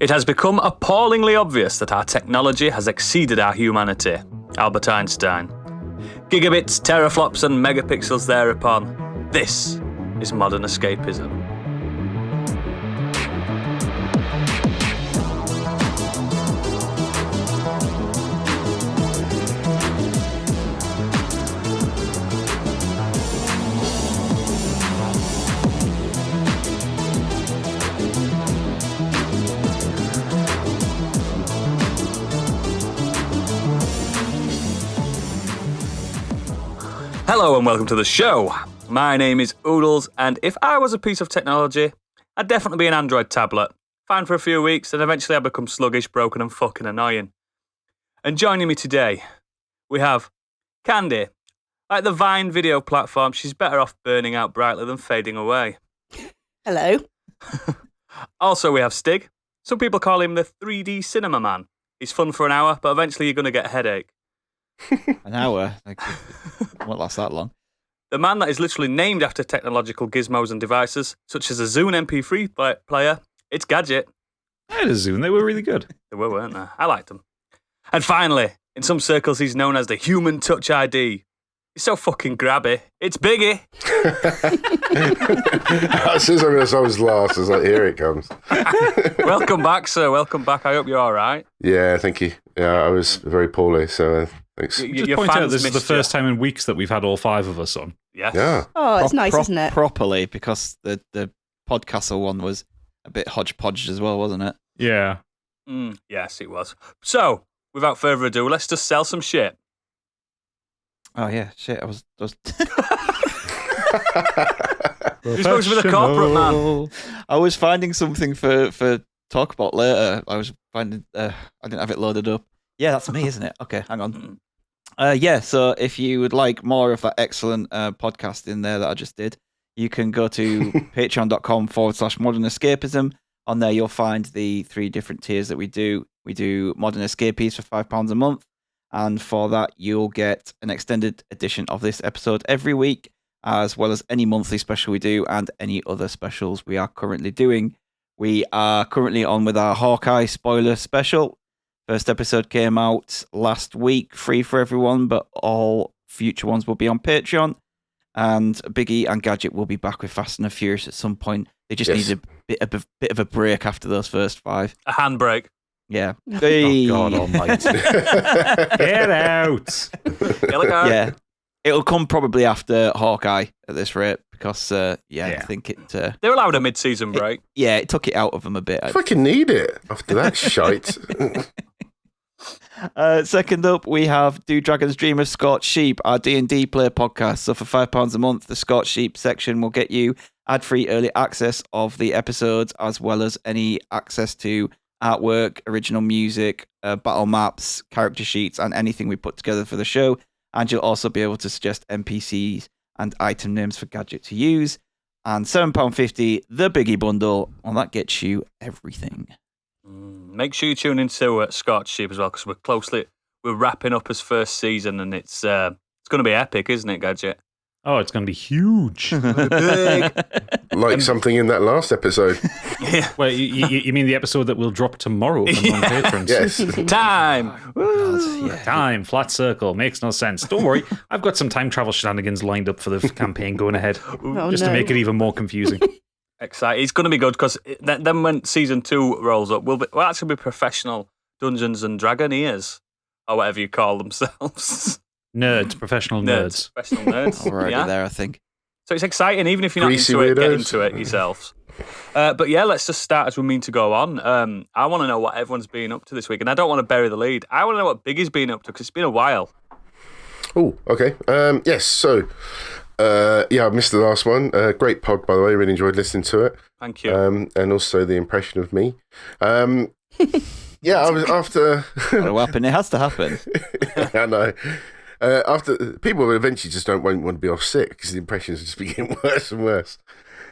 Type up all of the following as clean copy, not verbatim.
It has become appallingly obvious that our technology has exceeded our humanity. Albert Einstein. Gigabits, teraflops, and megapixels thereupon. This is modern escapism. Hello and welcome to the show. My name is Oodles, and if I was a piece of technology, I'd definitely be an Android tablet. Fine for a few weeks, and eventually I'd become sluggish, broken, and fucking annoying. And joining me today, we have Candy. Like the Vine video platform, she's better off burning out brightly than fading away. Hello. Also, we have Stig. Some people call him the 3D Cinema Man. He's fun for an hour, but eventually you're going to get a headache. An hour? Like, won't last that long. The man that is literally named after technological gizmos and devices, such as a Zune MP3 player, it's Gadget. I had a Zune, they were really good. They were, weren't they? I liked them. And finally, in some circles he's known as the Human Touch ID. He's so fucking grabby. It's Biggie. As soon as I was last, I was like, here it comes. Welcome back, sir. Welcome back. I hope you're all right. Yeah, thank you. Yeah, I was very poorly, so thanks. Just point out this is the first time in weeks that we've had all five of us on. Yes. Yeah. Oh, it's nice, isn't it? Properly, because the podcaster one was a bit hodgepodge as well, wasn't it? Yeah. Yes, it was. So, without further ado, let's just sell some shit. Oh yeah, shit. I was You're supposed to be the corporate man. I was finding something for talk about later. I was finding I didn't have it loaded up. Yeah, that's me, isn't it? Okay, hang on. Yeah, so if you would like more of that excellent podcast in there that I just did, you can go to patreon.com/modernescapism. On there, you'll find the 3 different tiers that we do. We do Modern Escapees for £5 a month. And for that, you'll get an extended edition of this episode every week, as well as any monthly special we do and any other specials we are currently doing. We are currently on with our Hawkeye spoiler special. First episode came out last week, free for everyone, but all future ones will be on Patreon. And Biggie and Gadget will be back with Fast and the Furious at some point. They just need a bit of a break after those first 5. A handbrake. Yeah. Oh, God almighty. Get out. Yeah. It'll come probably after Hawkeye at this rate because, I think it... They're allowed a mid-season break. It took it out of them a bit. I fucking need it after that shite. Second up, we have Do Dragons Dream of Scorched Sheep, our D&D player podcast. So for £5 a month, the Scorched Sheep section will get you ad-free early access of the episodes, as well as any access to artwork, original music, battle maps, character sheets, and anything we put together for the show. And you'll also be able to suggest NPCs and item names for Gadget to use. And £7.50, the Biggie Bundle, and that gets you everything. Make sure you tune into Scorched Sheep as well, because we're wrapping up his first season, and it's going to be epic, isn't it, Gadget? Oh, it's going to be huge. Big. Like something in that last episode. Yeah. Well, you mean the episode that will drop tomorrow from on patrons? Yes. Time. Time, flat circle, makes no sense. Don't worry, I've got some time travel shenanigans lined up for the campaign going ahead, just to make it even more confusing. Excited. It's going to be good, because then when season 2 rolls up, we'll actually be professional Dungeons and Dragoneers, or whatever you call themselves. Nerds, professional nerds. Professional nerds. Already there, I think. So it's exciting, even if you're not Greasy into it, get weirdos. into it yourselves. But yeah, let's just start as we mean to go on. I want to know what everyone's been up to this week, and I don't want to bury the lead. I want to know what Biggie's been up to, because it's been a while. Oh, okay. Yes, so, I missed the last one. Great pod, by the way. Really enjoyed listening to it. Thank you. And also the impression of me. I was after... What'll happen? It has to happen. I know. After people eventually just won't want to be off sick because the impressions are just getting worse and worse.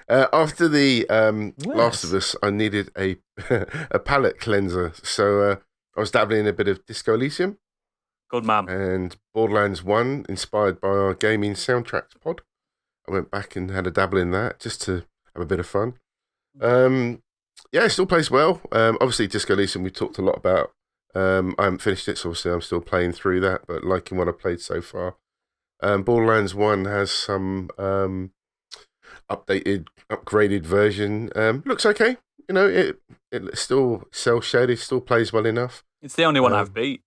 After the Last of Us, I needed a palate cleanser, so I was dabbling in a bit of Disco Elysium. Good man. And Borderlands 1, inspired by our gaming soundtracks pod. I went back and had a dabble in that just to have a bit of fun. Yeah, it still plays well. Obviously, Disco Elysium we talked a lot about. I haven't finished it, so obviously I'm still playing through that, but liking what I've played so far. Borderlands 1 has some upgraded version. Looks okay. You know, it still cell shaded, still plays well enough. It's the only one I've beat.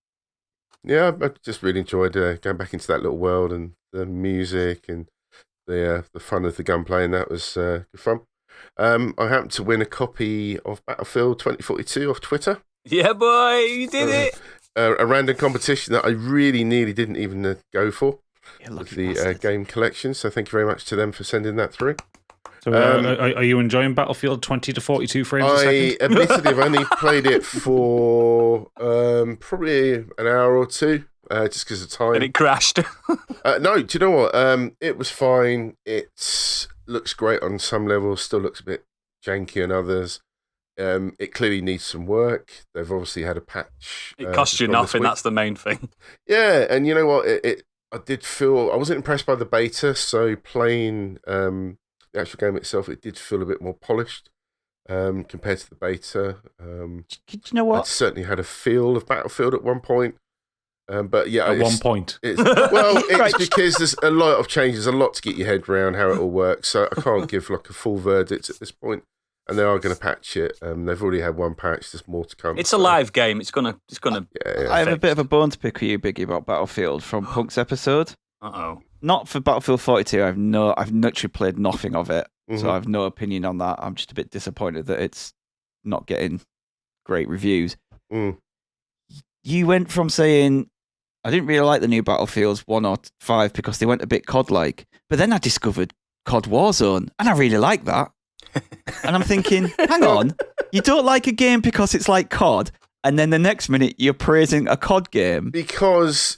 Yeah, I just really enjoyed going back into that little world and the music and the fun of the gunplay, and that was good fun. I happened to win a copy of Battlefield 2042 off Twitter. Yeah, boy, you did it. A random competition that I really nearly didn't even go for. With the game collection. So thank you very much to them for sending that through. So are you enjoying Battlefield 20 to 42 frames a second? Admittedly, I've only played it for probably an hour or two, just because of time. And it crashed. No, do you know what? It was fine. It looks great on some levels, still looks a bit janky on others. It clearly needs some work. They've obviously had a patch. It cost you nothing, that's the main thing. Yeah, and you know what? I did feel I wasn't impressed by the beta, so playing the actual game itself, it did feel a bit more polished compared to the beta. Do you know what? It certainly had a feel of Battlefield at one point, but yeah, at one point. It's because there's a lot of changes, a lot to get your head around how it all works. So I can't give like a full verdict at this point. And they are going to patch it. They've already had one patch. There's more to come. It's a live game. It's gonna. Yeah. I have a bit of a bone to pick with you, Biggie, about Battlefield from Punk's episode. Not for Battlefield 42. I've literally played nothing of it, so I have no opinion on that. I'm just a bit disappointed that it's not getting great reviews. You went from saying I didn't really like the new Battlefields 1 or 5 because they went a bit COD-like, but then I discovered COD Warzone, and I really like that. And I'm thinking, hang on, you don't like a game because it's like COD, and then the next minute you're praising a COD game because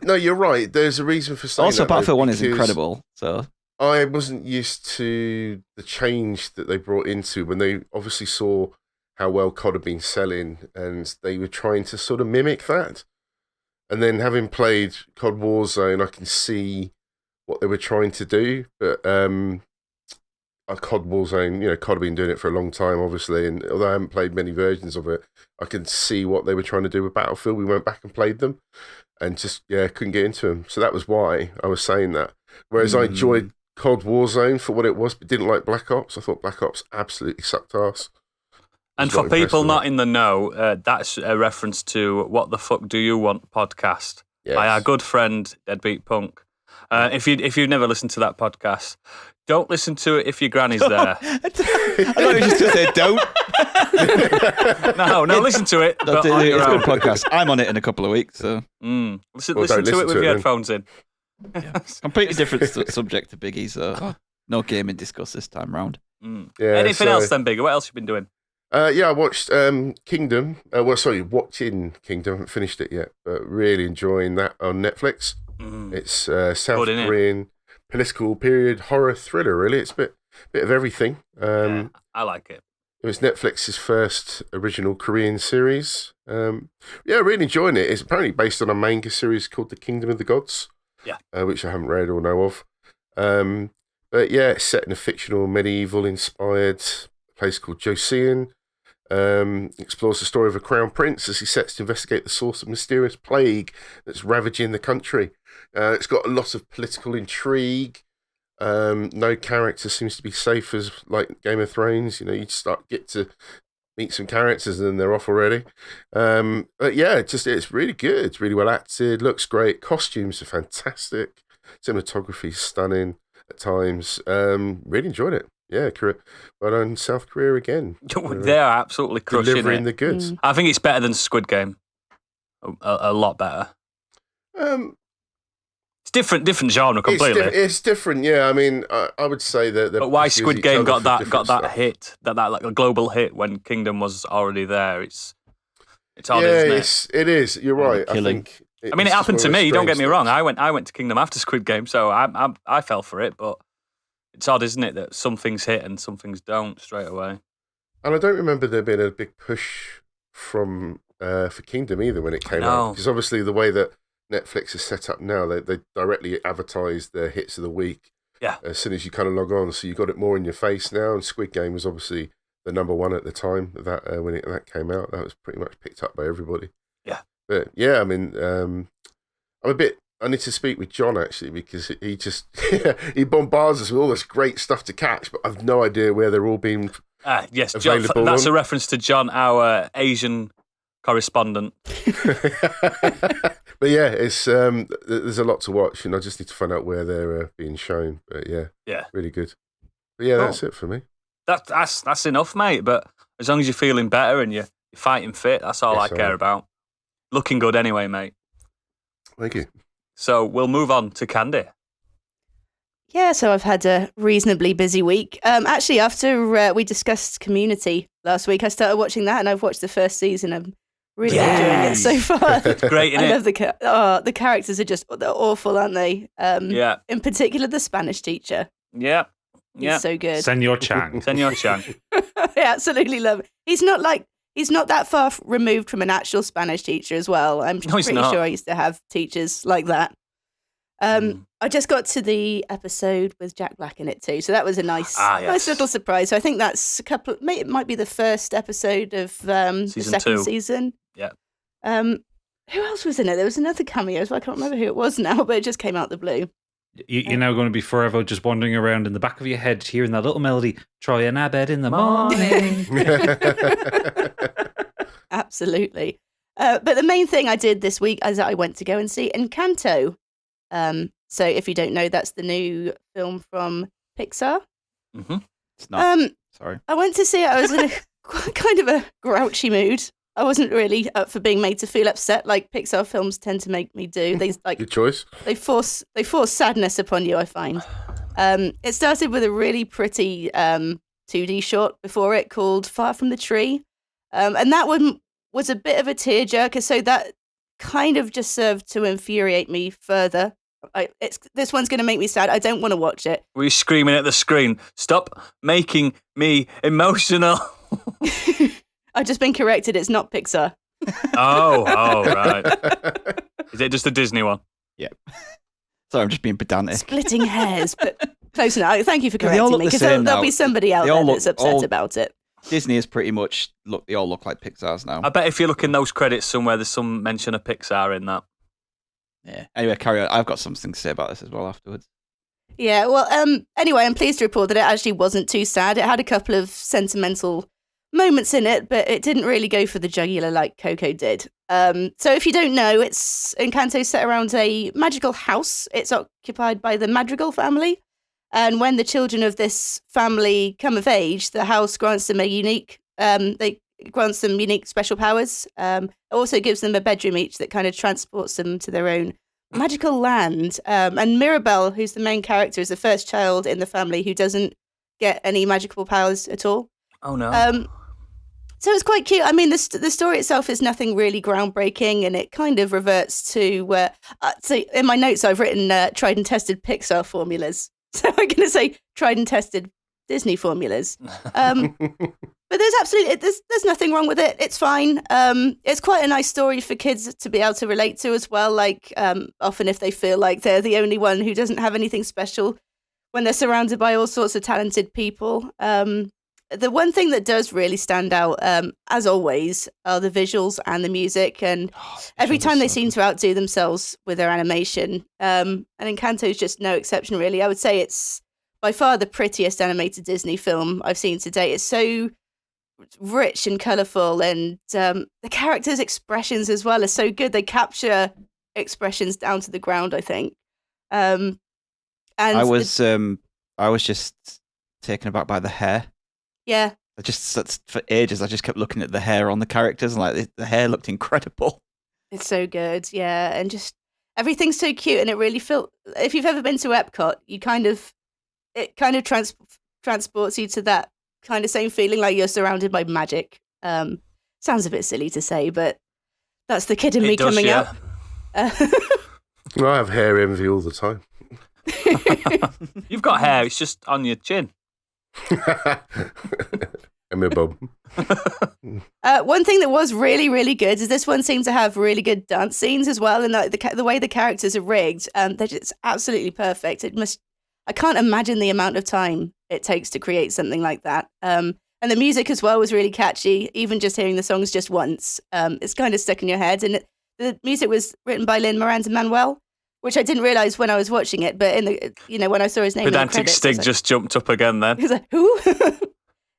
no, you're right. There's a reason for saying also that. Battlefield 1 is incredible. So I wasn't used to the change that they brought into when they obviously saw how well COD had been selling, and they were trying to sort of mimic that. And then having played COD Warzone, I can see what they were trying to do, but COD Warzone, COD have been doing it for a long time, obviously, and although I haven't played many versions of it, I can see what they were trying to do with Battlefield. We went back and played them, and just couldn't get into them. So that was why I was saying that. Whereas I enjoyed COD Warzone for what it was, but didn't like Black Ops. I thought Black Ops absolutely sucked ass. And for people not in the know, that's a reference to What the Fuck Do You Want podcast by our good friend Deadbeat Punk. If you've never listened to that podcast, don't listen to it if your granny's there. I thought you were just going to say don't. No, listen to it. It's a good podcast. I'm on it in a couple of weeks. So listen to it with your headphones in. Yeah. Completely different subject to Biggie, so no gaming discuss this time round. Yeah, anything else then, Biggie? What else have you been doing? I watched Kingdom. Watching Kingdom. I haven't finished it yet, but really enjoying that on Netflix. It's South Korean political period horror thriller. Really, it's a bit of everything. I like it. It was Netflix's first original Korean series. Really enjoying it. It's apparently based on a manga series called The Kingdom of the Gods. Which I haven't read or know of. But yeah, it's set in a fictional medieval-inspired place called Joseon. Explores the story of a crown prince as he sets to investigate the source of mysterious plague that's ravaging the country. It's got a lot of political intrigue. No character seems to be safe as like Game of Thrones. You get to meet some characters and then they're off already. But yeah, it's really good. It's really well acted. Looks great. Costumes are fantastic. Cinematography stunning at times. Really enjoyed it. Yeah, well done, South Korea again. They are absolutely crushing delivering it. the goods. I think it's better than Squid Game. A lot better. It's different genre completely. It's different, yeah. I mean, I would say that. But why Squid Game got that hit, that like a global hit when Kingdom was already there? It's odd, isn't it? It is. You're right. I think. I mean, it happened to me. Don't get me wrong. I went to Kingdom after Squid Game, so I fell for it, but. It's odd, isn't it, that some things hit and some things don't straight away. And I don't remember there being a big push for Kingdom either when it came out. Because obviously the way that Netflix is set up now, they directly advertise their hits of the week as soon as you kind of log on. So you got it more in your face now. And Squid Game was obviously the number one at the time that when that came out. That was pretty much picked up by everybody. Yeah. But yeah, I mean, I need to speak with John actually, because he just he bombards us with all this great stuff to catch, but I've no idea where they're all being yes, John, that's a reference to John, our Asian correspondent. But yeah, it's there's a lot to watch, and I just need to find out where they're being shown. But yeah, really good. But yeah, that's it for me. That's enough, mate. But as long as you're feeling better and you're fighting fit, that's all I care about. Looking good anyway, mate. Thank you. So we'll move on to Candy. Yeah, so I've had a reasonably busy week. Actually, after we discussed Community last week, I started watching that, and I've watched the first season. I'm really enjoying it so far. It's great, isn't I love the characters are they're awful, aren't they? Yeah. In particular, the Spanish teacher. Yeah. He's so good. Senor Chang. Senor Chang. I absolutely love it. He's not that far removed from an actual Spanish teacher as well. I'm pretty sure I used to have teachers like that. I just got to the episode with Jack Black in it too, so that was a nice little surprise. So I think that's it might be the first episode of the second season. Yeah. Who else was in it? There was another cameo, so I can't remember who it was now, but it just came out the blue. You're now going to be forever just wandering around in the back of your head, hearing that little melody, Troy and Abed in the morning. Absolutely. But the main thing I did this week is that I went to go and see Canto. So if you don't know, that's the new film from Pixar. Mm-hmm. It's not. Sorry. I went to see it. I was in kind of a grouchy mood. I wasn't really up for being made to feel upset like Pixar films tend to make me do. They Good choice. They force sadness upon you, I find. It started with a really pretty 2D short before it called Far From the Tree. And that one was a bit of a tearjerker, so that kind of just served to infuriate me further. This one's going to make me sad. I don't want to watch it. Were you screaming at the screen? Stop making me emotional. I've just been corrected. It's not Pixar. Oh, right. Is it just a Disney one? Yeah. Sorry, I'm just being pedantic. Splitting hairs, but close enough. Thank you for correcting me, because there'll be somebody out there that's upset about it. Disney is pretty much they all look like Pixar's now. I bet if you look in those credits somewhere, there's some mention of Pixar in that. Yeah. Anyway, carry on. I've got something to say about this as well afterwards. Yeah. Well. Anyway, I'm pleased to report that it actually wasn't too sad. It had a couple of sentimental moments in it, but it didn't really go for the jugular like Coco did. So if you don't know, it's Encanto set around a magical house. It's occupied by the Madrigal family. And when the children of this family come of age, the house grants them unique special powers. It also gives them a bedroom each that kind of transports them to their own magical land. And Mirabelle, who's the main character, is the first child in the family who doesn't get any magical powers at all. Oh, no. So it's quite cute. I mean, the story itself is nothing really groundbreaking, and it kind of reverts to... so in my notes, I've written tried and tested Pixar formulas. So I'm going to say tried and tested Disney formulas. But there's absolutely there's nothing wrong with it. It's fine. It's quite a nice story for kids to be able to relate to as well. Like often if they feel like they're the only one who doesn't have anything special when they're surrounded by all sorts of talented people. The one thing that does really stand out, as always, are the visuals and the music. And every time they seem to outdo themselves with their animation. And Encanto is just no exception, really. I would say it's by far the prettiest animated Disney film I've seen to date. It's so rich and colourful, and the characters' expressions as well are so good. They capture expressions down to the ground, I think. And I was just taken aback by the hair. Yeah. For ages, I just kept looking at the hair on the characters, and like the hair looked incredible. It's so good, yeah, and just everything's so cute, and it really felt. If you've ever been to Epcot, it kind of transports you to that kind of same feeling, like you're surrounded by magic. Sounds a bit silly to say, but that's the kid in me coming out. Well, I have hair envy all the time. You've got hair; it's just on your chin. And my bum. One thing that was really, really good is this one seemed to have really good dance scenes as well, and the way the characters are rigged, they're just absolutely perfect. I can't imagine the amount of time it takes to create something like that. And And the music as well was really catchy. Even just hearing the songs just once, it's kind of stuck in your head. And the music was written by Lin-Manuel, which I didn't realize when I was watching it. But when I saw his name, Pedantic Stig just jumped up again. Then he was like, "Who?"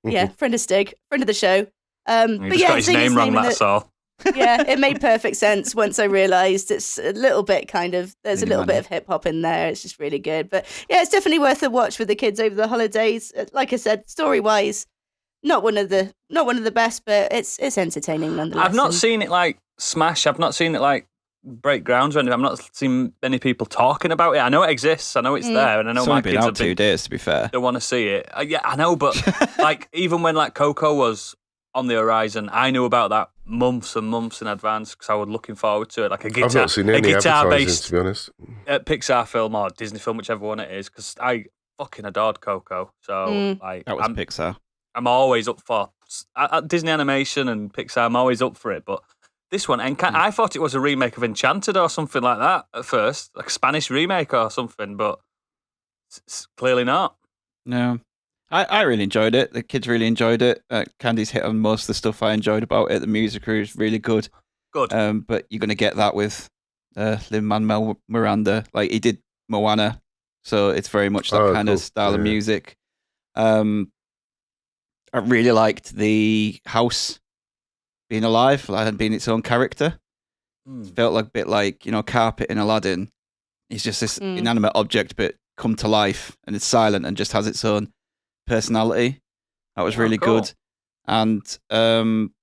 Yeah, friend of Stig, friend of the show. He just got his name wrong. That's all. Yeah, it made perfect sense once I realised it's a little bit there's a little bit of hip hop in there. It's just really good. But yeah, it's definitely worth a watch for the kids over the holidays. Like I said, story wise, not one of the best, but it's entertaining nonetheless. I've not seen it like smash. I've not seen it like break grounds or anything. I've not seen many people talking about it. I know it exists. I know it's there, and I know It's my only been kids out 2 days, to be fair. They want to see it. Yeah, I know, but like even when like Coco was on the horizon, I knew about that months and months in advance because I was looking forward to it. Like I've not seen any guitar-based, to be honest. Pixar film or Disney film, whichever one it is, because I fucking adored Coco. So like, That was Pixar. I'm always up for Disney animation and Pixar. I'm always up for it, but this one, I thought it was a remake of Enchanted or something like that at first, like a Spanish remake or something, but it's clearly not. No. I really enjoyed it. The kids really enjoyed it. Candy's hit on most of the stuff I enjoyed about it. The music is really good. Good. But you're going to get that with Lin-Manuel Miranda. Like, he did Moana, so it's very much that kind of style of music. I really liked the house being alive, and being its own character. It felt like a bit like, carpet in Aladdin. It's just this inanimate object, but come to life, and it's silent and just has its own personality. That was really good. And something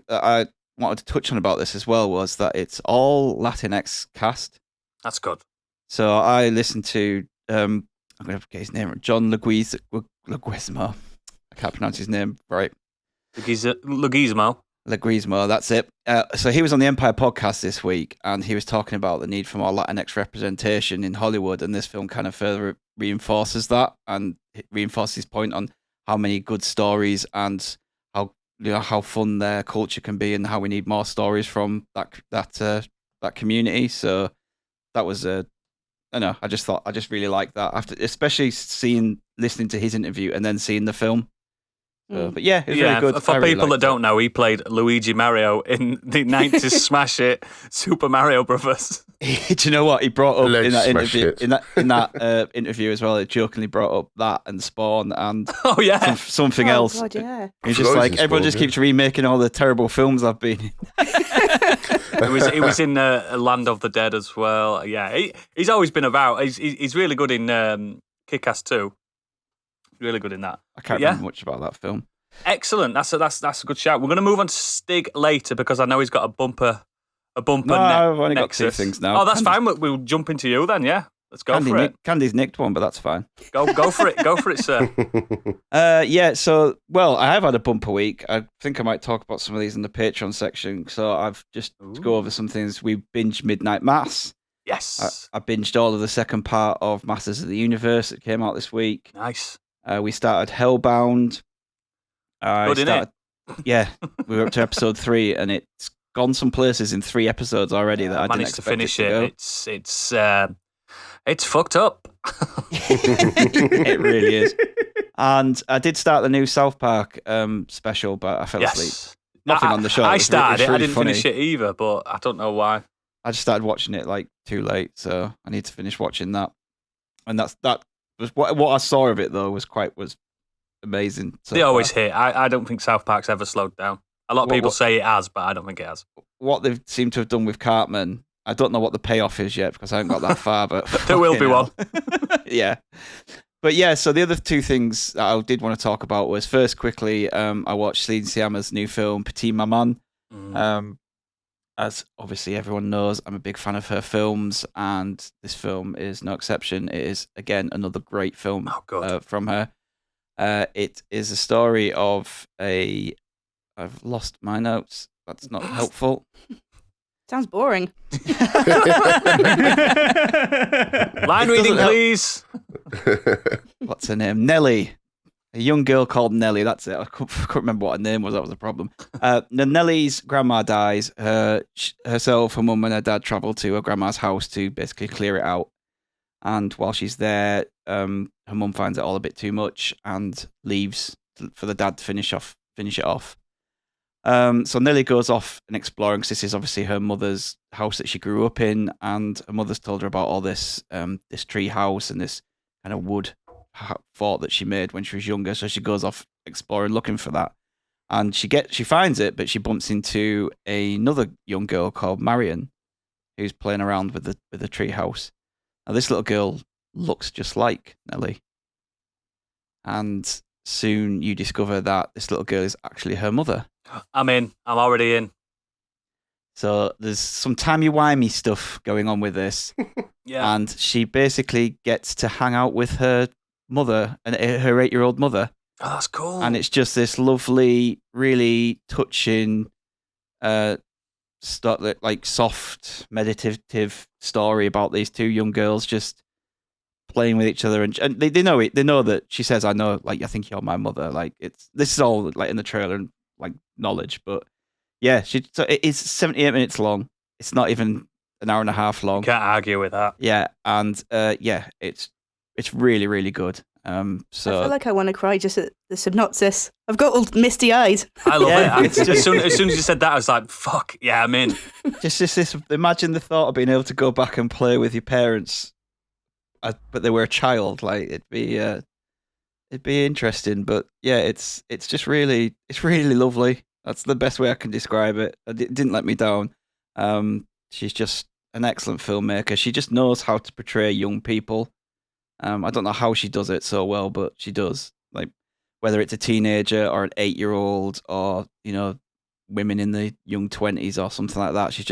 that I wanted to touch on about this as well was that it's all Latinx cast. That's good. So I listened to I'm gonna get his name, John Leguizamo. I can't pronounce his name right. Leguizamo, that's it. So he was on the Empire podcast this week, and he was talking about the need for more Latinx representation in Hollywood, and this film kind of further reinforces that, and it reinforces his point on how many good stories and how fun their culture can be, and how we need more stories from that community. So that was I just really liked that, after especially listening to his interview and then seeing the film. But yeah, it was really good. For people that don't know, he played Luigi Mario in the 90s smash hit Super Mario Brothers. Do you know what he brought up in that interview? In that interview as well, he jokingly brought up that and Spawn and something else. God, yeah. He's just like, everyone just keeps remaking all the terrible films I've been in. He was in Land of the Dead as well. Yeah, he's always been about. He's really good in Kick-Ass 2. Really good in that. I can't remember much about that film. Excellent. That's a good shout. We're going to move on to Stig later because I know he's got a bumper. I've only got 2 things now. Oh, that's fine. We'll jump into you then. Yeah, let's go for it. Candy's nicked one, but that's fine. Go for it. Go for it, sir. So I have had a bumper week. I think I might talk about some of these in the Patreon section. So I've just to go over some things. We binged Midnight Mass. Yes. I binged all of the second part of Masters of the Universe that came out this week. Nice. We started Hellbound. Good, innit? Yeah, we were up to episode 3, and it's gone some places in 3 episodes already that I didn't expect to finish it. It's fucked up. It really is. And I did start the new South Park special, but I fell asleep. Nothing on the show. I started it. Really I didn't funny. finish it either, but I don't know why. I just started watching it like too late, so I need to finish watching that. And that was what I saw of it though was amazing. They always hit. I don't think South Park's ever slowed down. A lot of people say it has, but I don't think it has. What they've seemed to have done with Cartman, I don't know what the payoff is yet because I haven't got that far, but there will be one. Yeah. But yeah, so the other 2 things that I did want to talk about was, first, quickly, I watched Celine Sciamma's new film, Petite Maman. As obviously everyone knows, I'm a big fan of her films, and this film is no exception. It is, again, another great film from her. It is a story of I've lost my notes. That's not helpful. Sounds boring. Line reading, please. What's her name? Nellie. A young girl called Nellie. That's it. I couldn't remember what her name was. That was the problem. Nellie's grandma dies. Herself, her mum, and her dad travel to her grandma's house to basically clear it out. And while she's there, her mum finds it all a bit too much and leaves for the dad to finish it off. So Nellie goes off and exploring, because this is obviously her mother's house that she grew up in, and her mother's told her about all this tree house and this kind of wood fort that she made when she was younger. So she goes off exploring, looking for that, and she finds it, but she bumps into another young girl called Marion, who's playing around with the tree house. Now this little girl looks just like Nellie, and soon you discover that this little girl is actually her mother. I'm in. I'm already in. So there's some timey-wimey stuff going on with this. Yeah. And she basically gets to hang out with her mother, and her 8-year-old mother. Oh, that's cool. And it's just this lovely, really touching, soft, meditative story about these two young girls just playing with each other, and they know it. They know that she says, "I know, like, I think you're my mother." Like, this is all like in the trailer and like knowledge, but yeah, so it is 78 minutes long. It's not even an hour and a half long. Can't argue with that. Yeah, and it's really, really good. I So feel like I want to cry just at the synopsis. I've got all misty eyes. I love Yeah, it. it's just- As soon as you said that, I was like, fuck, yeah, I'm in. just this. Imagine the thought of being able to go back and play with your parents, but they were a child. Like, it'd be interesting. But yeah, it's really lovely. That's the best way I can describe it. It didn't let me down. She's just an excellent filmmaker. She just knows how to portray young people. I don't know how she does it so well, but she does. Like, whether it's a teenager or an 8-year-old, or women in the young 20s or something like that, she's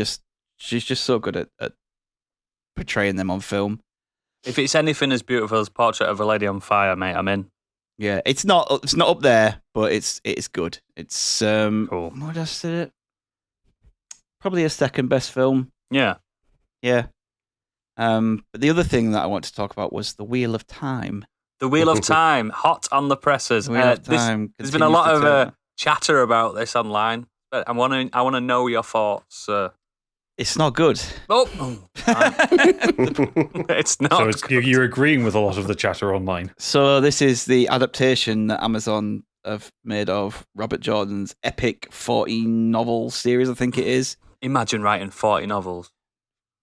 just so good at portraying them on film. If it's anything as beautiful as Portrait of a Lady on Fire, mate, I'm in. Yeah, it's not up there, but it's good. It's Cool. what else did it? Probably a second best film. Yeah. Yeah. But the other thing that I want to talk about was The Wheel of Time. The Wheel of Time, hot on the presses. The Wheel of Time. There's been a lot continues to of turn. chatter about this online, but I want to know your thoughts. It's not good. Oh, it's not. So you're agreeing with a lot of the chatter online. So this is the adaptation that Amazon have made of Robert Jordan's epic 40-novel series, I think it is. Imagine writing 40 novels.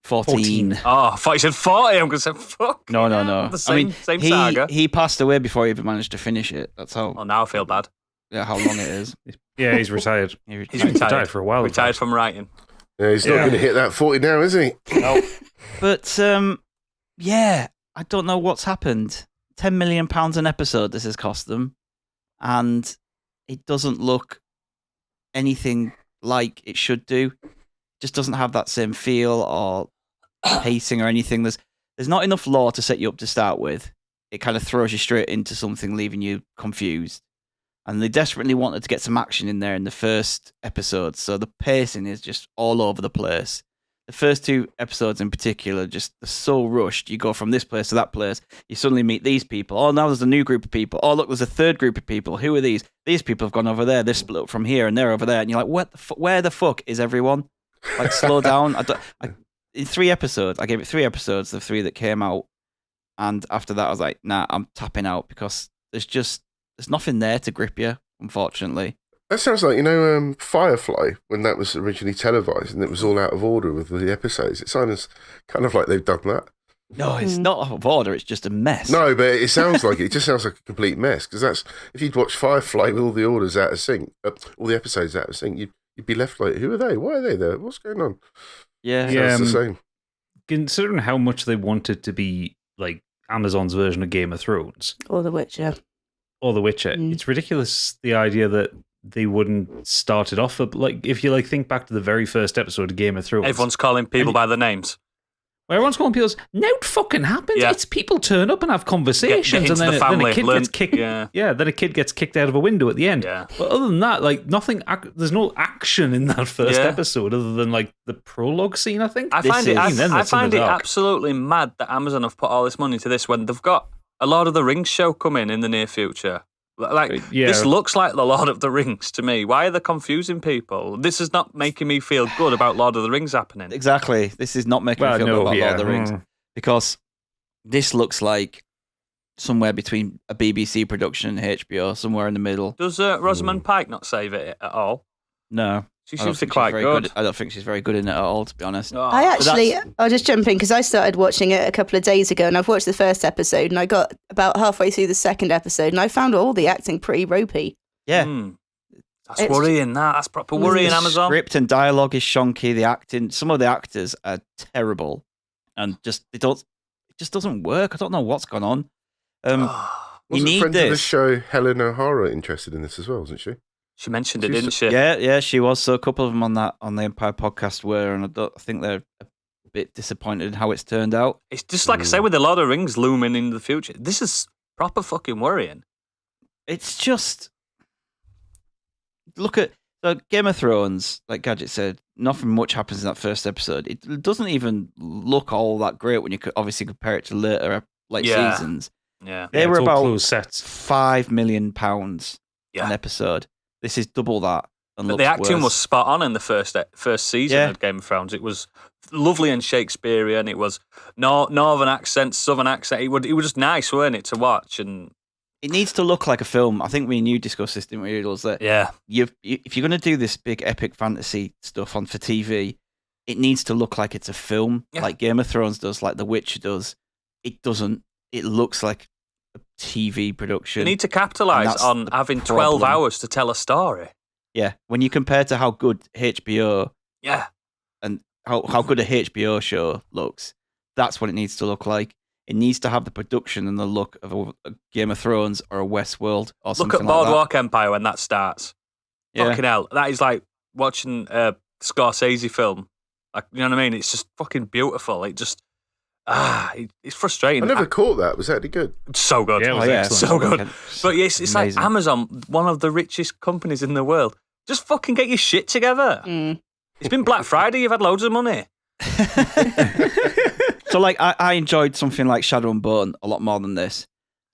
14. Oh, I thought you said 40. I'm going to say, fuck. No. The same he, saga. He passed away before he even managed to finish it. That's how Now I feel bad. how long it is. Yeah, he's retired. He's retired. For a while. Retired from writing. Yeah, he's not going to hit that 40 now, is he? No. But yeah, I don't know what's happened. £10 million an episode this has cost them, and it doesn't look anything like it should do. Just doesn't have that same feel or pacing or anything. There's not enough lore to set you up to start with. It kind of throws you straight into something, leaving you confused. And they desperately wanted to get some action in there in the first episode, so the pacing is just all over the place. The first 2 episodes in particular, just they're so rushed. You go from this place to that place. You suddenly meet these people. Oh, now there's a new group of people. Oh, look, there's a third group of people. Who are these? These people have gone over there. They're split up from here and they're over there. And you're like, where the fuck is everyone? Like, slow down. In 3 episodes, I gave it 3 episodes, the 3 that came out. And after that, I was like, nah, I'm tapping out, because there's nothing there to grip you, unfortunately. That sounds like, Firefly, when that was originally televised and it was all out of order with the episodes. It sounds kind of like they've done that. No, it's not out of order. It's just a mess. No, but it sounds like it. It just sounds like a complete mess, because that's, if you'd watch Firefly with all the orders out of sync, all the episodes out of sync, you'd be left like, who are they? Why are they there? What's going on? Yeah. It's the same. Considering how much they wanted to be like Amazon's version of Game of Thrones Or The Witcher. or The Witcher, it's ridiculous the idea that they wouldn't start it off. Like, if you think back to the very first episode of Game of Thrones, Everyone's calling people by their names. where everyone's calling people, no, it fucking happens. Yeah. It's people turn up and have conversations, Get into and then, the family, then a kid learn- gets kicked. yeah. Then a kid gets kicked out of a window at the end. Yeah. But other than that, nothing. There's no action in that first Yeah. episode, other than the prologue scene. I think. I find This it. is- I That's in find the it dark. absolutely mad that Amazon have put all this money into this when they've got a Lord of the Rings show coming in the near future. Yeah. This looks like the Lord of the Rings to me. Why are they confusing people? This is not making me feel good about Lord of the Rings happening. Exactly. This is not making me Well, feel no, good about yeah. Lord of the Rings. Because This looks like somewhere between a BBC production and HBO, somewhere in the middle. Does Rosamund Pike not save it at all? No. She's I don't usually think she's quite very good. I don't think she's very good in it at all, to be honest. Oh. I'll just jump in because I started watching it a couple of days ago and I've watched the first episode and I got about halfway through the second episode and I found all the acting pretty ropey. Yeah. That's worrying, That's proper worrying, The Amazon. script and dialogue is shonky. The acting, some of the actors are terrible. And it just doesn't work. I don't know what's gone on. You Wasn't need friend of the this. show Helen O'Hara interested in this as well, wasn't she? She mentioned it, didn't she? Yeah, she was. So a couple of them on the Empire podcast were, and I think they're a bit disappointed in how it's turned out. It's just like I say with the Lord of the Rings looming in the future. This is proper fucking worrying. It's just look at Game of Thrones. Like Gadget said, nothing much happens in that first episode. It doesn't even look all that great when you could obviously compare it to later seasons. Yeah, They were it's all about closed sets. £5 million an episode. This is double that. And but looks the acting worse. was spot on in the first season of Game of Thrones. It was lovely and Shakespearean. It was northern accent, southern accent. It was just nice, weren't it, to watch? And it needs to look like a film. I think me and you discussed this, didn't we, Oodles? That if you're going to do this big epic fantasy stuff for TV, it needs to look like it's a film, like Game of Thrones does, like The Witcher does. It doesn't. It looks like a TV production. you need to capitalise on having 12 hours to tell a story. Yeah, when you compare to how good HBO, and how good a HBO show looks, that's what it needs to look like. It needs to have the production and the look of a Game of Thrones or a Westworld or something like that. Look at Boardwalk Empire when that starts. Yeah. Fucking hell, that is like watching a Scorsese film. Like, you know what I mean? It's just fucking beautiful. It just it's frustrating. I never caught that. Was that any good? It's so good. Yeah, it was excellent. So good. But yes, it's like Amazing. Amazon, one of the richest companies in the world. Just fucking get your shit together. It's been Black Friday. You've had loads of money. So, like, I enjoyed something like Shadow and Bone a lot more than this,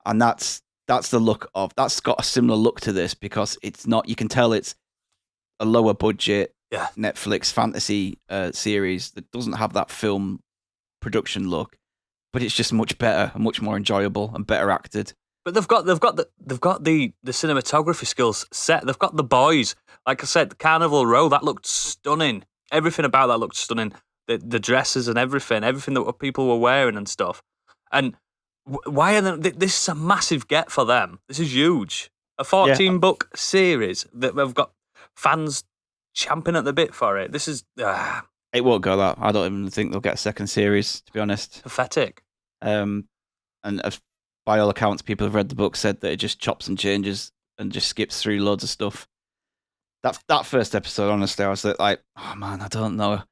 and that's the look of. That's got a similar look to this because it's not. You can tell it's a lower budget Netflix fantasy series that doesn't have that film production look, but it's just much better and much more enjoyable and better acted. But they've got the cinematography skills set. They've got the boys. Like I said, the Carnival Row, that looked stunning. Everything about that looked stunning. The dresses and everything that people were wearing and stuff. And why are they? This is a massive get for them. This is huge. A 14-book series that they've got fans champing at the bit for it. This is It won't go that. I don't even think they'll get a second series, to be honest. pathetic. And by all accounts, people who've read the book said that it just chops and changes and just skips through loads of stuff. That first episode, honestly, I was like, oh man, I don't know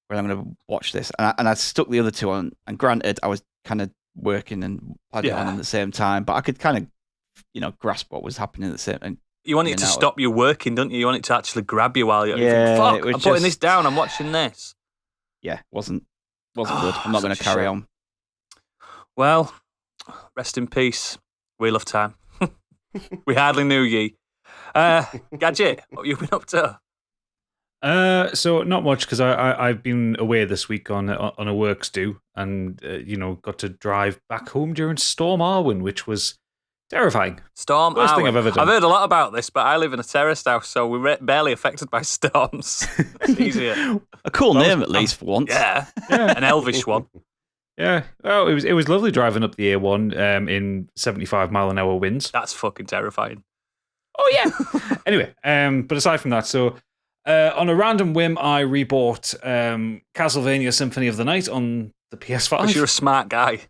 where I'm going to watch this. And I stuck the other two on. And granted, I was kind of working and had it on at the same time, but I could kind of, grasp what was happening at the same time. You want it to stop you working, don't you? You want it to actually grab you while you're Yeah, fuck, it was I'm putting just- this down, I'm watching this. Yeah, wasn't good. I'm not going to Such a carry shame. on. Well, rest in peace, Wheel of Time. We hardly knew ye. Gadget, what have you been up to? So not much because I've been away this week on a works do and got to drive back home during Storm Arwen, which was terrifying. Storm Worst thing Arwen. I've ever done. I've heard a lot about this, but I live in a terraced house, so we're barely affected by storms. It's easier. A cool name, at least, for once. Yeah, an elvish one. Yeah, well, it was lovely driving up the A1 in 75-mile-an-hour winds. That's fucking terrifying. Oh yeah. Anyway, but aside from that, so on a random whim, I rebought Castlevania Symphony of the Night on the PS5. Because you're a smart guy.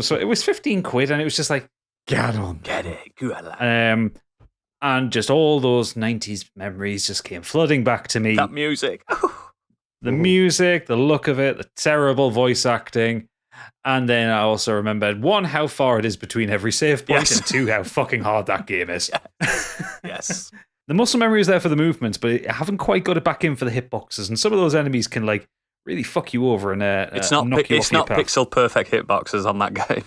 So it was 15 quid, and it was just like, get on. Get it. Good lad. And just all those 90s memories just came flooding back to me. That music. The music, the look of it, the terrible voice acting. And then I also remembered, one, how far it is between every save point, and two, how fucking hard that game is. Yes. The muscle memory is there for the movements, but I haven't quite got it back in for the hitboxes. And some of those enemies can really fuck you over and It's not knock you off your path. pixel perfect hitboxes on that game.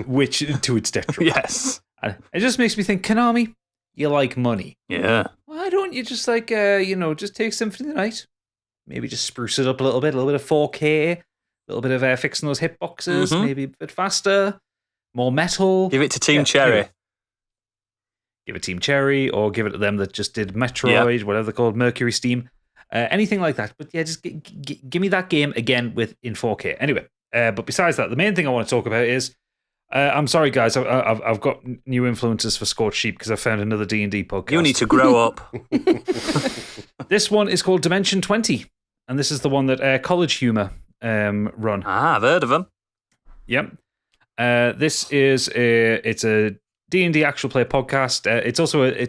Which, to its detriment. Yes. And it just makes me think, Konami, you like money. Yeah. Why don't you just just take Symphony of the Night? Maybe just spruce it up a little bit of 4K, little bit of fixing those hitboxes, maybe a bit faster, more metal. Give it to Team Cherry. Give it Team Cherry, or give it to them that just did Metroid, whatever they're called, Mercury Steam. Anything like that. But yeah, just give me that game again in 4K. Anyway, but besides that, the main thing I want to talk about is, I'm sorry, guys, I've got new influences for Scorched Sheep because I found another D&D podcast. You need to grow up. This one is called Dimension 20, and this is the one that College Humor run. I've heard of them. Yep. This is it's a D&D actual play podcast. It's also a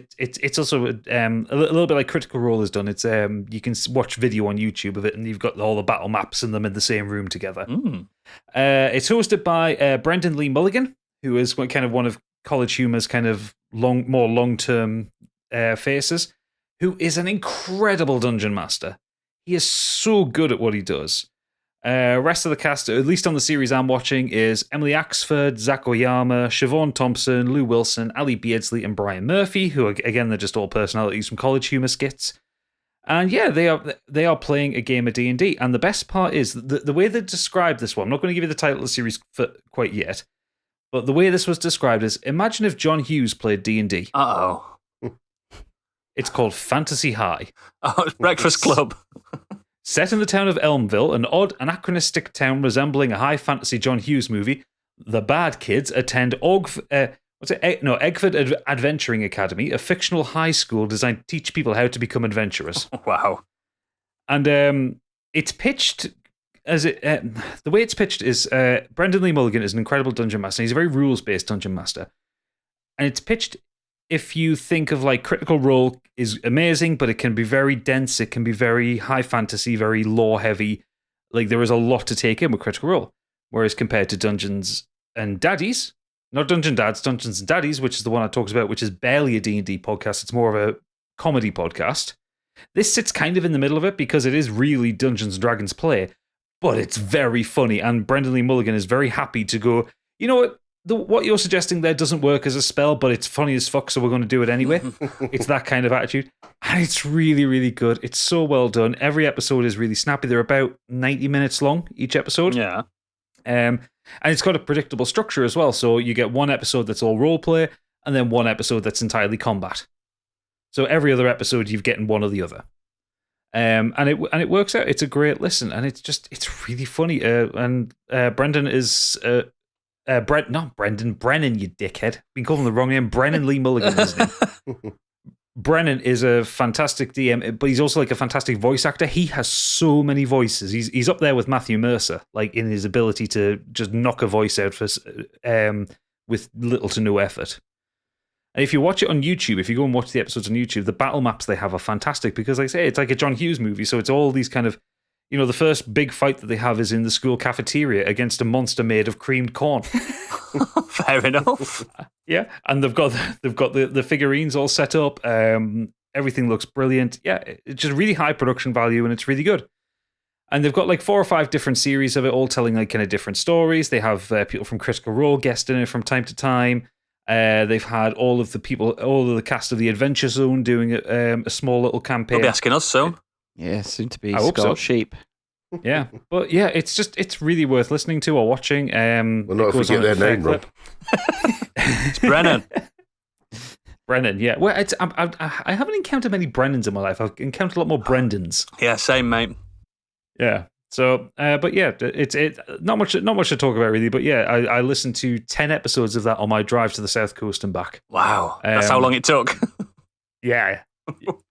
little bit like Critical Role has done. It's you can watch video on YouTube of it, and you've got all the battle maps and them in the same room together. It's hosted by Brendan Lee Mulligan, who is kind of one of College Humor's kind of more long-term faces, who is an incredible dungeon master. He is so good at what he does. Rest of the cast, at least on the series I'm watching, is Emily Axford, Zach Oyama, Siobhan Thompson, Lou Wilson, Ali Beardsley, and Brian Murphy, who are, again, they're just all personalities from College Humor skits. And yeah, they are playing a game of D&D. And the best part is the way they describe this one. I'm not going to give you the title of the series quite yet, but the way this was described is: imagine if John Hughes played D&D. Uh-oh. It's called Fantasy High. Oh, it's Breakfast Club. Set in the town of Elmville, an odd, anachronistic town resembling a high fantasy John Hughes movie, the bad kids attend Eggford Adventuring Academy, a fictional high school designed to teach people how to become adventurous. Wow. And it's pitched as the way it's pitched is Brendan Lee Mulligan is an incredible dungeon master. He's a very rules-based dungeon master. And it's pitched, if you think of like Critical Role is amazing, but it can be very dense, it can be very high fantasy, very lore heavy. Like there is a lot to take in with Critical Role. Whereas compared to Dungeons and Daddies, not Dungeon Dads, Dungeons and Daddies, which is the one I talked about, which is barely a D&D podcast, it's more of a comedy podcast. This sits kind of in the middle of it because it is really Dungeons and Dragons play, but it's very funny. And Brendan Lee Mulligan is very happy to go, you know what? What you're suggesting there doesn't work as a spell, but it's funny as fuck, so we're going to do it anyway. It's that kind of attitude. And it's really, really good. It's so well done. Every episode is really snappy. They're about 90 minutes long, each episode. Yeah. And it's got a predictable structure as well. So you get one episode that's all roleplay, and then one episode that's entirely combat. So every other episode, you've getting one or the other. And it works out. It's a great listen, and it's really funny. And Brendan is... not Brendan, Brennan, you dickhead. Been calling the wrong name. Brennan Lee Mulligan is his name. Brennan is a fantastic DM, but he's also like a fantastic voice actor. He has so many voices. He's up there with Matthew Mercer, like in his ability to just knock a voice out for with little to no effort. And if you watch it on YouTube, if you go and watch the episodes on YouTube, the battle maps they have are fantastic because, like I say, it's like a John Hughes movie. So it's all these kind of, you know, the first big fight that they have is in the school cafeteria against a monster made of creamed corn. Fair enough. Yeah, and they've got the figurines all set up. Everything looks brilliant. Yeah, it's just really high production value, and it's really good. And they've got like 4 or 5 different series of it, all telling like kind of different stories. They have people from Critical Role guest in it from time to time. They've had all of the cast of the Adventure Zone doing a small little campaign. They'll be asking us soon. Yeah, soon to be I hope so. Scorched Sheep. Yeah, but yeah, it's really worth listening to or watching. Well, not if we get their name wrong. It's Brennan. Brennan, yeah. Well, I haven't encountered many Brennans in my life. I've encountered a lot more Brendans. Yeah, same, mate. Yeah. So, but yeah, it's not much to talk about really. But yeah, I listened to 10 episodes of that on my drive to the South Coast and back. Wow, that's how long it took. Yeah.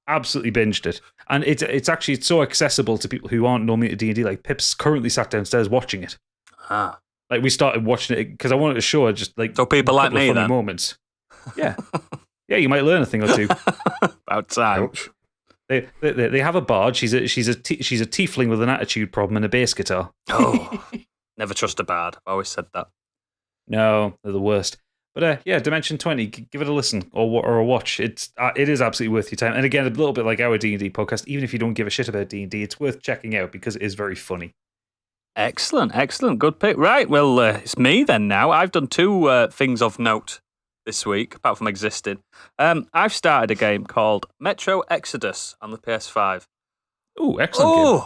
Absolutely binged it, and it's actually so accessible to people who aren't normally into D&D. Like Pip's currently sat downstairs watching it. Like we started watching it because I wanted to show her just like so people like me funny then moments. Yeah, yeah, you might learn a thing or two. About time. Ouch. They have a bard. She's a tiefling with an attitude problem and a bass guitar. Oh, never trust a bard. I've always said that. No, they're the worst. But yeah, Dimension 20, give it a listen or a watch. It is absolutely worth your time. And again, a little bit like our D&D podcast, even if you don't give a shit about D&D, it's worth checking out because it is very funny. Excellent. Good pick. Right, well, it's me then now. I've done 2 things of note this week, apart from existing. I've started a game called Metro Exodus on the PS5. Oh, excellent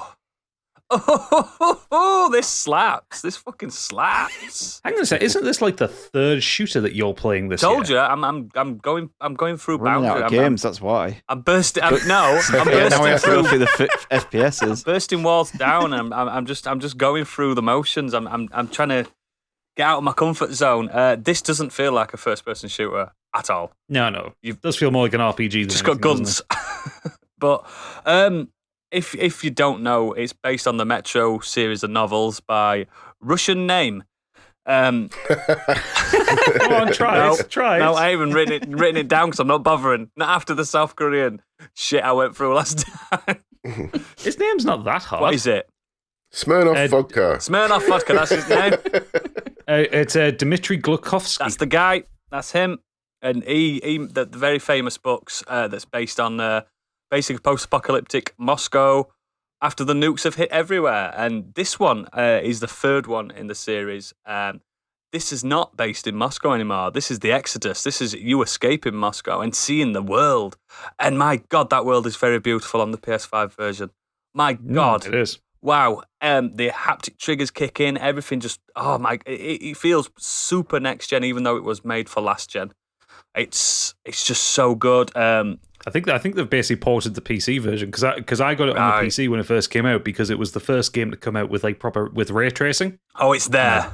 game. Oh, this slaps. This fucking slaps. Hang on a sec. Isn't this like the third shooter that you're playing this Told year? you, I'm going through Running out boundaries. of games, that's why. I'm bursting. I'm Now we bursting have to go through. through the FPSs. Bursting walls down. And I'm just going through the motions. I'm trying to get out of my comfort zone. This doesn't feel like a first-person shooter at all. No. It does feel more like an RPG than Just got anything, doesn't guns. But if you don't know, it's based on the Metro series of novels by Russian name. it? Come on, try it. Try it. No, I haven't written it down because I'm not bothering. Not after the South Korean shit I went through last time. His name's not that hard. What is it? Smirnoff vodka. Smirnoff vodka. That's his name. It's Dmitry Glukovsky. That's the guy. That's him. And the very famous books that's based on basically post-apocalyptic Moscow after the nukes have hit everywhere. And this one is the third one in the series. This is not based in Moscow anymore. This is the Exodus. This is you escaping Moscow and seeing the world. And my God, that world is very beautiful on the PS5 version. My God. It is. Wow. The haptic triggers kick in. Everything just, oh my, it feels super next gen, even though it was made for last gen. It's just so good. I think they've basically ported the PC version because I got it on the PC when it first came out because it was the first game to come out with with ray tracing. Oh, it's there.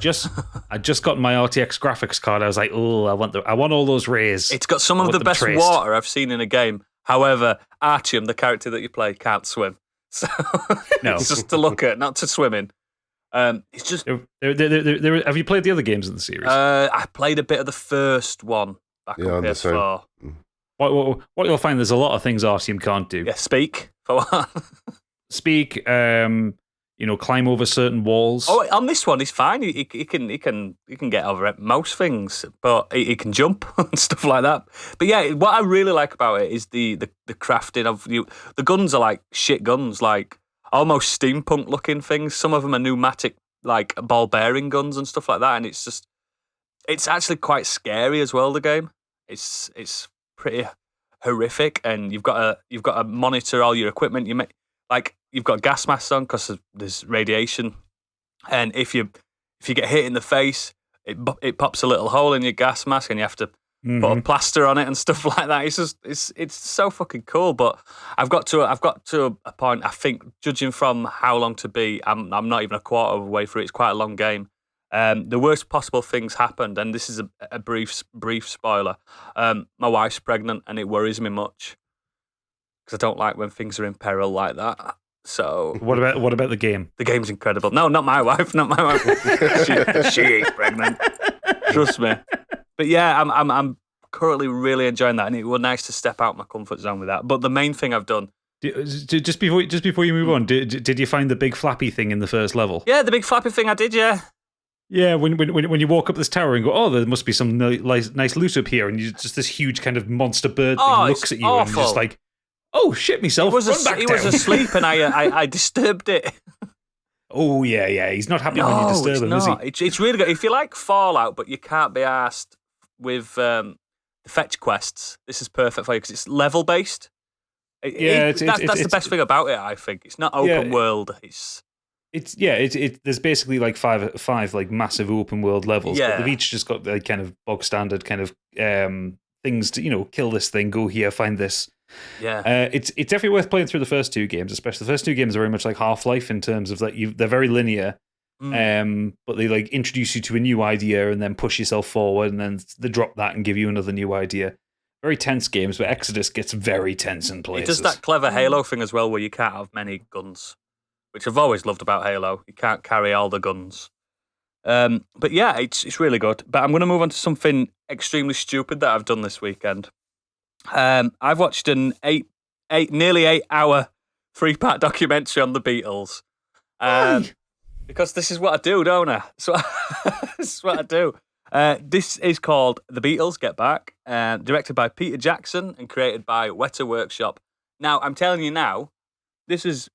I just got my RTX graphics card. I was like, oh, I want all those rays. It's got some of the best traced. water I've seen in a game. However, Artyom, the character that you play, can't swim. So No. it's just to look at, not to swim in. It's just. Have you played the other games in the series? I played a bit of the first one back on I'm the same. PS4. What you'll find, there's a lot of things Artyom can't do. Yeah, speak for what? Speak, climb over certain walls. Oh, on this one, he's fine. He can get over it, most things, but he can jump and stuff like that. But yeah, what I really like about it is the crafting of you. The guns are like shit guns, like almost steampunk looking things. Some of them are pneumatic, like ball bearing guns and stuff like that. And it's actually quite scary as well. The game, it's pretty horrific, and you've got to monitor all your equipment. You've got gas masks on because there's radiation, and if you get hit in the face, it pops a little hole in your gas mask, and you have to put a plaster on it and stuff like that. It's so fucking cool. But I've got to a point. I think, judging from how long to be, I'm not even a quarter of the way through. It's quite a long game. The worst possible things happened, and this is a brief spoiler. My wife's pregnant, and it worries me much because I don't like when things are in peril like that. So What about the game? the game's incredible. No, not my wife. Not my wife. she ain't pregnant. Trust me. But yeah, I'm currently really enjoying that, and it was nice to step out my comfort zone with that. But the main thing I've done. Just before you move on, did you find the big flappy thing in the first level? Yeah, the big flappy thing I did. Yeah. Yeah, when you walk up this tower and go, oh, there must be some nice loot up here, and you just this huge kind of monster bird thing looks at you and you're just like, oh shit, myself. He was asleep, and I disturbed it. Oh yeah, he's not happy when you disturb him, is he? It's really good. If you like Fallout, but you can't be asked with the fetch quests, this is perfect for you because it's level based. That's the best thing about it. I think it's not open world. There's basically like five like massive open world levels, Yeah. but they've each just got like kind of bog standard kind of things to kill this thing, go here, find this. Yeah. It's definitely worth playing through the first two games, especially the first two games are very much like Half-Life in terms of that they're very linear, but they like introduce you to a new idea and then push yourself forward, and then they drop that and give you another new idea. Very tense games, but Exodus gets very tense in places. It does that clever Halo thing as well, where you can't have many guns, which I've always loved about Halo. You can't carry all the guns. But yeah, it's really good. But I'm going to move on to something extremely stupid that I've done this weekend. I've watched an nearly 8 hour 3-part documentary on the Beatles. Because this is what I do, don't I? This is what I do. This is called The Beatles Get Back, directed by Peter Jackson and created by Weta Workshop. Now, I'm telling you now, this is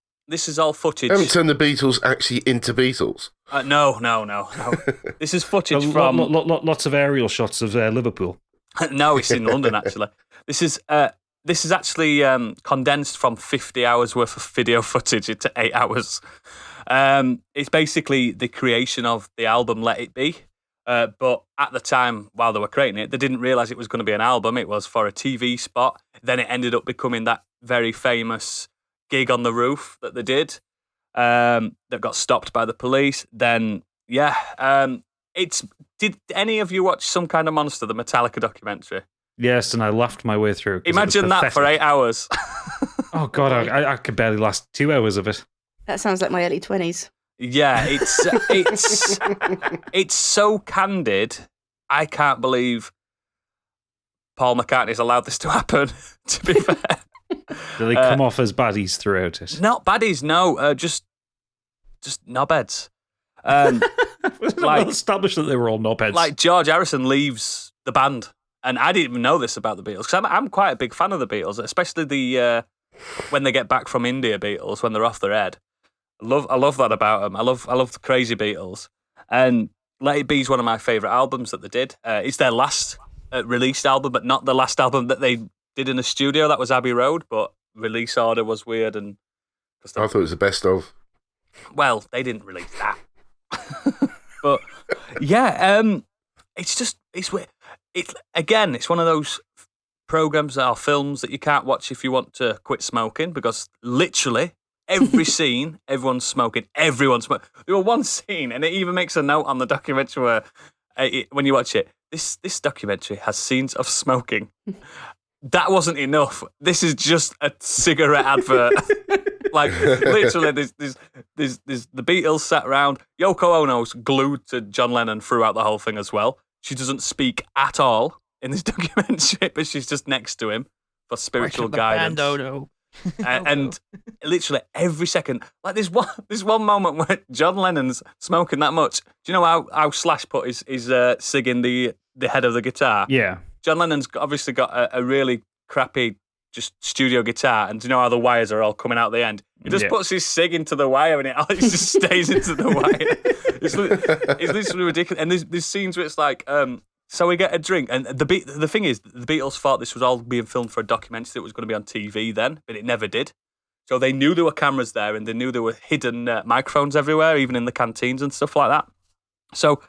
all footage. Haven't turned the Beatles actually into Beatles. No. This is footage from lots of aerial shots of Liverpool. No, it's in London actually. This is actually condensed from 50 hours worth of video footage into 8 hours. It's basically the creation of the album Let It Be. But at the time, while they were creating it, they didn't realise it was going to be an album. It was for a TV spot. Then it ended up becoming that very famous gig on the roof that they did. That got stopped by the police. Then, did any of you watch Some Kind of Monster, the Metallica documentary? Yes, and I laughed my way through. Imagine that for 8 hours. Oh, God, I could barely last 2 hours of it. That sounds like my early 20s. Yeah, it's so candid. I can't believe Paul McCartney's allowed this to happen, to be fair. Do they come off as baddies throughout it? Not baddies, no. Just knobheads. Well established that they were all knobheads. Like George Harrison leaves the band, and I didn't even know this about the Beatles because I'm quite a big fan of the Beatles, especially the when they get back from India Beatles when they're off their head. I love that about them. I love the crazy Beatles, and Let It Be is one of my favourite albums that they did. It's their last released album, but not the last album that they did in the studio. That was Abbey Road, but release order was weird, and I thought it was the best of. Well, they didn't release that, but yeah, it's weird. It's one of those programs or films that you can't watch if you want to quit smoking because literally. Every scene, everyone's smoking. There was one scene, and it even makes a note on the documentary where, when you watch it, this documentary has scenes of smoking. That wasn't enough. This is just a cigarette advert. Like literally, there's the Beatles sat around. Yoko Ono's glued to John Lennon throughout the whole thing as well. She doesn't speak at all in this documentary, but she's just next to him for spiritual guidance. And literally every second, like there's one moment where John Lennon's smoking that much. Do you know how Slash put his SIG in the head of the guitar? Yeah. John Lennon's obviously got a really crappy just studio guitar, and do you know how the wires are all coming out the end? He just puts his SIG into the wire, and it just stays into the wire. It's literally ridiculous. And there's scenes where it's like. So we get a drink, and the thing is, the Beatles thought this was all being filmed for a documentary that was going to be on TV then, but it never did. So they knew there were cameras there, and they knew there were hidden microphones everywhere, even in the canteens and stuff like that. So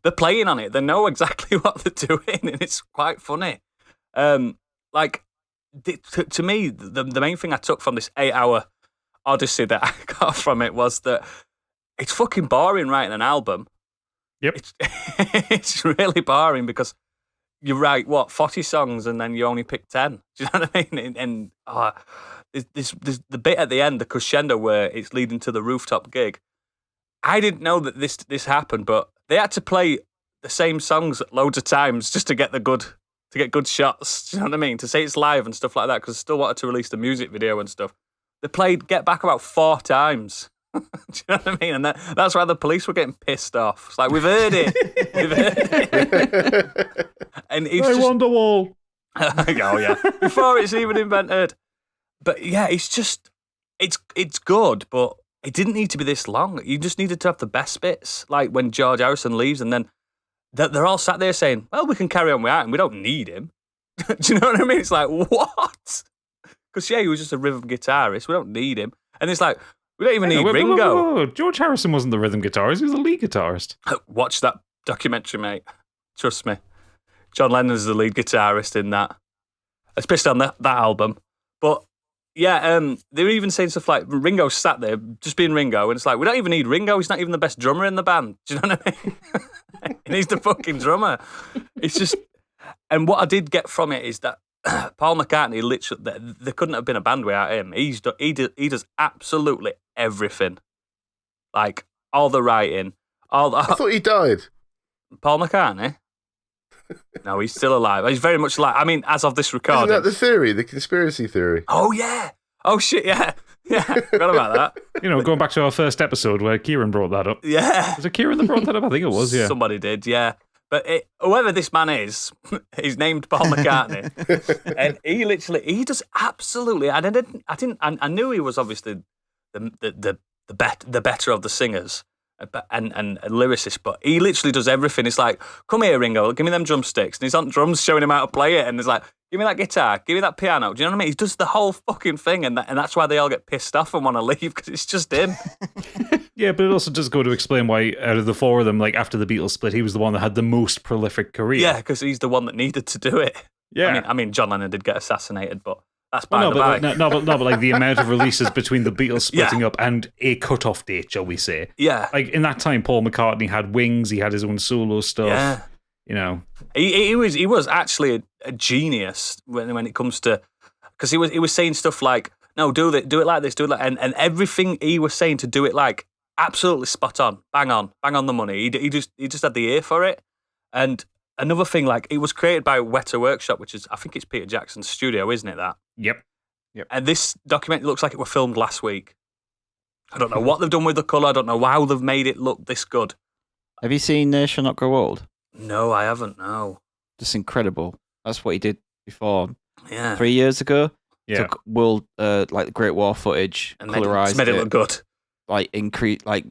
they're playing on it. They know exactly what they're doing, and it's quite funny. To me, the main thing I took from this 8-hour odyssey that I got from it was that it's fucking boring writing an album. Yep. It's really boring because you write, 40 songs and then you only pick 10. Do you know what I mean? And there's the bit at the end, the crescendo where it's leading to the rooftop gig. I didn't know that this happened, but they had to play the same songs loads of times just to get get good shots. Do you know what I mean? To say it's live and stuff like that because they still wanted to release the music video and stuff. They played Get Back about 4 times. Do you know what I mean? And that's why the police were getting pissed off. It's like, we've heard it. And it's Wonderwall. Oh, yeah. Before it's even invented. But yeah, it's good, but it didn't need to be this long. You just needed to have the best bits. Like when George Harrison leaves and then they're all sat there saying, well, we can carry on without him. We don't need him. Do you know what I mean? It's like, what? Because, he was just a rhythm guitarist. We don't need him. And it's like, we don't even need Ringo. Whoa. George Harrison wasn't the rhythm guitarist. He was the lead guitarist. Watch that documentary, mate. Trust me. John Lennon's the lead guitarist in that, especially on that album. But, yeah, they were even saying stuff like Ringo sat there just being Ringo, and it's like, we don't even need Ringo. He's not even the best drummer in the band. Do you know what I mean? He needs the fucking drummer. It's just... And what I did get from it is that Paul McCartney, literally, there couldn't have been a band without him. He does absolutely everything. Like, all the writing. I thought he died. Paul McCartney? No, he's still alive. He's very much alive. I mean, as of this recording. Isn't that the theory, the conspiracy theory? Oh, yeah. Oh, shit, yeah. Yeah, forgot about that. Going back to our first episode where Kieran brought that up. Yeah. Was it Kieran that brought that up? I think it was, yeah. Somebody did, yeah. But whoever this man is, he's named Paul McCartney, and he does absolutely. I knew he was obviously the better of the singers and lyricist, but he literally does everything. It's like, come here, Ringo, give me them drumsticks, and he's on drums showing him how to play it, and it's like, give me that guitar, give me that piano. Do you know what I mean? He does the whole fucking thing, and that's why they all get pissed off and want to leave because it's just him. Yeah, but it also does go to explain why, out of the four of them, like after the Beatles split, he was the one that had the most prolific career. Yeah, because he's the one that needed to do it. Yeah. I mean, John Lennon did get assassinated, but that's by Well, the by. but like the amount of releases between the Beatles splitting up and a cutoff date, shall we say? Yeah, Like in that time, Paul McCartney had Wings. He had his own solo stuff. yeah. You know. He was actually a genius when it comes to, because he was saying stuff like, no, do it like this, do it like, and everything he was saying to do it like absolutely spot on, bang on the money. He just had the ear for it. And another thing, like, it was created by Weta Workshop, which is, I think it's Peter Jackson's studio, isn't it? That. Yep. And this documentary looks like it was filmed last week. I don't know what they've done with the colour. I don't know how they've made it look this good. Have you seen Shall Not Grow Old? No, I haven't. No. Just incredible. That's what he did before Yeah. 3 years ago. Yeah. Took world like the Great War footage, And colorized made it look good. like increase, like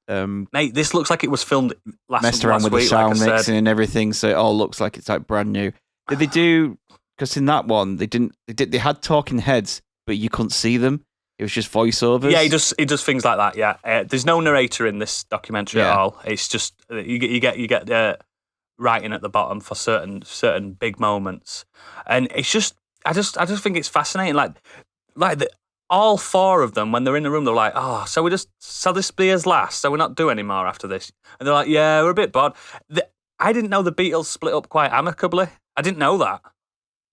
Mate, this looks like it was filmed messed around last with week, the sound like I mixing said. and everything, so it all looks like it's like brand new. Did they do? Because in that one, they had talking heads, but you couldn't see them. It was just voiceovers. Yeah, he does things like that. Yeah, there's no narrator in this documentary at all. It's just you get writing at the bottom for certain big moments, and it's just I just think it's fascinating. All four of them, when they're in the room, they're like, "Oh, so this be his last? So we're not doing any more after this?" And they're like, "Yeah, we're a bit bored." I didn't know the Beatles split up quite amicably. I didn't know that.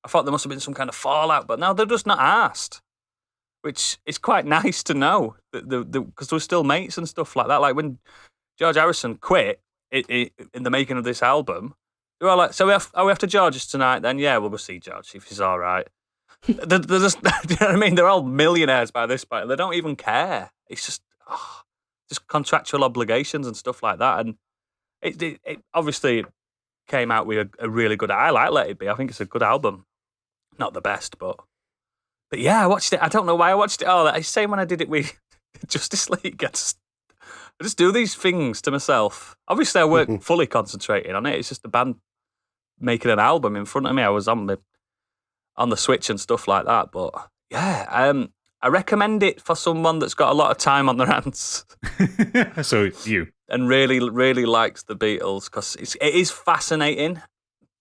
I thought there must have been some kind of fallout, but no, they're just not asked. Which is quite nice to know, because they were still mates and stuff like that. Like when George Harrison quit in the making of this album, they were all like, "So we after George's tonight then? Yeah, we'll see George if he's all right." they're just, do you know what I mean? They're all millionaires by this point. They don't even care. It's just contractual obligations and stuff like that. And it obviously came out with a really good. I like Let It Be. I think it's a good album. Not the best, but yeah, I watched it. I don't know why I watched it. Oh, it's the same when I did it with Justice League. I just do these things to myself. Obviously, I weren't fully concentrating on it. It's just the band making an album in front of me. I was on the Switch and stuff like that. But yeah, I recommend it for someone that's got a lot of time on their hands. So you. And really, really likes the Beatles, because it is fascinating,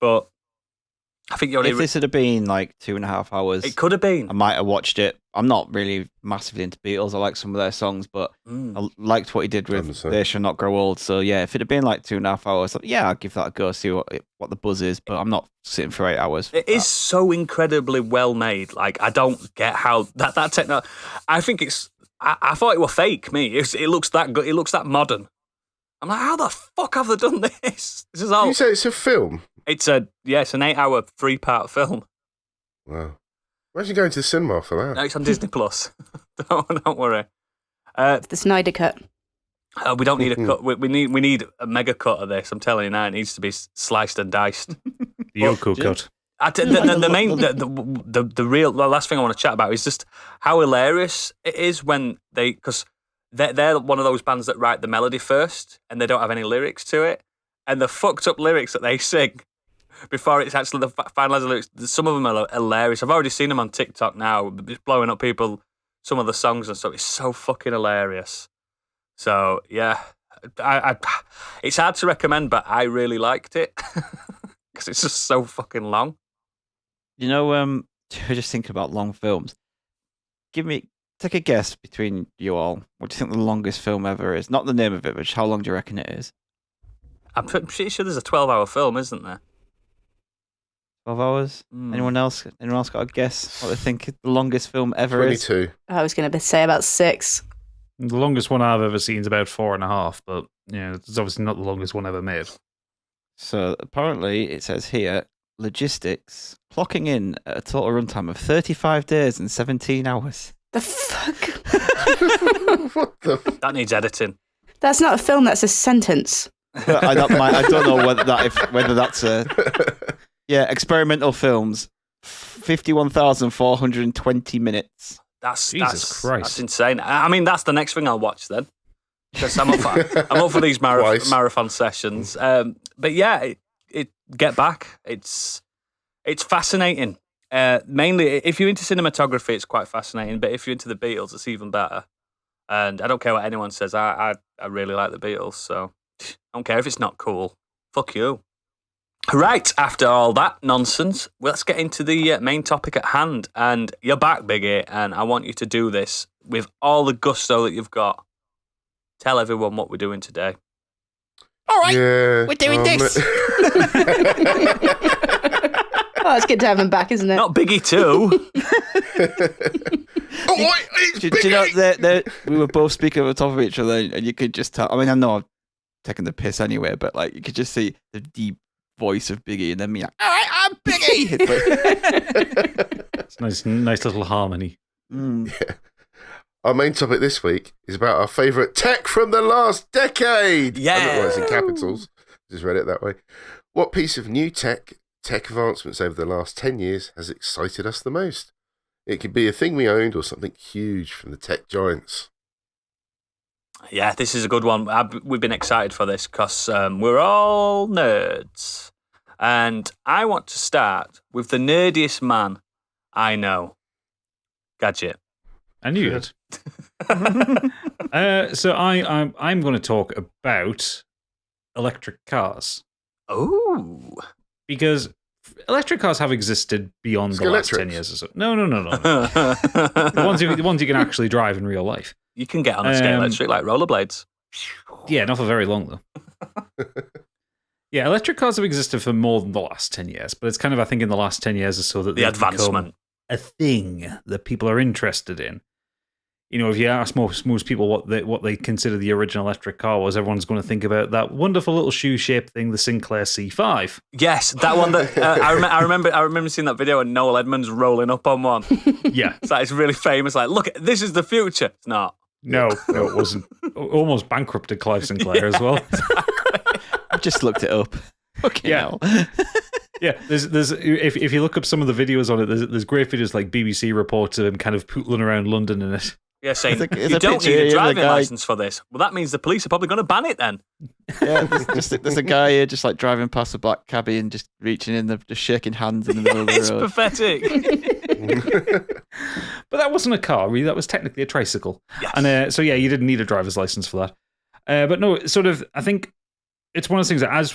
but I think if this had been like 2.5 hours, it could have been. I might have watched it. I'm not really massively into Beatles. I like some of their songs, but I liked what he did with They Shall Not Grow Old. So yeah, if it had been like 2.5 hours, yeah, I'll give that a go, see what the buzz is. But I'm not sitting for 8 hours. It is so incredibly well made. Like, I don't get how that technology. I think it's. I thought it was fake. It looks that good. It looks that modern. I'm like, how the fuck have they done this? This is all. You say it's a film? It's an 8-hour 3-part film. Wow. Imagine going to the cinema for that. No, it's on Disney Plus. don't worry. The Snyder Cut. We don't need a cut. We need a mega cut of this. I'm telling you now, it needs to be sliced and diced. The Yoko cut. The real last thing I want to chat about is just how hilarious it is when because they're one of those bands that write the melody first and they don't have any lyrics to it, and the fucked up lyrics that they sing before it's actually the finalized lyrics. Some of them are hilarious. I've already seen them on TikTok now, just blowing up people. Some of the songs and stuff. It's so fucking hilarious. So yeah, it's hard to recommend, but I really liked it because it's just so fucking long. You know, just thinking about long films. Take a guess between you all. What do you think the longest film ever is? Not the name of it, but just how long do you reckon it is? I'm pretty sure there's a 12-hour film, isn't there? 12 hours? Anyone else got a guess what they think the longest film ever is? 22. I was going to say about 6. The longest one I've ever seen is about 4.5, but yeah, it's obviously not the longest one ever made. So apparently it says here, logistics, clocking in at a total runtime of 35 days and 17 hours. The fuck? What the? That needs editing. That's not a film, that's a sentence. I don't know whether that's a... Yeah, experimental films, 51,420 minutes. Jesus Christ. That's insane. I mean, that's the next thing I'll watch then, because I'm up for these marathon sessions. But yeah, Get Back. It's fascinating. Mainly, if you're into cinematography, it's quite fascinating. But if you're into the Beatles, it's even better. And I don't care what anyone says. I really like the Beatles, so I don't care if it's not cool. Fuck you. Right, after all that nonsense, let's get into the main topic at hand. And you're back, Biggie, and I want you to do this with all the gusto that you've got. Tell everyone what we're doing today. All right, Yeah. we're doing this. Oh, it's good to have him back, isn't it? Not Biggie too. Oh, wait, it's Do you know Biggie! that we were both speaking over the top of each other, and you could just tell. I mean, I know I'm taking the piss anyway, but like you could just see the deep voice of Biggie, and then me like, all right, I'm Biggie. It's nice little harmony. Our main topic this week is about our favourite tech from the last decade. Yeah. I don't know why it's in capitals. Just read it that way. What piece of new tech advancements over the last 10 years has excited us the most? It could be a thing we owned or something huge from the tech giants. Yeah, this is a good one. We've been excited for this because we're all nerds. And I want to start with the nerdiest man I know. Gadget. I knew it. So I'm going to talk about electric cars Oh. because electric cars have existed beyond the last 10 Skeletrics. years or so. No. The ones you can actually drive in real life. You can get on a scale electric like rollerblades. Yeah, not for very long though. Yeah, electric cars have existed for more than the last 10 years, but it's kind of, I think, in the last 10 years or so that The they've become advancement. a thing that people are interested in. You know, if you ask most people what they consider the original electric car was, everyone's going to think about that wonderful little shoe-shaped thing, the Sinclair C5. Yes, that one that I remember seeing that video and Noel Edmonds rolling up on one. Yeah. It's really famous. Like, look, this is the future. It's not. No, it wasn't. Almost bankrupted Clive Sinclair as well. I just looked it up. Okay. Yeah. Yeah, there's if you look up some of the videos on it, there's great videos like BBC reports of him kind of pootling around London in it. Yeah, saying It's you a don't picture need here a of the driving guy- license for this. Well, that means the police are probably going to ban it then. Yeah, there's a guy here just like driving past a black cabbie and just reaching in, just shaking hands in the middle of the It's road. pathetic. But that wasn't a car, really. That was technically a tricycle. Yes. And so, yeah, you didn't need a driver's license for that. But no, sort of, I think it's one of those things that as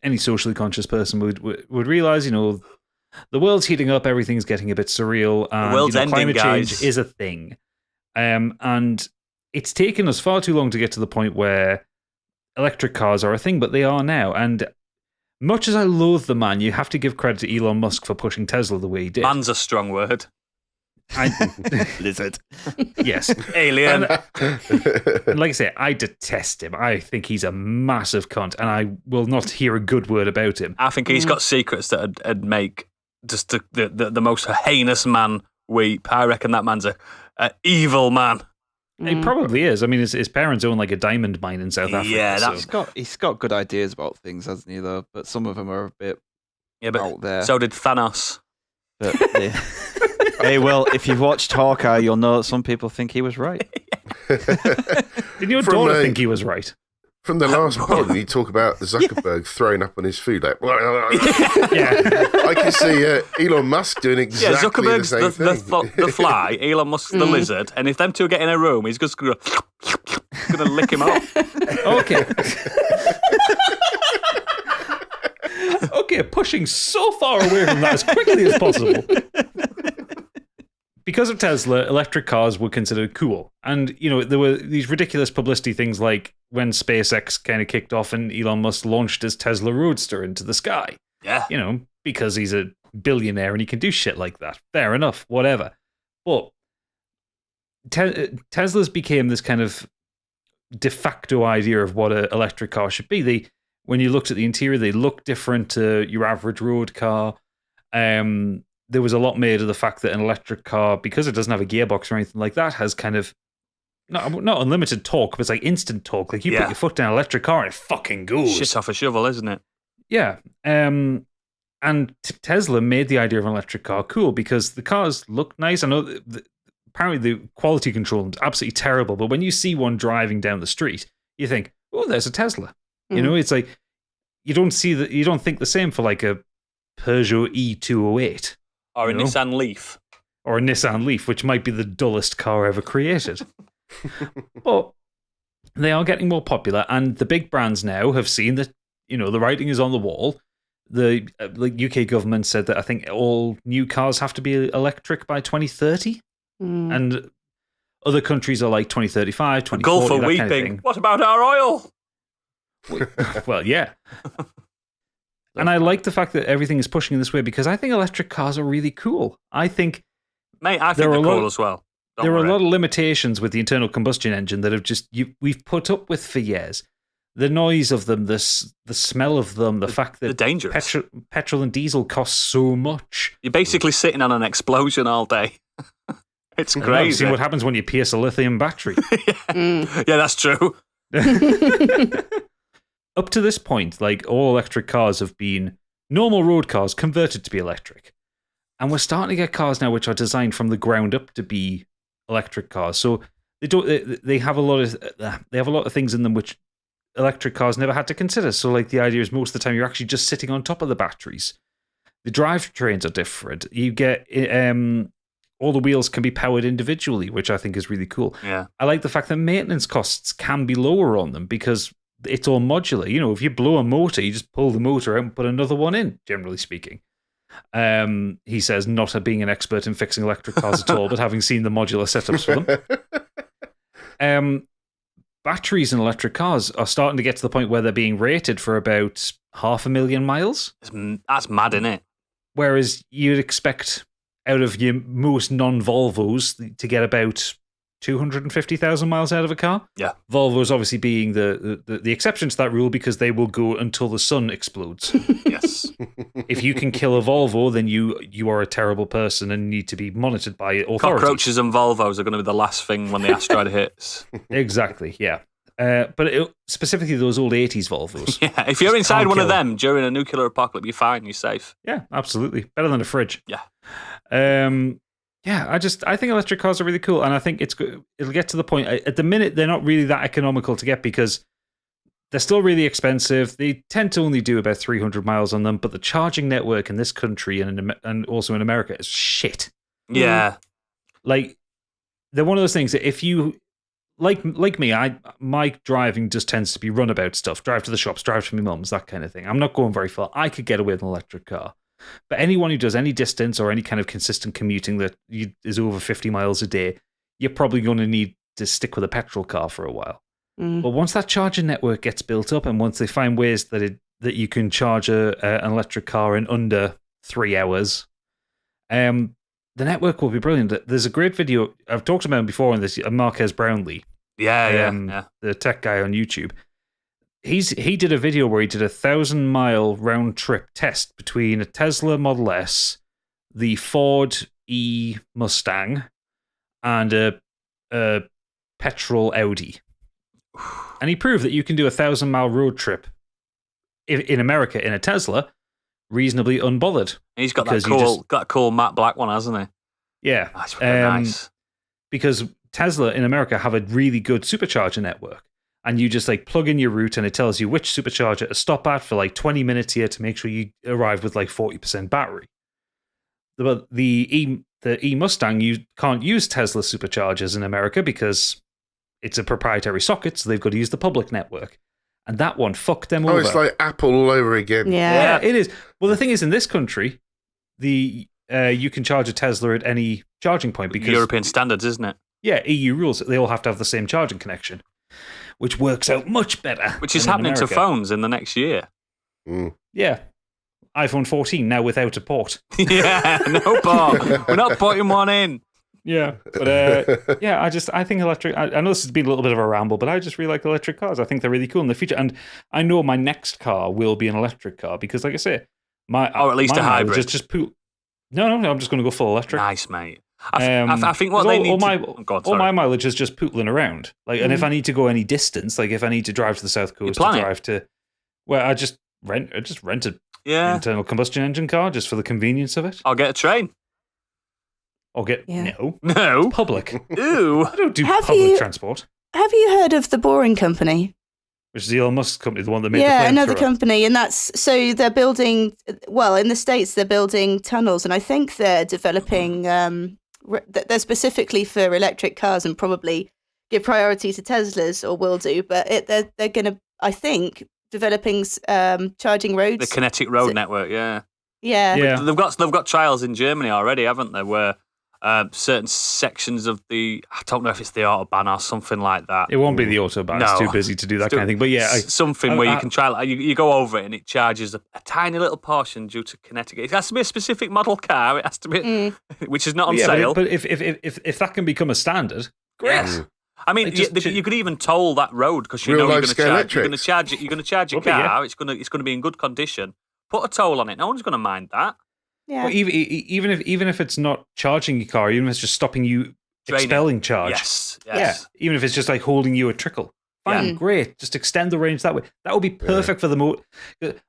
any socially conscious person would realize, you know, the world's heating up, everything's getting a bit surreal, and world's ending, climate guys. change is a thing. And it's taken us far too long to get to the point where electric cars are a thing, but they are now. And much as I loathe the man, you have to give credit to Elon Musk for pushing Tesla the way he did. Man's a strong word. Lizard. Yes. Alien. And like I say, I detest him. I think he's a massive cunt, and I will not hear a good word about him. I think he's got secrets that'd make just the most heinous man weep. I reckon that man's a evil man. He probably is. I mean, his parents own like a diamond mine in South Africa. Yeah, so- He's got good ideas about things, hasn't he? Though, but some of them are a bit Yeah, but out there. so did Thanos. But hey, well, if you've watched Hawkeye, you'll know that some people think he was right. Did your From daughter a- think he was right? From the last pod, when you talk about Zuckerberg throwing up on his food, like, Yeah. I can see Elon Musk doing exactly Yeah, Zuckerberg's the same thing. the fly, Elon Musk's the lizard, and if them two get in a room, he's just going to lick him up. Okay. Okay, pushing so far away from that as quickly as possible. Because of Tesla, electric cars were considered cool. And, you know, there were these ridiculous publicity things like when SpaceX kind of kicked off and Elon Musk launched his Tesla Roadster into the sky. Yeah. You know, because he's a billionaire and he can do shit like that. Fair enough, whatever. But Tesla's became this kind of de facto idea of what an electric car should be. When you looked at the interior, they look different to your average road car. There was a lot made of the fact that an electric car, because it doesn't have a gearbox or anything like that, has kind of not unlimited torque, but it's like instant torque. Like you put your foot down an electric car and it fucking goes. Shit off a shovel, isn't it? Yeah. And Tesla made the idea of an electric car cool because the cars look nice. I know apparently the quality control is absolutely terrible, but when you see one driving down the street, you think, oh, there's a Tesla. You know, it's like you don't think the same for like a Peugeot E208 Or a You know? Nissan Leaf. or a Nissan Leaf, which might be the dullest car ever created. But they are getting more popular, and the big brands now have seen that, the writing is on the wall. The UK government said that I think all new cars have to be electric by 2030, and other countries are like 2035, 2040. Gulf are that weeping. Kind of thing. What about our oil? Well, yeah. And I like the fact that everything is pushing in this way because I think electric cars are really cool. I think, Mate, I think they're cool as well. There are a lot of limitations with the internal combustion engine that have we've put up with for years. The noise of them, the smell of them, the fact that dangerous. Petrol and diesel cost so much. You're basically sitting on an explosion all day. It's crazy. See what happens when you pierce a lithium battery. Yeah, that's true. Up to this point, like all electric cars have been normal road cars converted to be electric. And we're starting to get cars now which are designed from the ground up to be electric cars. So they have a lot of things in them which electric cars never had to consider. So like the idea is most of the time you're actually just sitting on top of the batteries. The drivetrains are different. You get all the wheels can be powered individually, which I think is really cool. Yeah. I like the fact that maintenance costs can be lower on them because it's all modular. If you blow a motor, you just pull the motor out and put another one in, generally speaking. He says, not being an expert in fixing electric cars at all, but having seen the modular setups for them. Batteries in electric cars are starting to get to the point where they're being rated for about 500,000 miles. That's mad, isn't it? Whereas you'd expect out of your most non-Volvos to get about 250,000 miles out of a car. Yeah. Volvos obviously being the exception to that rule because they will go until the sun explodes. Yes. If you can kill a Volvo, then you are a terrible person and need to be monitored by authorities. Cockroaches and Volvos are going to be the last thing when the asteroid hits. Exactly, yeah. But specifically those old 80s Volvos. Yeah, if you're inside one of them during a nuclear apocalypse, you're fine, you're safe. Yeah, absolutely. Better than a fridge. Yeah. Yeah, I think electric cars are really cool, and I think it'll get to the point. At the minute, they're not really that economical to get because they're still really expensive. They tend to only do about 300 miles on them, but the charging network in this country and also in America is shit. Yeah. Like, they're one of those things that if you, like me, my driving just tends to be runabout stuff. Drive to the shops, drive to my mum's, that kind of thing. I'm not going very far. I could get away with an electric car. But anyone who does any distance or any kind of consistent commuting that is over 50 miles a day, you're probably going to need to stick with a petrol car for a while. But once that charging network gets built up and once they find ways that you can charge an electric car in under 3 hours, the network will be brilliant. There's a great video, I've talked about him before on this, Marquez Brownlee. Yeah. The tech guy on YouTube. He did a video where he did 1,000-mile round trip test between a Tesla Model S, the Ford E Mustang, and a petrol Audi. And he proved that you can do 1,000-mile road trip in America in a Tesla reasonably unbothered. He's got that cool matte black one, hasn't he? Yeah. That's very nice. Because Tesla in America have a really good supercharger network. And you just plug in your route and it tells you which supercharger to stop at for 20 minutes here to make sure you arrive with 40% battery. But the E Mustang, you can't use Tesla superchargers in America because it's a proprietary socket, so they've got to use the public network. And that one fucked them over. Oh, it's like Apple all over again. Yeah, it is. Well, the thing is, in this country, you can charge a Tesla at any charging point because European standards, isn't it? Yeah, EU rules. They all have to have the same charging connection, which works out much better. Which is happening to phones in the next year. Yeah. iPhone 14 now without a port. Yeah, no port. We're not putting one in. Yeah, but yeah, I think electric. I know this has been a little bit of a ramble, but I just really like electric cars. I think they're really cool in the future, and I know my next car will be an electric car because, like I say, or at least a hybrid. Just No, I'm just going to go full electric. Nice, mate. I think what they need all my mileage is just pootling around. And if I need to go any distance, if I need to drive to the south coast, to drive to, I just rent an internal combustion engine car just for the convenience of it. I'll get a train. No public. Ew. I don't do public transport. Have you heard of the Boring Company? Which is the Elon Musk company, the one that made the flamethrower. Another thrower. company, and so they're building. Well, in the States, they're building tunnels, and I think they're developing. They're specifically for electric cars, and probably give priority to Teslas, or will do, but they're going to, I think, developing charging roads. The kinetic road network, yeah. Yeah. They've got trials in Germany already, haven't they? Where certain sections of I don't know if it's the Autobahn or something like that. It won't be the Autobahn. It's too busy to do that kind of thing. But yeah, something where you can try. You go over it and it charges a tiny little portion due to kinetic. It has to be a specific model car. It has to be, which is not on sale. But if that can become a standard, great. Yes. I mean, you could even toll that road because you know you're going to charge it. You're going to charge your car. It's going to be in good condition. Put a toll on it. No one's going to mind that. Yeah. Well, even if it's not charging your car, even if it's just stopping you expelling charge. Yes. Yeah. Even if it's just like holding you a trickle. Fine, great. Just extend the range that way. That would be perfect for the motor.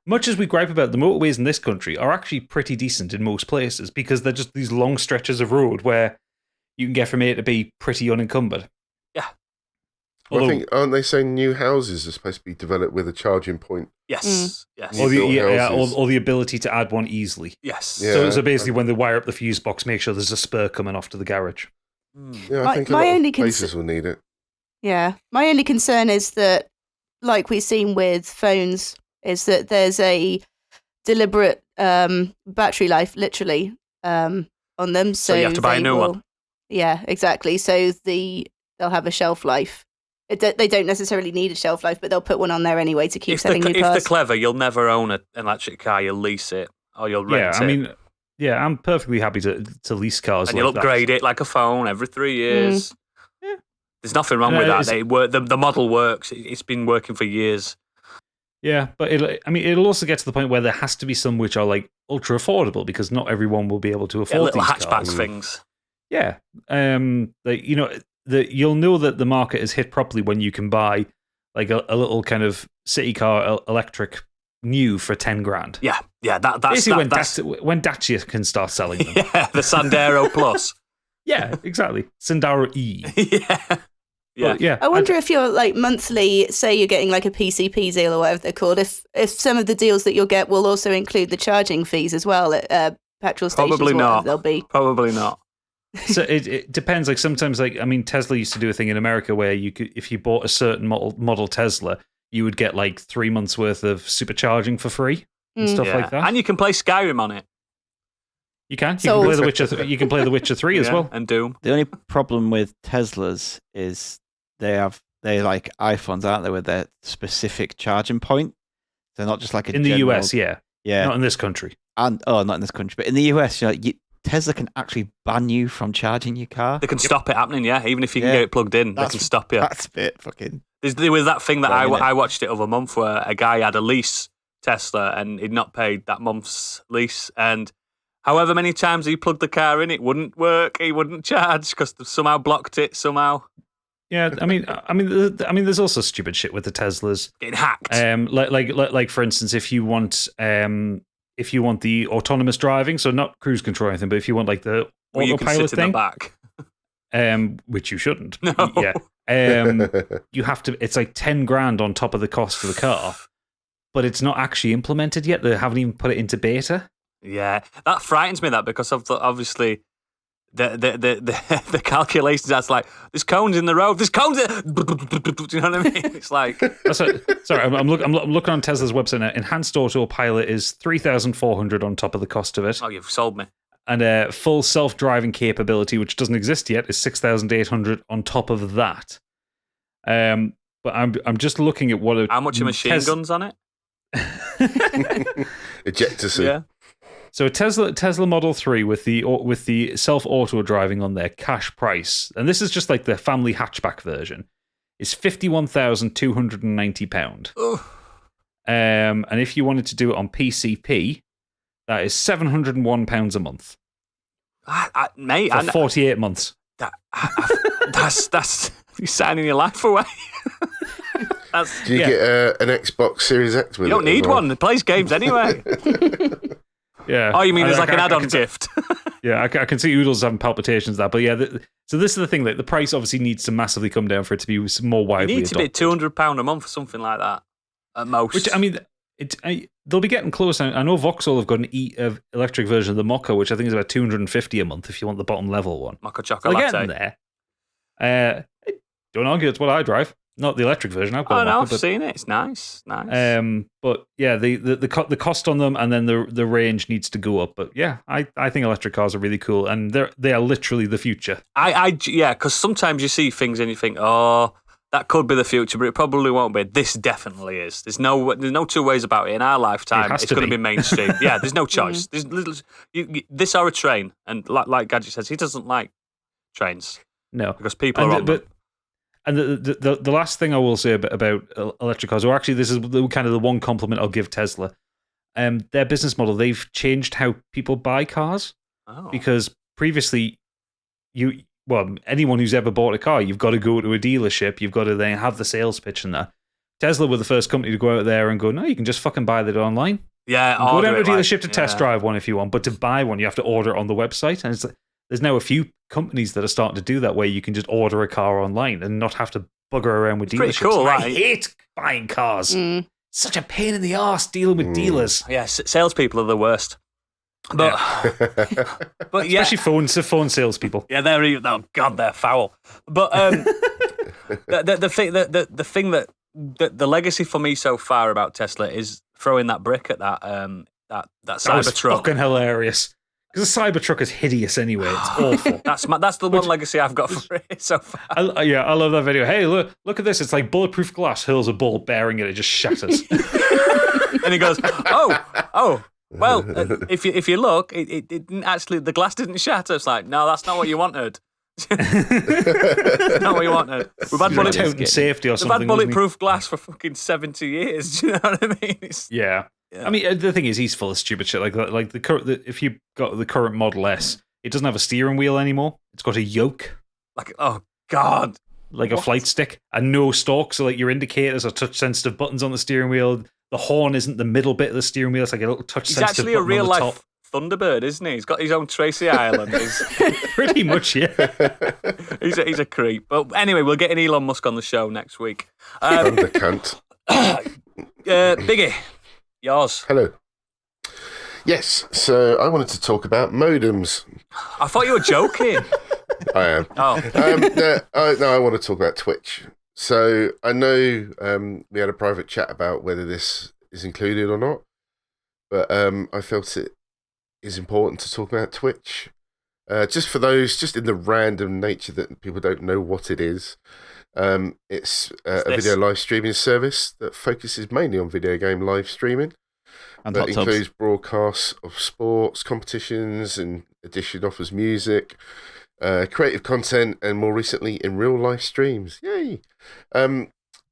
Much as we gripe about the motorways in this country, are actually pretty decent in most places because they're just these long stretches of road where you can get from A to B pretty unencumbered. Yeah. Well, I think, aren't they saying new houses are supposed to be developed with a charging point? Yes. Yes. Or the ability to add one easily. Yes. Yeah. So basically, when they wire up the fuse box, make sure there's a spur coming off to the garage. Yeah, I think a lot of places will need it. Yeah. My only concern is that, like we've seen with phones, is that there's a deliberate battery life, literally, on them. So you have to buy a new one. Yeah, exactly. So they'll have a shelf life. They don't necessarily need a shelf life, but they'll put one on there anyway to keep selling new cars. If they're clever, you'll never own an electric car. You'll lease it or you'll rent it. I mean, I'm perfectly happy to lease cars. And you'll upgrade it like a phone every 3 years. Yeah. There's nothing wrong with that. The model works. It's been working for years. Yeah, but it'll also get to the point where there has to be some which are like ultra affordable because not everyone will be able to afford little these hatchback cars. things. Yeah, you'll know that the market is hit properly when you can buy like a little kind of city car electric new for 10 grand. Yeah. That's basically when Dacia can start selling them. Yeah, the Sandero Plus. Yeah, exactly. Sandero E. Yeah. I wonder if you're like monthly, say you're getting like a PCP deal or whatever they're called, if some of the deals that you'll get will also include the charging fees as well at petrol stations. Probably not. They'll be. Probably not. So it depends. Like sometimes, Tesla used to do a thing in America where you could, if you bought a certain model Tesla, you would get like 3 months worth of supercharging for free and stuff like that. And you can play Skyrim on it. You can. You can play The Witcher. You can play The Witcher 3 as well. And Doom. The only problem with Teslas is they're like iPhones, aren't they, with their specific charging point? They're not just like in the US, yeah, not in this country. And not in this country, but in the US, Tesla can actually ban you from charging your car. They can stop it happening, yeah. Even if you can get it plugged in, they can stop you. That's a bit fucking. There was that thing that I watched it over a month where a guy had a lease Tesla and he'd not paid that month's lease, and however many times he plugged the car in, it wouldn't work. He wouldn't charge because they somehow blocked it somehow. Yeah, I mean, there's also stupid shit with the Teslas getting hacked. Like for instance, if you want the autonomous driving, so not cruise control or anything, but if you want like the autopilot thing, in the back. Which you shouldn't. No. Yeah. You have to. It's like 10 grand on top of the cost of the car, but it's not actually implemented yet. They haven't even put it into beta. Yeah, that frightens me. That because of obviously the calculations. That's like there's cones in the road. There's cones. Do you know what I mean? It's like sorry. I'm looking on Tesla's website now. Enhanced autopilot is 3,400 on top of the cost of it. Oh, you've sold me. And full self-driving capability, which doesn't exist yet, is 6,800 on top of that. But I'm just looking at how much are machine guns on it? Ejector seat. Yeah. So a Tesla Model 3 with the self-auto driving on their cash price, and this is just like the family hatchback version, is £51,290. And if you wanted to do it on PCP, that is £701 a month. Mate, for 48 months. That's you're signing your life away. Do you get an Xbox Series X with it? You don't need one. It plays games anyway. Yeah. Oh, you mean there's like an add-on gift? Yeah, I can see Oodles having palpitations there, but yeah. So this is the thing: like the price obviously needs to massively come down for it to be more widely. You need to adopted. be £200 a month or something like that at most. Which I mean, they'll be getting close. I know Vauxhall have got an electric version of the Mocha, which I think is about $250 a month if you want the bottom level one. Mocha chocolate they're latte. getting there. Don't argue, it's what I drive. Not the electric version. I've got Oh a no, Moped, I've but seen it. It's nice. Nice. But yeah, the cost on them and then the range needs to go up. But yeah, I think electric cars are really cool, and they are literally the future. Yeah, because sometimes you see things and you think, oh, that could be the future, but it probably won't be. This definitely is. There's no two ways about it. In our lifetime, it's going to be mainstream. Yeah, there's no choice. There's this or a train, and like Gadget says, he doesn't like trains. No, because people are on them. And the last thing I will say about electric cars, or actually this is kind of the one compliment I'll give Tesla, their business model, they've changed how people buy cars. Oh. Because previously, anyone who's ever bought a car, you've got to go to a dealership, you've got to then have the sales pitch and that. Tesla were the first company to go out there and go, no, you can just fucking buy that online. Yeah, go down to a dealership to test drive one if you want, but to buy one, you have to order it on the website. And there's now a few companies that are starting to do that, where you can just order a car online and not have to bugger around with dealerships. Pretty cool, I right? hate buying cars. Such a pain in the arse dealing with dealers. Yeah, salespeople are the worst. But but yeah, especially phone salespeople. Yeah, they're foul. But the thing that the legacy for me so far about Tesla is throwing that brick at that Cybertruck. Fucking hilarious. Because the Cybertruck is hideous anyway. It's awful. That's the one legacy I've got for it so far. I love that video. Hey, look at this. It's like bulletproof glass. Hurls a ball bearing it. It just shatters. And he goes, oh. Well, if you look, it didn't actually. The glass didn't shatter. It's like, no, that's not what you wanted. Not what you wanted. We've had bulletproof glass for fucking 70 years. Do you know what I mean? Yeah. I mean, the thing is, he's full of stupid shit. Like if you got the current Model S, it doesn't have a steering wheel anymore. It's got a yoke. Like, oh god, like a flight stick, and no stalk. So like your indicators are touch sensitive buttons on the steering wheel. The horn isn't the middle bit of the steering wheel. It's like a little touch sensitive. He's actually a real life top. Thunderbird, isn't he? He's got his own Tracy Island. Pretty much, yeah. He's a creep. But anyway, we'll get Elon Musk on the show next week. Thundercunt. Biggie, yours. Hello. Yes, so I wanted to talk about modems. I thought you were joking. I am. Oh. No, I want to talk about Twitch. So I know we had a private chat about whether this is included or not, but I felt it is important to talk about Twitch. Just for those, just in the random nature that people don't know what it is. It's a video live streaming service that focuses mainly on video game live streaming. And that includes broadcasts of sports, competitions, and addition offers music, creative content, and more recently in real life streams. Yay!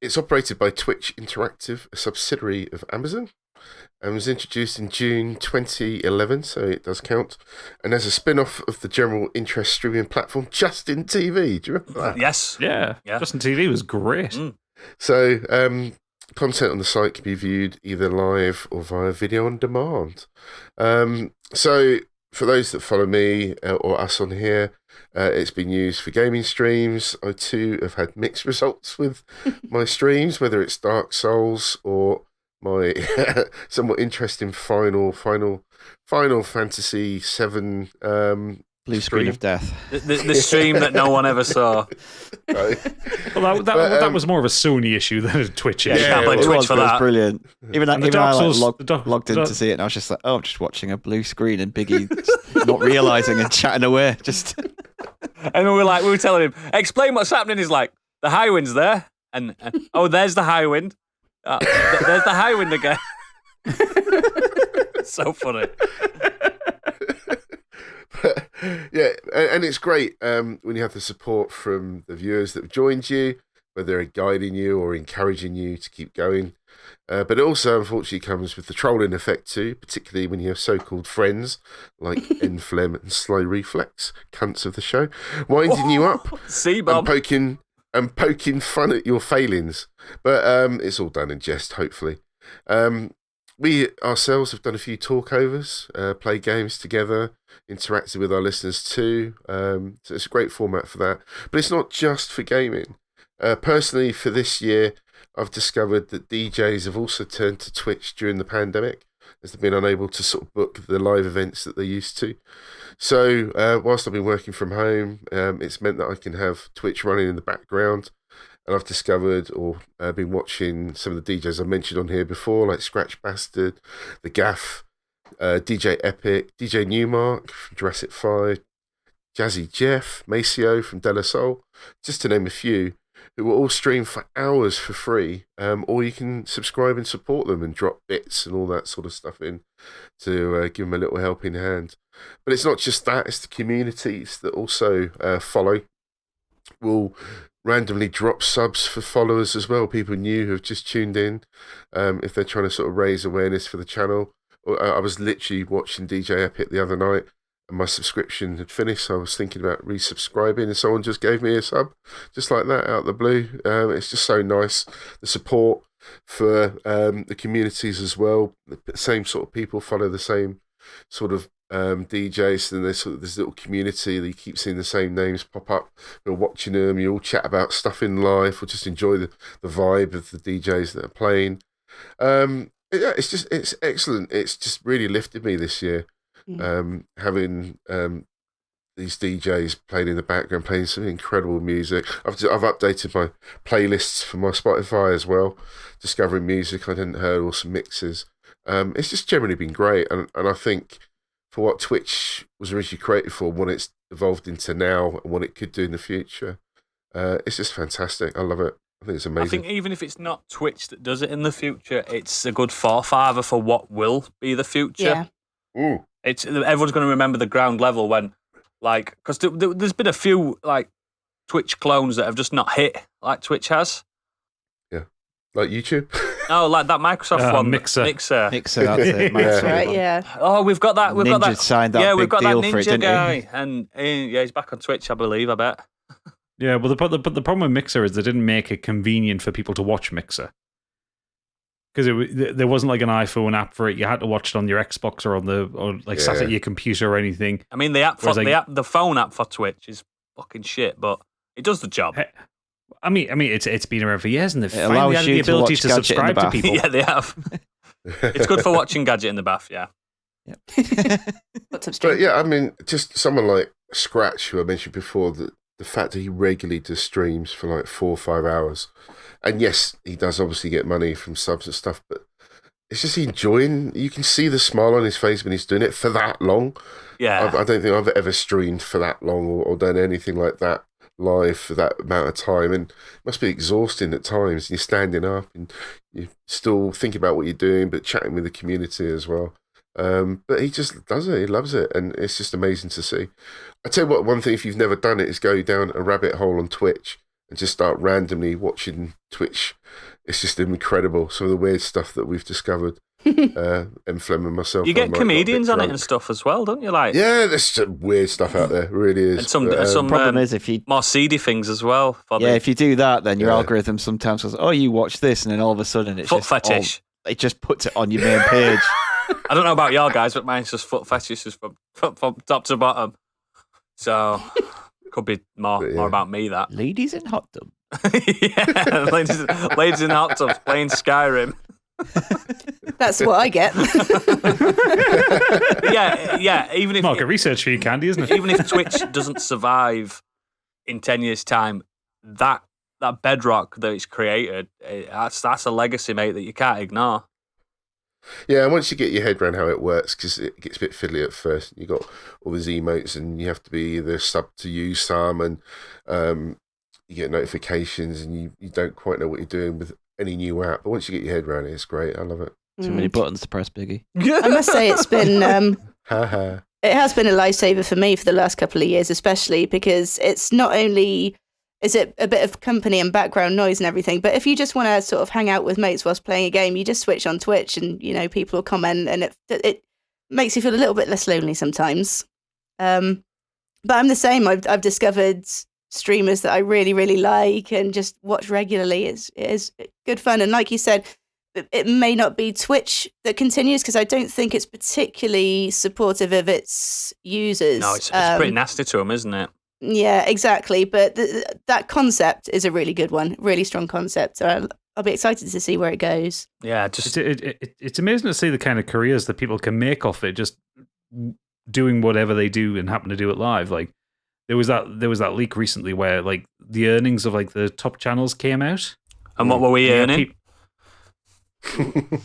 It's operated by Twitch Interactive, a subsidiary of Amazon, and was introduced in June 2011, so it does count, and as a spin-off of the general interest streaming platform Justin TV. Do you remember that? Yes. Yeah. Justin TV was great. So, content on the site can be viewed either live or via video on demand. So, for those that follow me or us on here, it's been used for gaming streams. I too have had mixed results with my streams, whether it's Dark Souls or my somewhat interesting Final Fantasy VII Blue Screen of Death. The stream that no one ever saw. Right. Well, that was more of a Sony issue than a Twitch issue. You can't blame it Twitch was, for but it was that. brilliant. Even I logged in the- to see it, and I was just like, oh, I'm just watching a blue screen, and Biggie just not realising and chatting away. Just And we were telling him, explain what's happening. He's like, the high wind's there. And oh, there's the high wind. There's the high wind again. So funny. Yeah, and it's great when you have the support from the viewers that have joined you, whether they're guiding you or encouraging you to keep going. But it also, unfortunately, comes with the trolling effect too, particularly when you have so-called friends like Enflem and Slow Reflex, cunts of the show, winding you up and poking fun at your failings. But it's all done in jest, hopefully. We ourselves have done a few talkovers, play games together, interacted with our listeners too. So it's a great format for that. But it's not just for gaming. Personally, for this year, I've discovered that DJs have also turned to Twitch during the pandemic, as they've been unable to sort of book the live events that they used to. So whilst I've been working from home, it's meant that I can have Twitch running in the background. and I've discovered or been watching some of the DJs I mentioned on here before, like Scratch Bastard, The Gaff, DJ Epic, DJ Newmark from Jurassic 5, Jazzy Jeff, Maceo from De La Soul, just to name a few, who will all stream for hours for free, or you can subscribe and support them and drop bits and all that sort of stuff in to give them a little helping hand. But it's not just that, it's the communities that also follow. Will randomly drop subs for followers as well, people new who have just tuned in, if they're trying to sort of raise awareness for the channel. I was literally watching DJ Epic the other night, and my subscription had finished, so I was thinking about resubscribing, and someone just gave me a sub, just like that, out of the blue. It's just so nice. The support for the communities as well. The same sort of people follow the same sort of DJs, and there's sort of this little community that you keep seeing the same names pop up. You're watching them, you all chat about stuff in life, or just enjoy the vibe of the DJs that are playing. It's excellent. It's just really lifted me this year. Having these DJs playing in the background, playing some incredible music. I've updated my playlists for my Spotify as well, discovering music I hadn't heard, or some mixes. It's just generally been great, and I think for what Twitch was originally created for, what it's evolved into now, and what it could do in the future, it's just fantastic. I love it. I think it's amazing. I think even if it's not Twitch that does it in the future, it's a good forefather for what will be the future. Yeah. Everyone's going to remember the ground level when, like, because there's been a few like Twitch clones that have just not hit like Twitch has. Yeah, like YouTube. No, like that Microsoft one, Mixer. Mixer, that's it. Yeah. That's Right, yeah. Oh, we've got that. We've got Ninja that. signed that Yeah, big we've got that deal for it, Ninja didn't he? guy, and yeah, he's back on Twitch, I believe. I bet. Yeah, well, the problem with Mixer is they didn't make it convenient for people to watch Mixer. Because there wasn't like an iPhone app for it. You had to watch it on your Xbox or sat at your computer or anything. I mean, the phone app for Twitch is fucking shit, but it does the job. I mean, it's been around for years, and they've It finally allows had you the to ability watch to Gadget in the subscribe to bath. people. Yeah, they have. It's good for watching Gadget in the bath. Yeah. What's up, But yeah, I mean, just someone like Scratch, who I mentioned before, the fact that he regularly does streams for like 4 or 5 hours, and yes, he does obviously get money from subs and stuff, but it's just enjoying. You can see the smile on his face when he's doing it for that long. Yeah. I don't think I've ever streamed for that long or done anything like that live for that amount of time, and it must be exhausting at times. You're standing up and you still think about what you're doing, but chatting with the community as well. But he just does it. He loves it, and it's just amazing to see. I tell you what, one thing, if you've never done it, is go down a rabbit hole on Twitch and just start randomly watching Twitch. It's just incredible, some of the weird stuff that we've discovered. M. Flem and myself. You get comedians on it drunk. and stuff as well, don't you? Like, Yeah, there's some weird stuff out there. It really is. and some Problem is, if you more seedy things as well. For if you do that, then your Yeah. algorithm sometimes goes, "Oh, you watch this," and then all of a sudden it's foot just fetish. it just puts it on your main page. I don't know about y'all guys, but mine's just foot fetishes from top to bottom. So could be more about me that. Ladies in hot tub. Yeah, ladies in hot tubs playing Skyrim. That's what I get. yeah. Even if Market research for you, Candy, isn't it? even if Twitch doesn't survive in 10 years' time, that bedrock that it's created, that's a legacy, mate, that you can't ignore. Yeah, and once you get your head around how it works, because it gets a bit fiddly at first. You got all these emotes, and you have to be either sub to use some, and you get notifications, and you don't quite know what you're doing with any new app. But once you get your head around it, it's great. I love it. Too many buttons to press, Biggie. I must say it's been Ha. it has been a lifesaver for me for the last couple of years, especially because it's not only is it a bit of company and background noise and everything, but if you just want to sort of hang out with mates whilst playing a game, you just switch on Twitch and, you know, people will comment, and it makes you feel a little bit less lonely sometimes. But I'm the same. I've discovered streamers that I really, really like and just watch regularly. It is good fun. And like you said, it may not be Twitch that continues, because I don't think it's particularly supportive of its users. No, it's pretty nasty to them, isn't it? Yeah, exactly. But that concept is a really good one, really strong concept. So I'll be excited to see where it goes. Yeah, just It's amazing to see the kind of careers that people can make off it, just doing whatever they do and happen to do it live. Like, there was that leak recently where like the earnings of like the top channels came out. And what were we earning?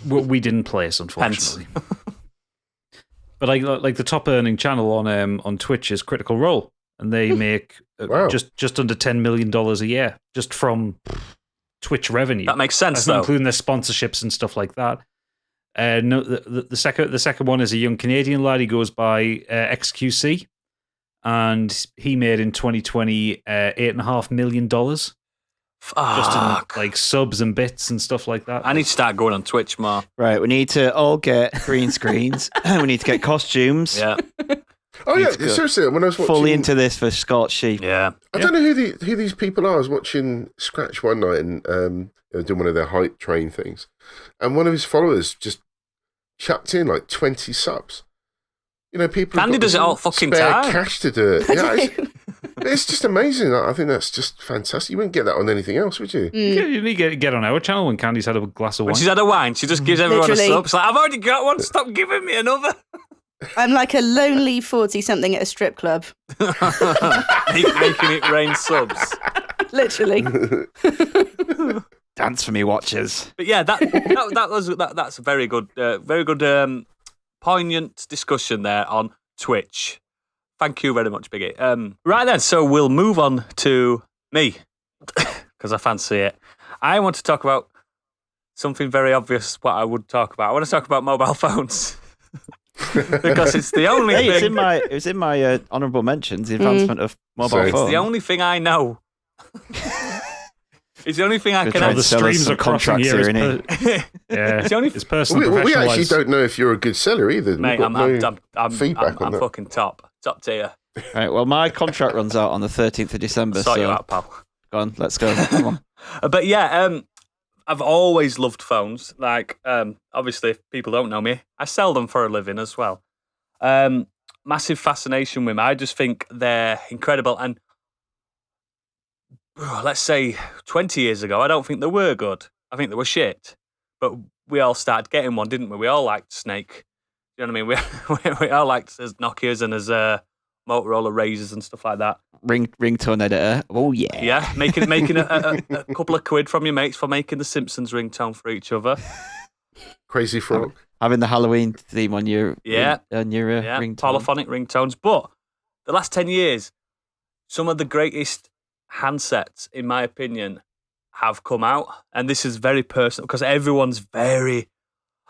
We didn't place, unfortunately. But like the top earning channel on Twitch is Critical Role, and they make just under $10 million a year just from Twitch revenue. That makes sense, That's though. not including their sponsorships and stuff like that. No, the second one is a young Canadian lad. He goes by XQC, and he made in 2020 $8.5 million just in like subs and bits and stuff like that. I need to start going on Twitch more. Right, we need to all get green screens. We need to get costumes. Yeah. Oh yeah, seriously. When I was watching, Fully into this for Scorched Sheep. Yeah. I don't know who these people are. I was watching Scratch one night and doing one of their hype train things, and one of his followers just chucked in like 20 subs. You know, people. Candy does it all fucking time. Cash to do it. Yeah, it's just amazing. I think that's just fantastic. You wouldn't get that on anything else, would you? You need to get on our channel when Candy's had a glass of wine. When she's had a wine, she just gives everyone Literally. a sub. It's like, I've already got one. Stop giving me another. I'm like a lonely 40-something at a strip club. Making it rain subs. Literally. Dance for me, watchers. But yeah, that's a very good, poignant discussion there on Twitch. Thank you very much, Biggie. Right then, so we'll move on to me because I fancy it. I want to talk about something very obvious. What I would talk about. I want to talk about mobile phones. Because it's the only thing. It was in my honourable mentions, the advancement of mobile Sorry. phones. It's the only thing I know. It's the only thing I You're can trying the to sell us streams some are crossing contracts here. here, innit? Yeah, It's the only it's personal, We professional actually lives. don't know if you're a good seller either. Mate, We've got I'm feedback on that. fucking top tier. Right, well, my contract runs out on the 13th of December, Sort you so out, pal. go on, let's go. Come on. But yeah, I've always loved phones. Like, obviously, if people don't know me, I sell them for a living as well. Massive fascination with them. I just think they're incredible. And let's say 20 years ago, I don't think they were good. I think they were shit. But we all started getting one, didn't we? We all liked Snake. You know what I mean? We all liked as Nokias and as Motorola Razors and stuff like that. Ringtone editor. Oh, yeah. Yeah, making a couple of quid from your mates for making the Simpsons ringtone for each other. Crazy Frog. Having the Halloween theme on your ringtone. Polyphonic ringtones. But the last 10 years, some of the greatest handsets, in my opinion, have come out. And this is very personal because everyone's very,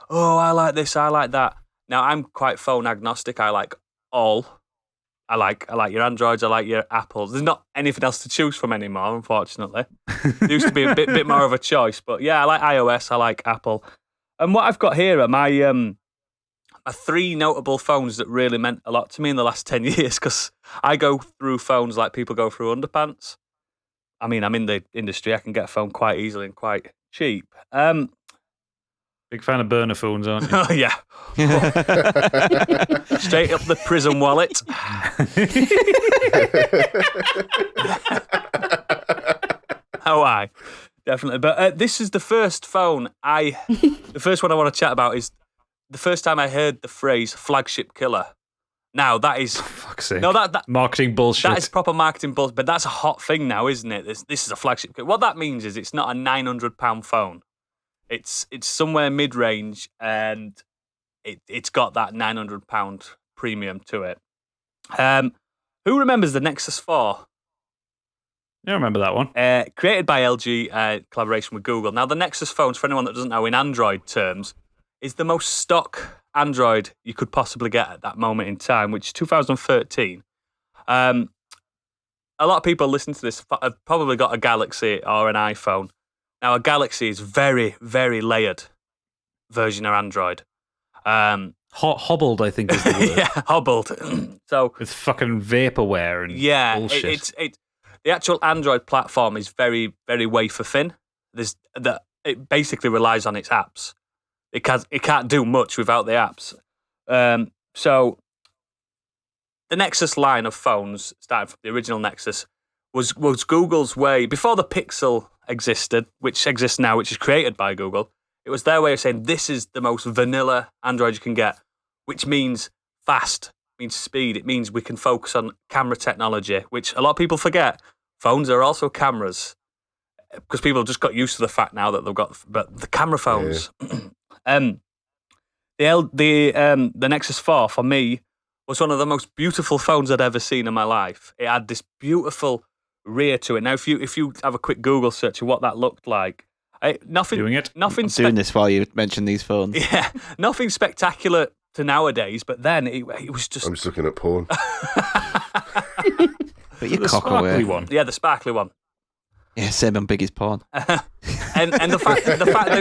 I like this, I like that. Now, I'm quite phone agnostic. I like all. I like your Androids, I like your Apples. There's not anything else to choose from anymore, unfortunately. There used to be a bit more of a choice. But yeah, I like iOS, I like Apple. And what I've got here are my three notable phones that really meant a lot to me in the last 10 years because I go through phones like people go through underpants. I mean, I'm in the industry. I can get a phone quite easily and quite cheap. Big fan of burner phones, aren't you? Oh, yeah. Straight up the prison wallet. Oh, definitely. But this is the first phone the first one I want to chat about is the first time I heard the phrase flagship killer. Now, that is... Fuck's sake. No, that Marketing bullshit. That is proper marketing bullshit, but that's a hot thing now, isn't it? This is a flagship killer. What that means is it's not a £900 phone. It's somewhere mid-range, and it's got that £900 premium to it. Who remembers the Nexus 4? I remember that one. Created by LG, collaboration with Google. Now, the Nexus phones, for anyone that doesn't know, in Android terms, is the most stock Android you could possibly get at that moment in time, which is 2013. A lot of people listening to this have probably got a Galaxy or an iPhone. Now, a Galaxy is very, very layered version of Android. Hobbled, I think is the word. Yeah, hobbled. So with fucking vaporware and bullshit. The actual Android platform is very, very wafer thin. It basically relies on its apps. It can't do much without the apps. So the Nexus line of phones, starting from the original Nexus, was Google's way, before the Pixel existed, which exists now, which is created by Google. It was their way of saying this is the most vanilla Android you can get, which means fast, means speed. It means we can focus on camera technology, which a lot of people forget. Phones are also cameras because people have just got used to the fact now that they've got. But the camera phones, the Nexus 4 for me was one of the most beautiful phones I'd ever seen in my life. It had this beautiful rear to it. Now, if you have a quick Google search of what that looked like, nothing. Doing it. Nothing. I'm doing this while you mention these phones. Yeah, nothing spectacular to nowadays. But then it was just. I'm just looking at porn. But you The cock sparkly away. one. Yeah, the sparkly one. Yeah, same on Biggie's porn. And the fact that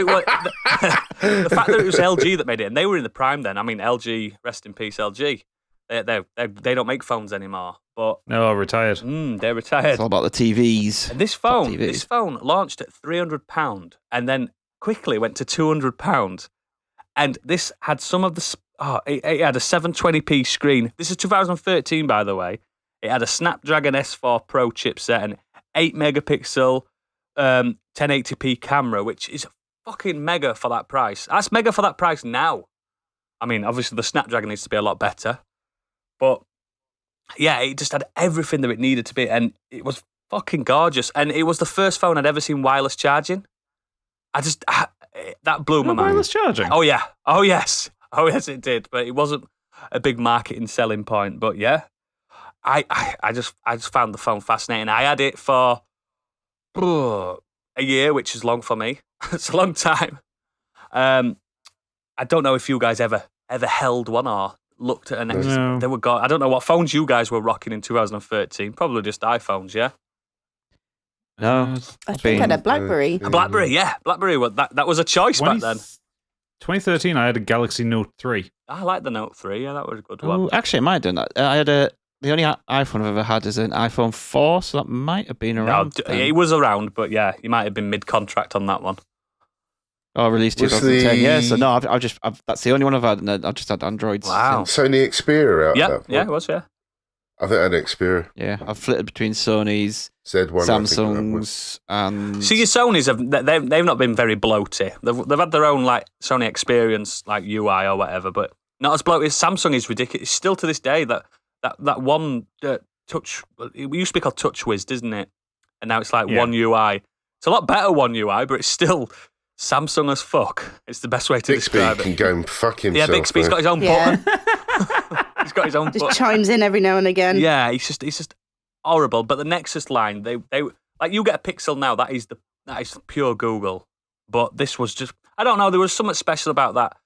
it was LG that made it, and they were in the prime then. I mean, LG, rest in peace, LG. They don't make phones anymore, but No, retired. they're retired. It's all about the TVs. And this Top phone, TVs. launched at £300 and then quickly went to £200. And this had some of the. It had a 720p screen. This is 2013, by the way. It had a Snapdragon S4 Pro chipset and 8 megapixel 1080p camera, which is fucking mega for that price. That's mega for that price now. I mean, obviously the Snapdragon needs to be a lot better, but yeah, it just had everything that it needed to be, and it was fucking gorgeous. And it was the first phone I'd ever seen wireless charging. That blew my mind. Wireless charging. Oh yeah. Oh yes. Oh yes, it did. But it wasn't a big marketing selling point. But yeah, I just found the phone fascinating. I had it for a year, which is long for me. It's a long time. I don't know if you guys ever held one or looked at an Nexus. No. They were I don't know what phones you guys were rocking in 2013. Probably just iPhones, yeah. No, I think I had a BlackBerry. A BlackBerry, yeah. BlackBerry. That was a choice back then. 2013, I had a Galaxy Note 3. I like the Note 3. Yeah, that was a good Oh, one. actually, I might have done that. I had the only iPhone I've ever had is an iPhone 4, so that might have been No, around. then. it was around, but yeah, you might have been mid-contract on that one. Oh, released Was 2010. the- Yeah, so no, I've that's the only one I've had, and I've just had Androids. Wow. since. Sony Xperia out Yeah, there. yeah, it was, yeah. I think I had an Xperia. Yeah, I've flitted between Sony's, Z1. I think that was. Samsung's, and See, your Sonys they've not been very bloaty. They've had their own like Sony experience, like UI or whatever, but not as bloaty. Samsung is ridiculous. Still to this day, that one touch. It used to be called TouchWiz, didn't it? And now it's like Yeah. One UI. It's a lot better One UI, but it's still Samsung as fuck. It's the best way to Bixby describe can it. go and fuck Yeah, himself. Bixby's got his own Yeah. button. He's got his own Just button. chimes in every now and again. Yeah, he's just horrible. But the Nexus line, they like you get a Pixel now. That is pure Google. But this was just, I don't know. There was something special about that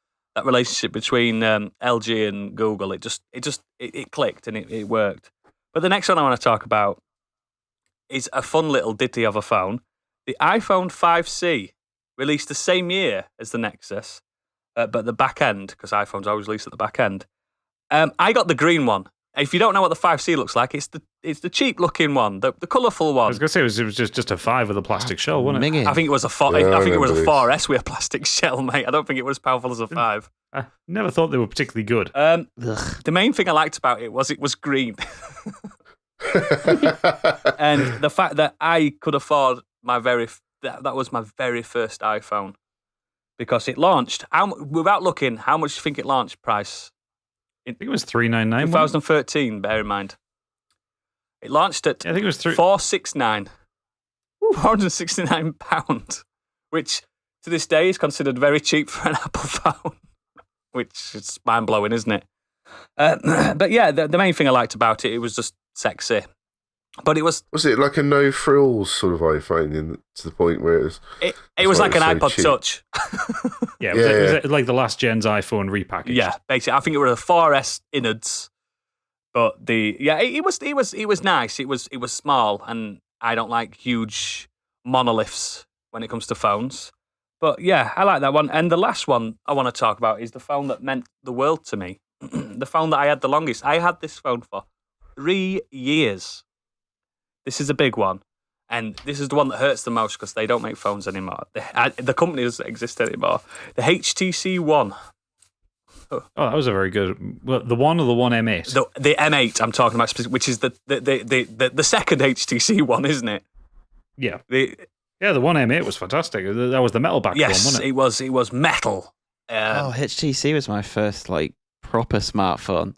relationship between LG and Google. It clicked and it worked. But the next one I want to talk about is a fun little ditty of a phone. The iPhone 5C, released the same year as the Nexus, but the back end, because iPhones always release at the back end. I got the green one. If you don't know what the 5C looks like, it's the cheap looking one, the colourful I one. was going to say it was just a 5 with a plastic shell, wasn't it? Minging. I think it was a four. Yeah, I I think it was a remember 4S with a plastic shell, mate. I don't think it was as powerful as a 5. I never thought they were particularly good. Ugh. The main thing I liked about it was green, and the fact that I could afford that was my very first iPhone, because it launched. Without looking, how much do you think it launched price? I think it was $399. 2013. Bear in mind, it launched at Yeah, I think it was £469, £469, which to this day is considered very cheap for an Apple phone, which is mind blowing, isn't it? But yeah, the main thing I liked about it was just sexy. But it was Was it like a no frills sort of iPhone to the point where it was? it was why like it an was iPod so cheap. Touch. Yeah, Yeah, it was yeah. like the last gen's iPhone repackaged. Yeah, basically, I think it was a 4S innards. But it was nice. It was small, and I don't like huge monoliths when it comes to phones. But yeah, I like that one. And the last one I want to talk about is the phone that meant the world to me. The phone that I had the longest. I had this phone for 3 years. This is a big one. And this is the one that hurts the most because they don't make phones anymore. The company doesn't exist anymore. The HTC One. Oh, that was a very good. Well, the One or the One M8? The M8 I'm talking about, which is the second HTC One, isn't it? Yeah. The The One M8 was fantastic. That was the metal back one, Yes, wasn't it? it was metal. HTC was my first like proper smartphone.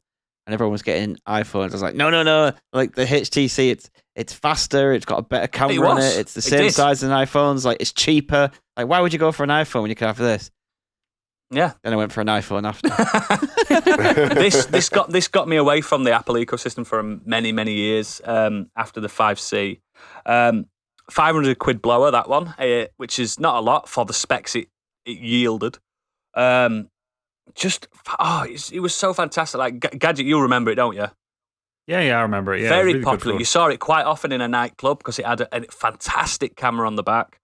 and everyone was getting iPhones. I was like, no, like the HTC, it's faster, it's got a better camera on it, it's the same size as an iPhone's, like it's cheaper. Like, why would you go for an iPhone when you can have this? Yeah. Then I went for an iPhone after. This got me away from the Apple ecosystem for many years. After the 5C, 500 quid blower, that one, which is not a lot for the specs it yielded. It was so fantastic. Like Gadget, you'll remember it, don't you? Yeah, I remember it. Yeah, very really popular. You saw it quite often in a nightclub because it had a fantastic camera on the back.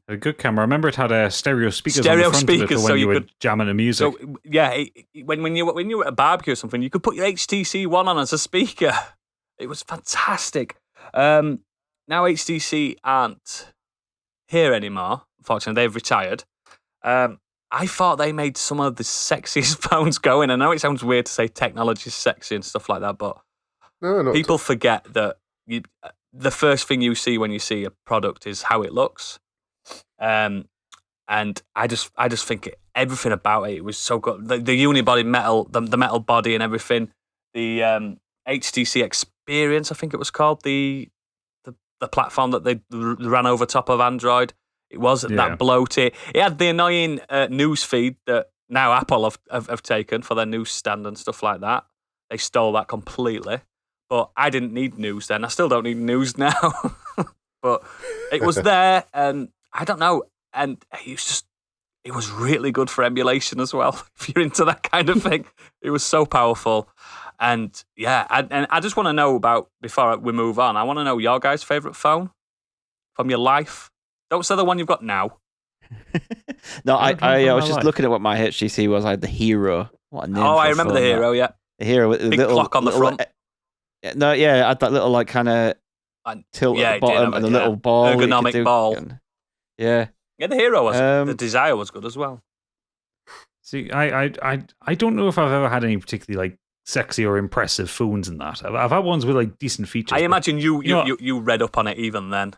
A good camera. I remember it had stereo speakers on the front of it for when you were jamming the music. So yeah, when you were at a barbecue or something, you could put your HTC One on as a speaker. It was fantastic. Now HTC aren't here anymore. Unfortunately, they've retired. I thought they made some of the sexiest phones going. I know it sounds weird to say technology is sexy and stuff like that, but people forget that the first thing you see when you see a product is how it looks. And I just think everything about it was so good. The unibody metal, the metal body and everything. The HTC Experience, I think it was called, the platform that they ran over top of Android. It wasn't that bloated. It had the annoying news feed that now Apple have taken for their newsstand and stuff like that. They stole that completely. But I didn't need news then. I still don't need news now. But it was there, and I don't know. And it was really good for emulation as well. If you're into that kind of thing, it was so powerful. And yeah, and I just want to know about, before we move on, I want to know your guys' favourite phone from your life. Don't say the one you've got now. No, I was just looking at what my HTC was. I had the Hero. What a name! I remember the Hero. Yeah, the Hero with the big little clock on the front. I had that little like kind of tilt at the bottom and the little ball. Ergonomic ball. Yeah, the Hero was. The Desire was good as well. See, I don't know if I've ever had any particularly like sexy or impressive phones in that. I've had ones with like decent features. I imagine you read up on it even then.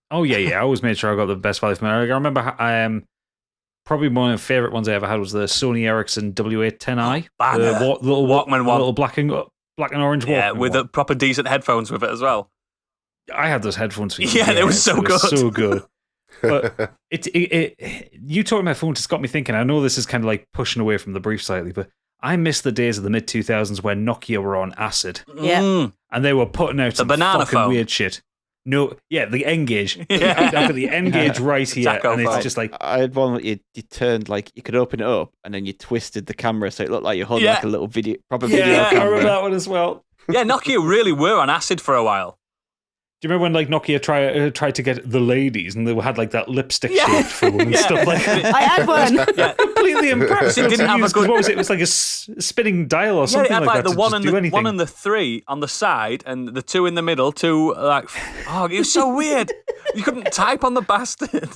Oh yeah. I always made sure I got the best value for money. I remember probably one of the favorite ones I ever had was the Sony Ericsson W810i, the little Walkman one, little black and orange Walkman. Yeah, with the proper decent headphones with it as well. I had those headphones for years. Yeah, they were so good. So good. But you talking about phones just got me thinking. I know this is kind of like pushing away from the brief slightly, but I miss the days of the mid 2000s when Nokia were on acid. Yeah, and they were putting out some banana fucking phone. Weird shit. No, yeah, the N-Gauge. Yeah. I've got the N-Gauge right here, and it's just like... I had one that you turned, like, you could open it up, and then you twisted the camera so it looked like you holding like a little proper video camera. I remember that one as well. Yeah, Nokia really were on acid for a while. Do you remember when like Nokia tried to get the ladies and they had like that lipstick shaped for them and stuff like that? I had one. Yeah. Completely impressive. It didn't have a good. What was it? It was like a spinning dial or something it had like that. The one and the three on the side and the two in the middle. Two like, it was so weird. You couldn't type on the bastard.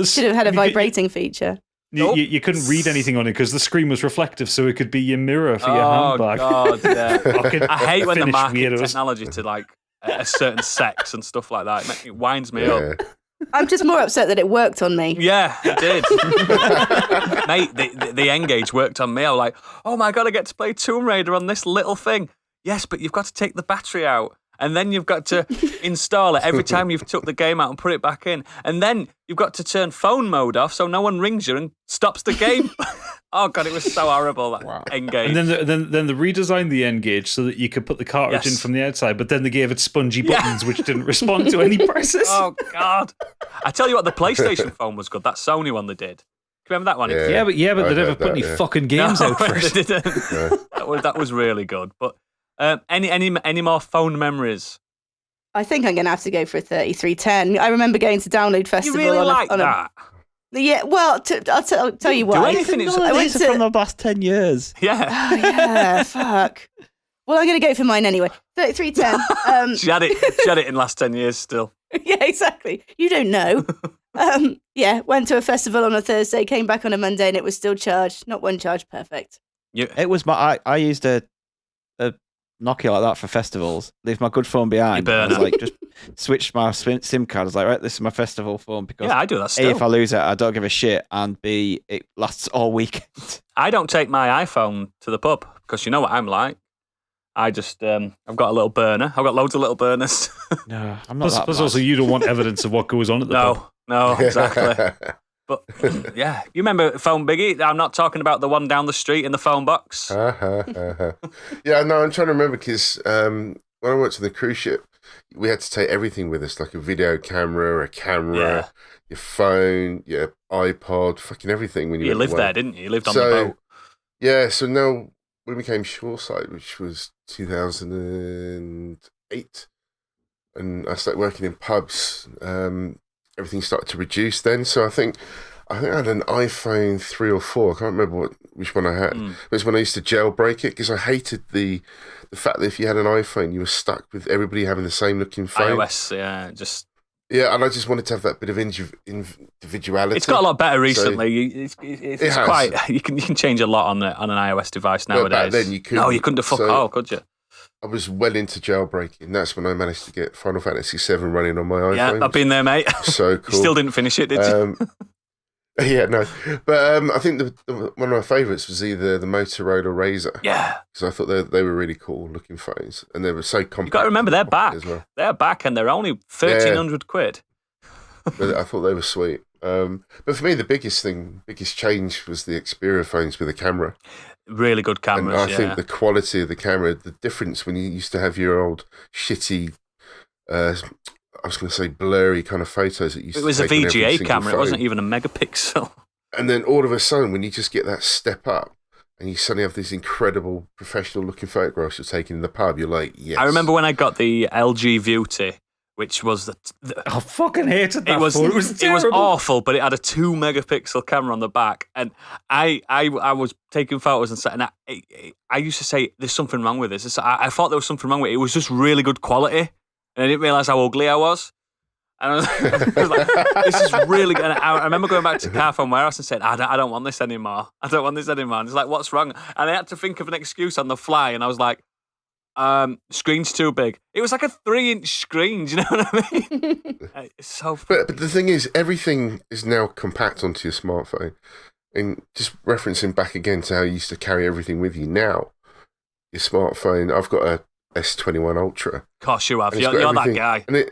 Should have had a vibrating feature. You couldn't read anything on it because the screen was reflective, so it could be your mirror for your handbag. God, yeah. I hate when they Finnish market weirdos. technology to like a certain sex and stuff like that. It winds me up. I'm just more upset that it worked on me. Yeah, it did. Mate, the N-Gauge worked on me. I was like, oh my God, I get to play Tomb Raider on this little thing. Yes, but you've got to take the battery out. And then you've got to install it every time you've took the game out and put it back in. And then you've got to turn phone mode off so no one rings you and stops the game. Oh, God, it was so horrible, that N-Gauge. And then they redesigned the N-Gauge so that you could put the cartridge in from the outside, but then they gave it spongy buttons which didn't respond to any presses. Oh, God. I tell you what, the PlayStation phone was good, that Sony one they did. Remember that one? Yeah, but they never put any fucking games out for it. They didn't. That was really good. But any more phone memories? I think I'm going to have to go for a 3310. I remember going to Download Festival. You really like that? Yeah, well, I'll tell you what. Do anything I went to from the last 10 years. Yeah. Oh, yeah, fuck. Well, I'm going to go for mine anyway. 3310. She had it in the last 10 years still. Yeah, exactly. You don't know. Went to a festival on a Thursday, came back on a Monday, and it was still charged. Not one charge, perfect. It was I used a Nokia like that for festivals. Leave my good phone behind. I was like, just switched my SIM card. I was like, right, this is my festival phone because I do that still. A, if I lose it, I don't give a shit, and B, it lasts all weekend. I don't take my iPhone to the pub because you know what I'm like. I just, I've got a little burner. I've got loads of little burners. No, I'm not. Plus also, you don't want evidence of what goes on at the pub. No, exactly. But yeah, you remember Phone Biggie? I'm not talking about the one down the street in the phone box. Yeah, no, I'm trying to remember because when I worked on the cruise ship, we had to take everything with us, like a video camera, your phone, your iPod, fucking everything. When you lived there, didn't you? You lived on the boat. Yeah, so now when we came shoreside, which was 2008, and I started working in pubs, everything started to reduce then. So I think I had an iPhone 3 or 4. I can't remember which one I had. But it's when I used to jailbreak it because I hated the fact that if you had an iPhone, you were stuck with everybody having the same looking phone. iOS, yeah, Yeah, and I just wanted to have that bit of individuality. It's got a lot better recently. It's quite. You can change a lot on an iOS device nowadays. Back then you couldn't. No, you couldn't do fuck all, could you? I was well into jailbreaking. That's when I managed to get Final Fantasy VII running on my iPhone. Yeah, I've been there, mate. So cool. You still didn't finish it, did you? Yeah, no. But I think one of my favourites was either the Motorola Razr. Yeah. Because I thought they were really cool looking phones. And they were so compact. You've got to remember, they're back. As well. They're back and they're only 1,300 quid. But I thought they were sweet. But for me, the biggest change was the Xperia phones with a camera. Really good cameras, and I think the quality of the camera, the difference when you used to have your old shitty, I was going to say blurry kind of photos that you used to take. It was a VGA camera, phone. it wasn't even a megapixel. And then all of a sudden, when you just get that step up and you suddenly have these incredible professional looking photographs you're taking in the pub, you're like, yes. I remember when I got the LG Beauty, which was I fucking hated that. It was terrible. awful, but it had a 2 megapixel camera on the back, and I was taking photos and saying, I used to say, "There's something wrong with this." I thought there was something wrong with it. It was just really good quality, and I didn't realize how ugly I was. And I was like, "This is really good." And I remember going back to Carphone Warehouse and saying, "I don't want this anymore. I don't want this anymore." And it's like, "What's wrong?" And I had to think of an excuse on the fly, and I was like, screen's too big. It was like a 3-inch screen. Do you know what I mean? It's so. But the thing is, everything is now compact onto your smartphone. And just referencing back again to how you used to carry everything with you. Now, your smartphone. I've got a S21 Ultra. Of course you have. You're that guy. And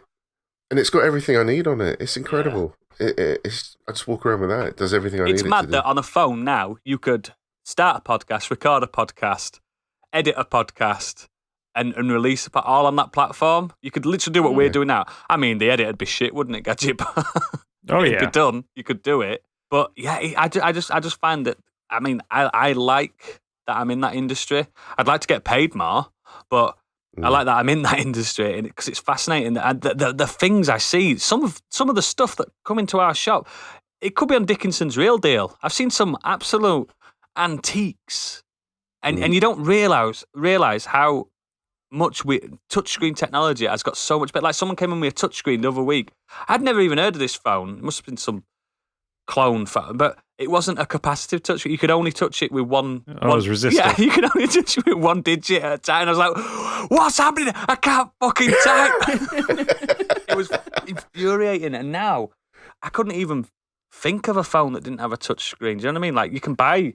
it's got everything I need on it. It's incredible. Yeah. It's I just walk around with that. It does everything I need. It's mad that on a phone now you could start a podcast, record a podcast, edit a podcast. And release all on that platform. You could literally do what we're doing now. I mean, the edit would be shit, wouldn't it, Gadget? Oh yeah, it'd be done. You could do it, but yeah, I just find that. I mean, I like that I'm in that industry. I'd like to get paid more, but I like that I'm in that industry because it's fascinating. And the things I see, some of the stuff that come into our shop, it could be on Dickinson's Real Deal. I've seen some absolute antiques, and you don't realize how much touchscreen technology has got so much better. Like someone came in with a touchscreen the other week. I'd never even heard of this phone. It must have been some clone phone, but it wasn't a capacitive touchscreen. You could only touch it with one. It was resistive. Yeah, you could only touch it with one digit at a time. I was like, "What's happening? I can't fucking type." It was infuriating, and now I couldn't even think of a phone that didn't have a touchscreen. Do you know what I mean? Like you can buy.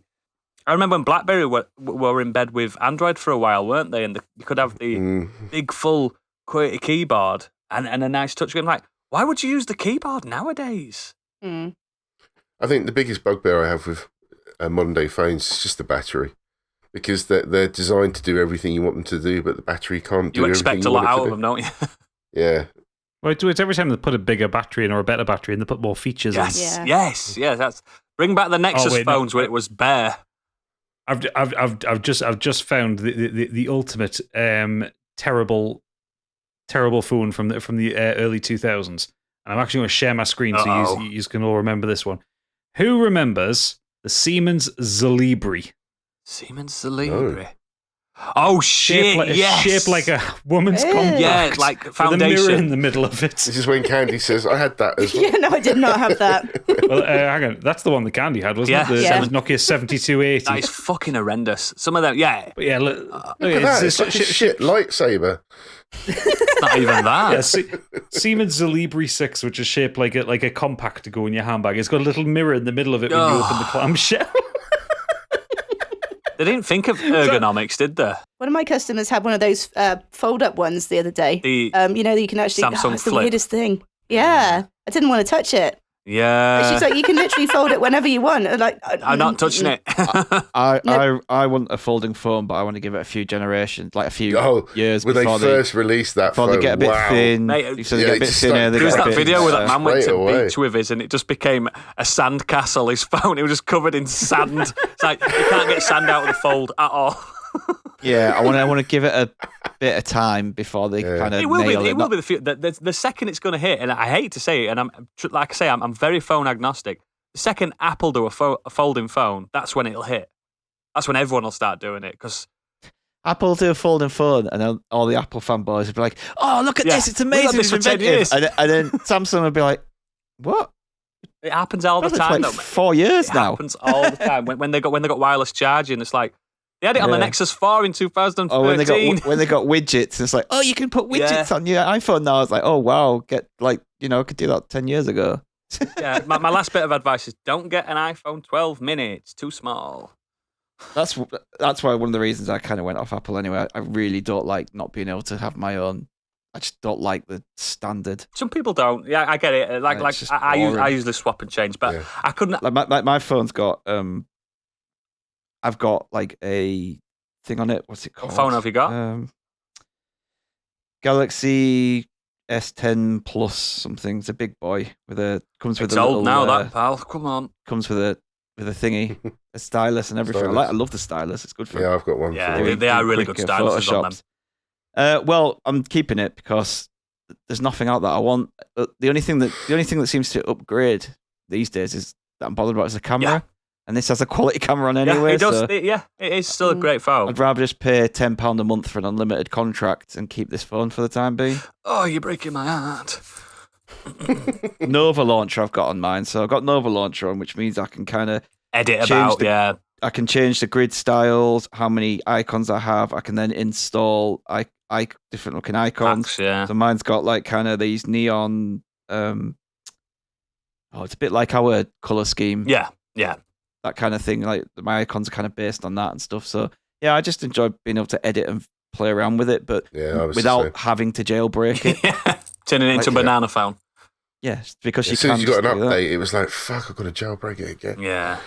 I remember when BlackBerry were in bed with Android for a while, weren't they? And you could have the big full QWERTY keyboard and a nice touchscreen. Like, why would you use the keyboard nowadays? I think the biggest bugbear I have with modern day phones is just the battery, because they're designed to do everything you want them to do, but the battery can't do everything. You expect a lot out of them, don't you? Yeah. Well, it's every time they put a bigger battery in or a better battery in, they put more features in. Yes. That's bring back the Nexus phones where it was bare. I've just found the ultimate terrible phone from the early 2000s, and I'm actually going to share my screen so you can all remember this one. Who remembers the Siemens Zalibri? Siemens Zalibri. Oh shit! Shaped like a woman's compact. Yeah, like foundation. With a mirror in the middle of it. This is when Candy says, "I had that as well." Yeah, no, I did not have that. Well, hang on, that's the one that Candy had, wasn't it? The Nokia 7280. That is fucking horrendous. Some of them, yeah. But yeah, look at that. It's like a shit lightsaber. Not even that. Yeah, Siemens Zalibri 6, which is shaped like a compact to go in your handbag. It's got a little mirror in the middle of it when you open the clamshell. They didn't think of ergonomics, did they? One of my customers had one of those fold-up ones the other day. The you know, that you can actually. Samsung it's the Flip. weirdest thing. Yeah, I didn't want to touch it. Yeah. She's like, you can literally fold it whenever you want. I'm like, I'm not touching it. I want a folding phone, but I want to give it a few generations, like a few years when before they first released that before phone. they get a bit thin. Mate, So they get a bit thinner. There was that video where that man went to Straight away. beach with his and it just became a sand castle, his phone. It was just covered in sand. It's like, you can't get sand out of the fold at all. Yeah, I want to give it a bit of time before they kind of It will nail be. it. It will be the second it's going to hit, and I hate to say it, and I'm very phone agnostic. The second Apple do a folding phone, that's when it'll hit. That's when everyone will start doing it because Apple do a folding phone, and then all the Apple fanboys would be like, "Oh, look at this! It's We've had amazing! this It's for 10 inventive." years. And then Samsung would be like, "What? it happens all the It's time. like Though, mate. 4 years It now." happens all the time when they got wireless charging. It's like they had it on the Yeah. Nexus 4 in 2013. Oh, when they got widgets, it's like, "Oh, you can put widgets on your iPhone now." It's like, "Oh, wow! Get I could do that 10 years ago." Yeah, my last bit of advice is don't get an iPhone 12 mini. It's too small. That's why one of the reasons I kind of went off Apple anyway. I really don't like not being able to have my own. I just don't like the standard. Some people don't. Yeah, I get it. It's just I boring. usually swap and change, but Yeah. I couldn't. Like my phone's got I've got like a thing on it. What's it called? What phone have you got? Galaxy S10 Plus something. It's a big boy comes with It's a old little, now, that pal. Come on. comes with a thingy, a stylus and everything. Stylus. I love the stylus. It's good for Yeah, I've got one. Yeah, for they are really quick, good styluses on them. Photoshops. Well, I'm keeping it because there's nothing out that I want. The only thing that seems to upgrade these days is that I'm bothered about is the camera, Yeah. and this has a quality camera on anyway. Yeah, it does. so It is still a great phone. I'd rather just pay £10 a month for an unlimited contract and keep this phone for the time being. Oh, you're breaking my heart. Nova Launcher I've got on mine, so I've got Nova Launcher on, which means I can kind of Edit change about, the- yeah. I can change the grid styles, how many icons I have. I can then install different looking icons. Packs, yeah. So mine's got like kind of these neon. It's a bit like our color scheme. Yeah. That kind of thing. Like my icons are kind of based on that and stuff. So yeah, I just enjoy being able to edit and play around with it, but Yeah, I was the without same. having to jailbreak it. Yeah. Turning it into a Like- banana phone. Yes, because As you soon can as you got an just do that. update, it was like, fuck, I've got to jailbreak it again. Yeah.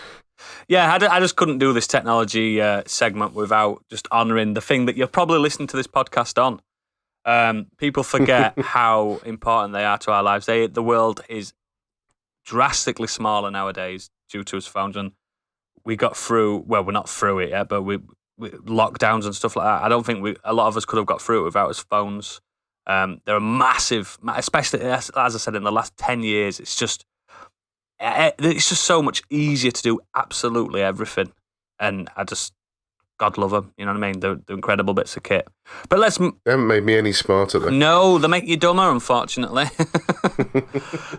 Yeah, I just couldn't do this technology segment without just honouring the thing that you're probably listening to this podcast on. People forget how important they are to our lives. The world is drastically smaller nowadays due to us phones. And we got through, well, we're not through it yet, but we lockdowns and stuff like that. I don't think a lot of us could have got through it without us phones. They're a massive, especially, as I said, in the last 10 years, it's just so much easier to do absolutely everything. And God love them, you know what I mean? They're incredible bits of kit. But They haven't made me any smarter, though. no, they make you dumber, unfortunately.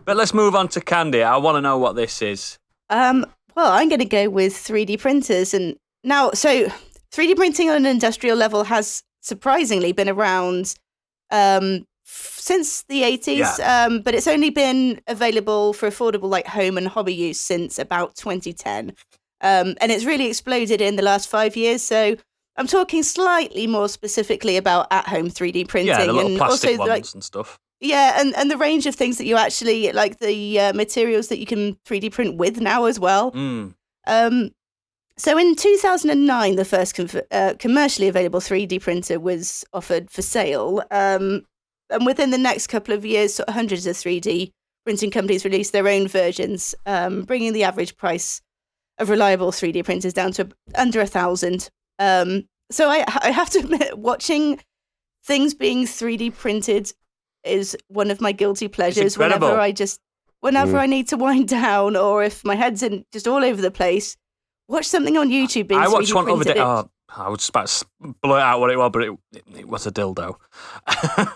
But let's move on to Candy. I want to know what this is. Well, I'm going to go with 3D printers. And now, so 3D printing on an industrial level has surprisingly been around since the 80s, but it's only been available for affordable like home and hobby use since about 2010. And it's really exploded in the last 5 years. So I'm talking slightly more specifically about at-home 3D printing. Yeah, the little and plastic also, ones and stuff. Yeah, and the range of things that you actually, like the materials that you can 3D print with now as well. So in 2009, the first commercially available 3D printer was offered for sale. And within the next couple of years, hundreds of 3D printing companies released their own versions, bringing the average price of reliable 3D printers down to under $1,000. So I have to admit, watching things being 3D printed is one of my guilty pleasures. incredible. Whenever I need to wind down, or if my head's in just all over the place, watch something on YouTube being 3D I watched one printed. other day. Oh, I was about to blurt out what it was, but it was a dildo. I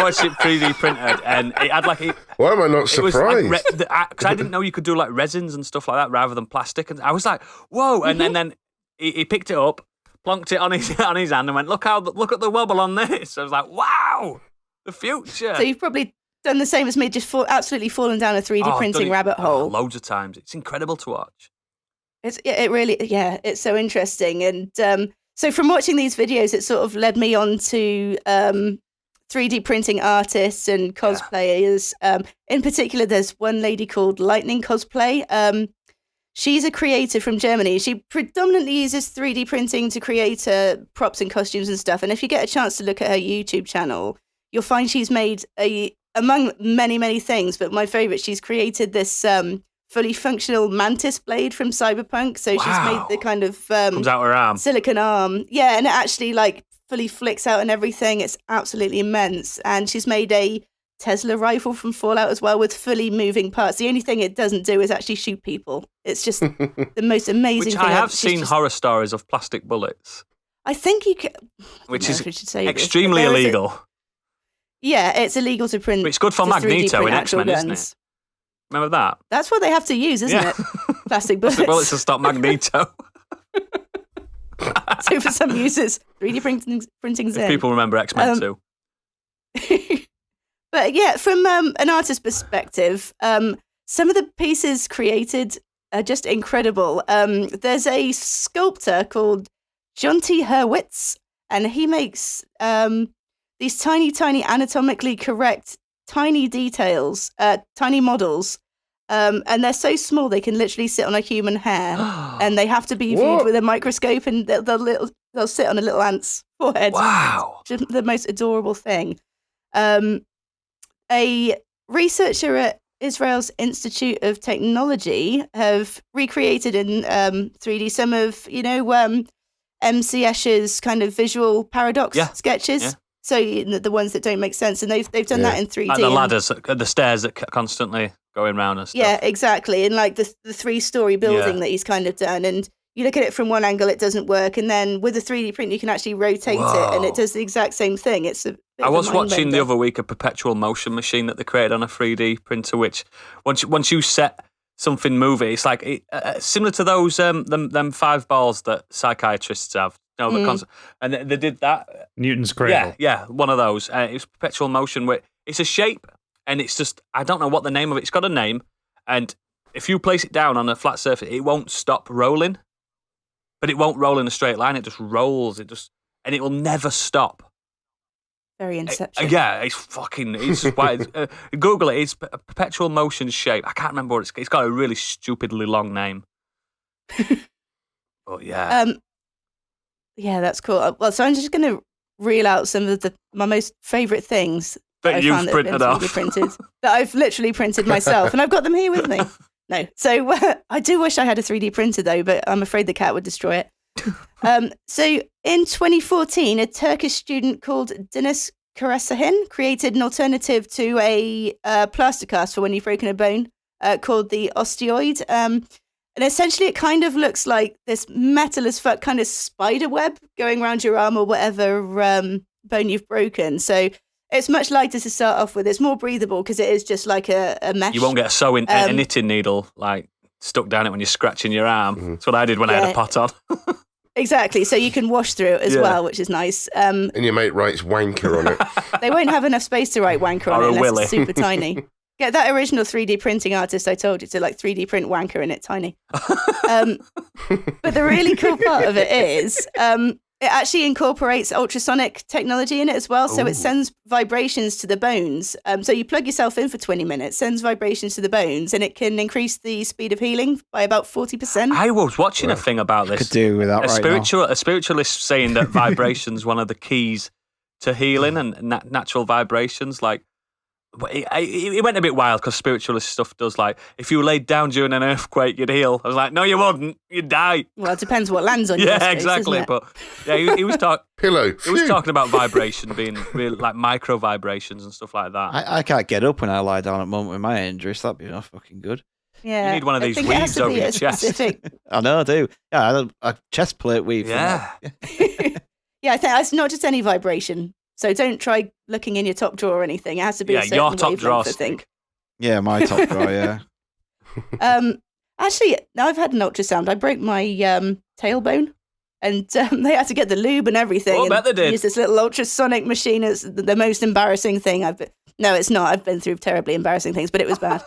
watched it 3D printed, and it had like Why am I not it was surprised? like because I didn't know you could do like resins and stuff like that rather than plastic, and I was like, whoa! And then he picked it up, plonked it on his hand, and went, look at the wobble on this. I was like, wow, the future. So you've probably done the same as me, just absolutely fallen down a 3D Oh, I've printing done it, rabbit hole. loads of times. It's incredible to watch. It's so interesting. And so from watching these videos, it sort of led me on to 3D printing artists and cosplayers. In particular, there's one lady called Lightning Cosplay. She's a creator from Germany. She predominantly uses 3D printing to create props and costumes and stuff. And if you get a chance to look at her YouTube channel, you'll find she's made among many, many things, but my favorite, she's created this fully functional mantis blade from Cyberpunk. So she's made the kind of comes out her arm. silicon arm. Yeah, and it actually like fully flicks out and everything. It's absolutely immense. And she's made a Tesla rifle from Fallout as well with fully moving parts. The only thing it doesn't do is actually shoot people. It's just the most amazing thing. I have seen horror stories of plastic bullets. I think you can... Which is extremely illegal. Yeah, it's illegal to print. It's good for Magneto in X-Men, isn't it? Remember that? That's what they have to use, isn't it? Plastic bullets. Plastic bullets to stop Magneto. So for some users, 3D printing's in. People remember X-Men too. But yeah, from an artist's perspective, some of the pieces created are just incredible. There's a sculptor called Jonty Hurwitz, and he makes these tiny, tiny, anatomically correct, tiny details, tiny models. And they're so small they can literally sit on a human hair, and they have to be viewed with a microscope, and they'll sit on a little ant's forehead. Wow. Just the most adorable thing. A researcher at Israel's Institute of Technology have recreated in 3D some of, M.C. Escher's kind of visual paradox sketches. Yeah. So the ones that don't make sense, and they've done that in 3D. Like the ladders, the stairs that constantly going round and stuff. Yeah, exactly. And like the 3-story building that he's kind of done. And you look at it from one angle, it doesn't work. And then with a 3D print, you can actually rotate it, and it does the exact same thing. I was watching the other week a perpetual motion machine that they created on a 3D printer, which once you set something moving, it's like similar to those them 5 balls that psychiatrists have. And they did that. Newton's cradle. Yeah, one of those. It was perpetual motion. It's a shape, and it's just, I don't know what the name of it. It's got a name, and if you place it down on a flat surface, it won't stop rolling. But it won't roll in a straight line. It just rolls. And it will never stop. Very Inception. It's Google it. It's a perpetual motion shape. I can't remember what it's got a really stupidly long name. But yeah. Yeah, that's cool. Well, so I'm just going to reel out some of my most favourite things that you've printed off. That I've literally printed myself, and I've got them here with me. No. So I do wish I had a 3D printer, though, but I'm afraid the cat would destroy it. So in 2014, a Turkish student called Deniz Karasahin created an alternative to a plaster cast for when you've broken a bone called the Osteoid. And essentially, it kind of looks like this metal as fuck kind of spider web going around your arm or whatever bone you've broken. So it's much lighter to start off with. It's more breathable because it is just like a mesh. You won't get a knitting needle like stuck down it when you're scratching your arm. Mm-hmm. That's what I did when I had a pot on. Exactly. So you can wash through it as well, which is nice. And your mate writes wanker on it. They won't have enough space to write wanker on it unless Willy. It's super tiny. Get that original 3D printing artist I told you to 3D print wanker in it tiny. But the really cool part of it is it actually incorporates ultrasonic technology in it as well. So it sends vibrations to the bones. So you plug yourself in for 20 minutes, sends vibrations to the bones, and it can increase the speed of healing by about 40%. I was watching a thing about this. Could do with that A spiritualist saying that vibration's one of the keys to healing and natural vibrations. Like, it went a bit wild because spiritualist stuff does if you laid down during an earthquake, you'd heal. I was like, no, you wouldn't. You'd die. Well, it depends what lands on you. Yeah, exactly. But yeah, he was talking. Pillow. He was talking about vibration being really micro vibrations and stuff like that. I can't get up when I lie down at the moment with my injury, so that'd be not fucking good. Yeah, you need one of these weaves over your chest. I know, I do. Yeah, a chest plate weave. Yeah. Yeah, I think it's not just any vibration. So don't try looking in your top drawer or anything. It has to be a certain your top drawer. I think. Yeah, my top drawer. Yeah. Actually, now I've had an ultrasound. I broke my tailbone, and they had to get the lube and everything. I bet they did. Use this little ultrasonic machine. It's the most embarrassing thing I've been. No, it's not. I've been through terribly embarrassing things, but it was bad.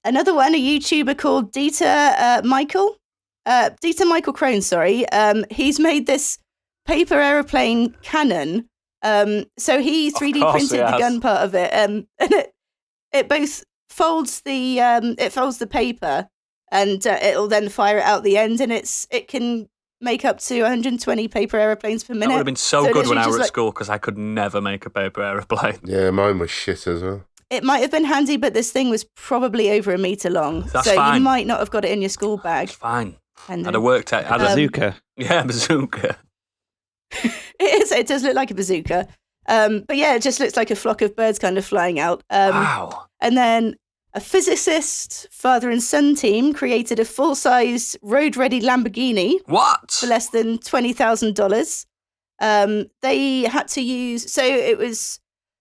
Another one, a YouTuber called Dieter Michael Crone, sorry. He's made this paper aeroplane cannon. So he 3D printed the gun part of it, and it both folds the paper, and it'll then fire it out the end, and it can make up to 120 paper aeroplanes per minute. That would have been so good when I was at school, because I could never make a paper aeroplane. Yeah, mine was shit as well. It might have been handy, but this thing was probably over 1 meter long. That's so fine. You might not have got it in your school bag. It's fine. And I'd have worked out. Bazooka. Yeah, bazooka. It does look like a bazooka. But yeah, it just looks like a flock of birds kind of flying out. Wow. And then a physicist, father and son team created a full-size road-ready Lamborghini What? for less than $20,000. They had to use... So it was...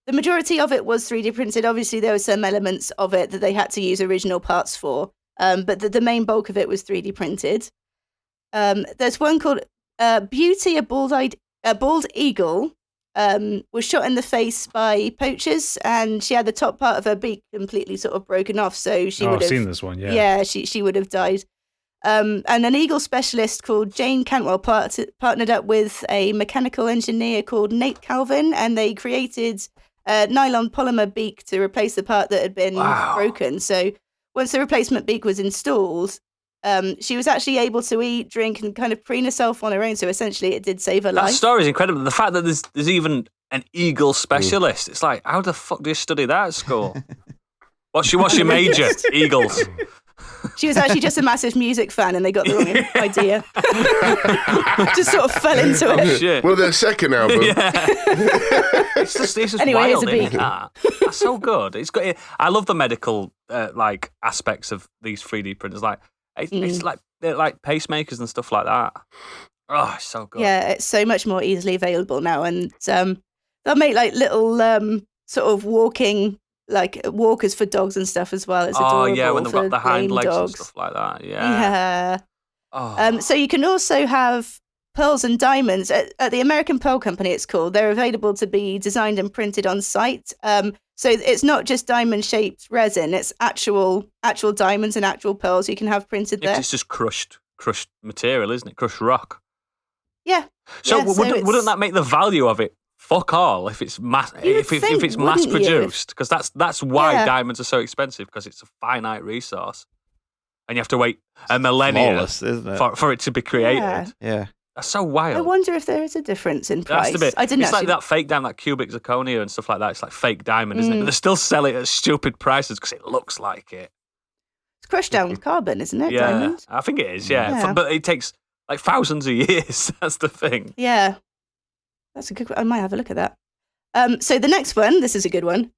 The majority of it was 3D printed. Obviously, there were some elements of it that they had to use original parts for. But the main bulk of it was 3D printed. There's one called Beauty, a bald eagle, was shot in the face by poachers, and she had the top part of her beak completely sort of broken off. So she would have... I've seen this one, yeah. Yeah, she would have died. And an eagle specialist called Jane Cantwell partnered up with a mechanical engineer called Nate Calvin, and they created a nylon polymer beak to replace the part that had been broken. So once the replacement beak was installed, she was actually able to eat, drink, and kind of preen herself on her own. So essentially, it did save her life. That story is incredible. The fact that there's even an eagle specialist. It's like, how the fuck do you study that at school? What's your major? Eagles. She was actually just a massive music fan, and they got the wrong idea. Just sort of fell into it. Shit. Well, their second album. Yeah. It's just Anyway, here's wild, a isn't beak. it? That's so good. It's got. I love the medical like aspects of these 3D printers. Like it's like they're like pacemakers and stuff like that. Oh, it's so good. Yeah, it's so much more easily available now, and they'll make like little sort of walkers for dogs and stuff as well. It's adorable. Oh yeah, when they've got for the hind lame legs dogs. and stuff like that. Yeah. Yeah. Oh. So you can also have pearls and diamonds at the American Pearl Company. It's called. They're available to be designed and printed on site. So it's not just diamond-shaped resin; it's actual diamonds and actual pearls you can have printed there. It's just crushed material, isn't it? Crushed rock. Yeah. So Yeah, wouldn't that make the value of it fuck all if it's if it's mass wouldn't you? produced? Because that's why Yeah. diamonds are so expensive, because it's a finite resource, and you have to wait a millennia Flawless, isn't it? for it to be created. Yeah. Yeah. That's so I wild. wonder if there is a difference in There has price. to be. I didn't It's actually. like that fake diamond, that cubic zirconia and stuff like that. It's like fake diamond, isn't it? Mm. But they still sell it at stupid prices because it looks like it. It's crushed down carbon, isn't it? Yeah, Diamond? I think it is. Yeah, Yeah. But it takes like thousands of years. That's the thing. Yeah. That's a good. I might have a look at that. So the next one, this is a good one.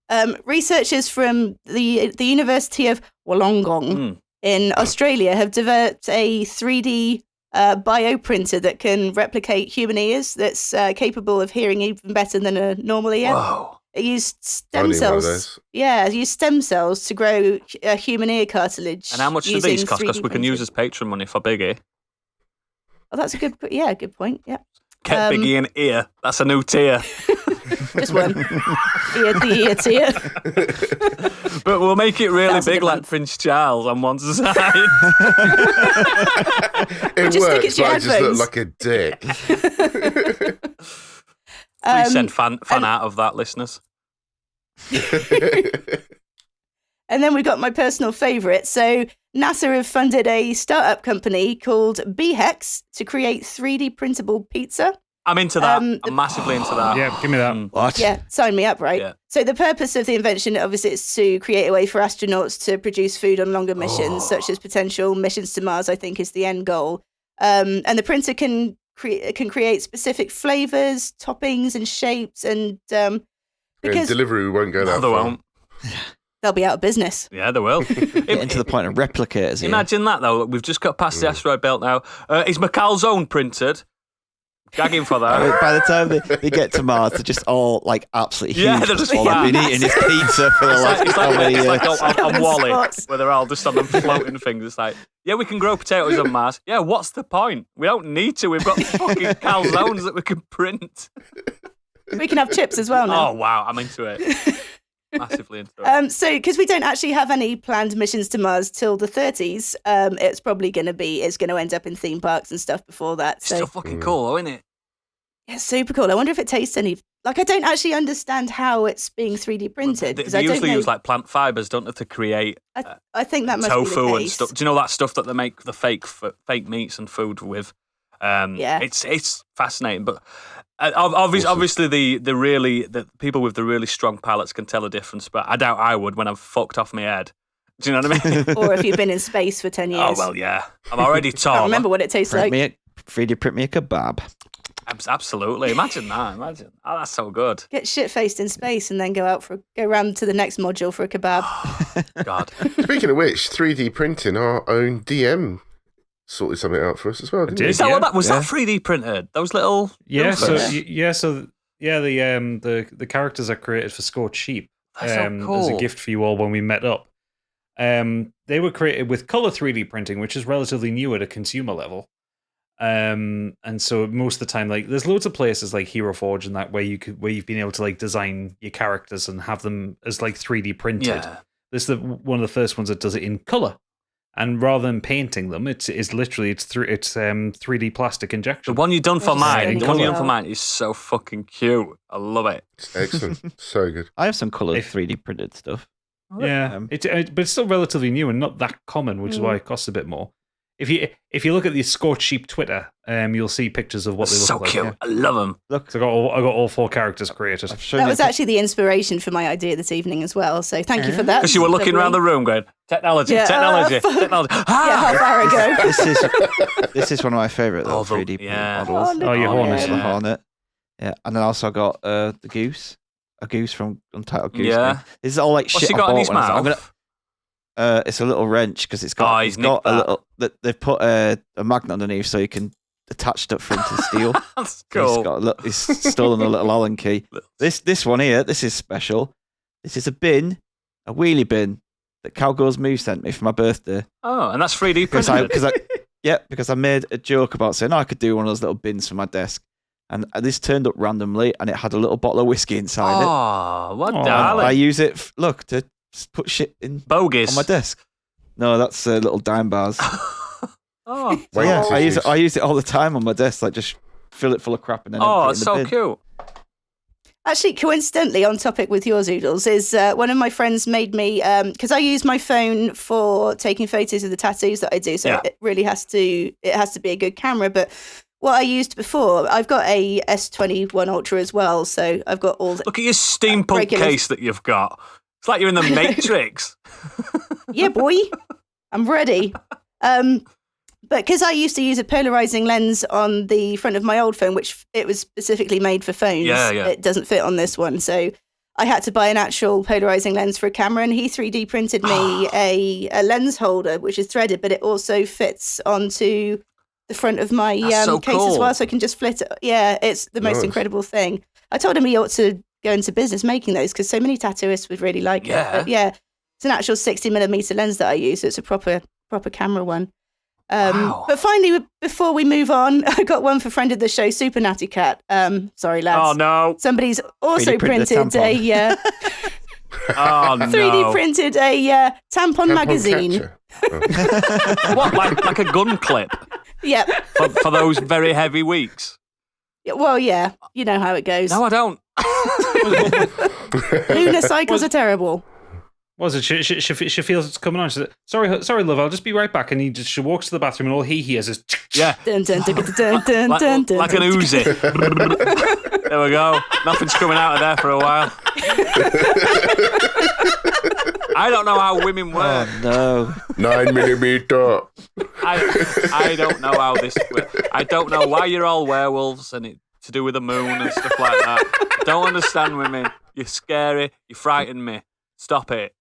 Researchers from the University of Wollongong in Australia have developed a 3D bioprinter that can replicate human ears. That's capable of hearing even better than a normal ear. Whoa. It used I stem need one of cells. those. Yeah, it used stem cells to grow a human ear cartilage. And how much do using these cost? Because 3D we can use printing. as Patreon money for Biggie. Oh, that's a good. Yeah, good point. Yeah, Get Biggie in ear. That's a new tier. just one. The ear tier. But we'll make it really That's a big good like one. Prince Charles on one side. It Just stick it works, to your but I just look headphones. like a dick. Please send fan out of that, listeners. And then we got my personal favourite. So NASA have funded a startup company called BHEX to create 3D printable pizza. I'm into that. I'm massively into that. Yeah, give me that. What? Yeah, sign me up, right? Yeah. So the purpose of the invention, obviously, is to create a way for astronauts to produce food on longer missions, such as potential missions to Mars, I think, is the end goal. And the printer can create specific flavours, toppings, and shapes, and In because delivery, we won't go No, that they far. won't. they'll be out of business. Yeah, they will. Getting to the point of replicators here. Imagine that, though. We've just got past the asteroid belt now. Is McCall's printed? Gagging for that. By the time they get to Mars, they're just all like absolutely huge. Yeah, they're just all they've been fat. eating is pizza for the last It's how many like years. on Wall-E, Spots. where they're all just on them floating things. It's like, yeah, we can grow potatoes on Mars. Yeah, what's the point? We don't need to. We've got fucking calzones that we can print. We can have chips as well now. Oh, wow, I'm into it. Massively into it. So, because we don't actually have any planned missions to Mars till the 30s, it's probably going to end up in theme parks and stuff before that. It's So still fucking cool, though, isn't it? it's super cool. I wonder if it tastes any. Like, I don't actually understand how it's being 3D printed. They 'cause I don't usually know. use like plant fibers, don't they, to create I think that must be the tofu and case. stuff. Do you know that stuff that they make the fake meats and food with? Yeah. It's fascinating, but obviously the people with the really strong palates can tell a difference. But I doubt I would when I'm fucked off my head. Do you know what I mean? Or if you've been in space for 10 years. Oh well, yeah. I'm already I tall. can't remember what it tastes like. 3D print me a kebab. Absolutely. Imagine that. Imagine. Oh, that's so good. Get shit-faced in space and then go round to the next module for a kebab. God. Speaking of which, 3D printing, our own DM sorted something out for us as well, didn't did. he? Is that Yeah. what that was? That 3D printed? Those little. Yeah, so goofers? the characters are created for Scorched Sheep That's so as a cool. gift for you all when we met up. They were created with color 3D printing, which is relatively new at a consumer level. And so most of the time, like there's loads of places like Hero Forge and that where you've been able to like design your characters and have them as like 3D printed. Yeah. This is one of the first ones that does it in color. And rather than painting them, it's 3D plastic The injection. one you've done for Which is mine, really the one you've done cool. for mine is so fucking cute. I love it. It's excellent. So good. I have some coloured If- 3D printed stuff. Yeah, but it's still relatively new and not that common, which is why it costs a bit more. If you look at the Scorched Sheep Twitter, you'll see pictures of what they look So like. cute. Yeah. I love them. Look, So I got all 4 characters created. I've shown That you was a pic- actually the inspiration for my idea this evening as well. So thank you for that. Because you were looking around the room going, technology, Yeah, technology, fuck. technology. Yeah, Ah! half hour ago. This is one of my favourite little Oh, the- 3D print yeah. models. Oh, look Oh, your at Hornet. it. The Yeah. Hornet. Yeah, and then also I got the goose. A goose from Untitled Goose. Yeah. Game. This is all like What's shit he I got in bought his when I was- I'm mouth? It's a little wrench because it's got, Oh, it's he's got nicked a that. little. They've put a magnet underneath so you can attach stuff for him to steal. That's So cool. he's stolen a little Allen key. This one here, this is special. This is a wheelie bin that Cowgirls Moo sent me for my birthday. Oh, and that's 3D Because printed. because I made a joke about saying I could do one of those little bins for my desk, and this turned up randomly, and it had a little bottle of whiskey inside it. Oh, what Oh, darling. I use it, to put shit in Bogies. on my desk. No, that's little dime bars. Oh, But yeah, Tissues. I use it all the time on my desk. Like just fill it full of crap and then oh, empty it it's in the so bin. cute. Actually, coincidentally, on topic with yours, Oodles, is one of my friends made me, because I use my phone for taking photos of the tattoos that I do, so Yeah. it really has to be a good camera. But what I used before, I've got a S21 Ultra as well, so I've got all the, Look at your steampunk regular- case that you've got. It's like you're in the Matrix. yeah, boy, I'm ready. But because I used to use a polarizing lens on the front of my old phone, which it was specifically made for phones, Yeah. it doesn't fit on this one. So I had to buy an actual polarizing lens for a camera, and he 3D printed me a lens holder, which is threaded, but it also fits onto the front of my That's so case as cool. well, so I can just flit it. Yeah, it's the most Nice. incredible thing. I told him he ought to go into business making those because so many tattooists would really like Yeah. it. But yeah, it's an actual 60mm lens that I use, so it's a proper camera one. Wow. But finally, before we move on, I got one for friend of the show, Super Natty Cat. Sorry, lads. Oh, no. Somebody's also 3D printed a printed a Oh, no. 3D printed a tampon magazine. Catcher. Oh. What, like a gun clip Yep. for those very heavy weeks? Yeah, well, yeah, you know how it goes. No, I don't. Lunar cycles are terrible. What was it? She feels it's coming on. She said, sorry, love, I'll just be right back. And she walks to the bathroom and all he hears is... Yeah. Dun, dun, dun, dun, dun, Like, dun, dun, like an dun. Uzi. There we go. Nothing's coming out of there for a while. I don't know how women work. Oh no! 9mm. I don't know how this works. I don't know why you're all werewolves and it to do with the moon and stuff like that. I don't understand women. You're scary. You frighten me. Stop it.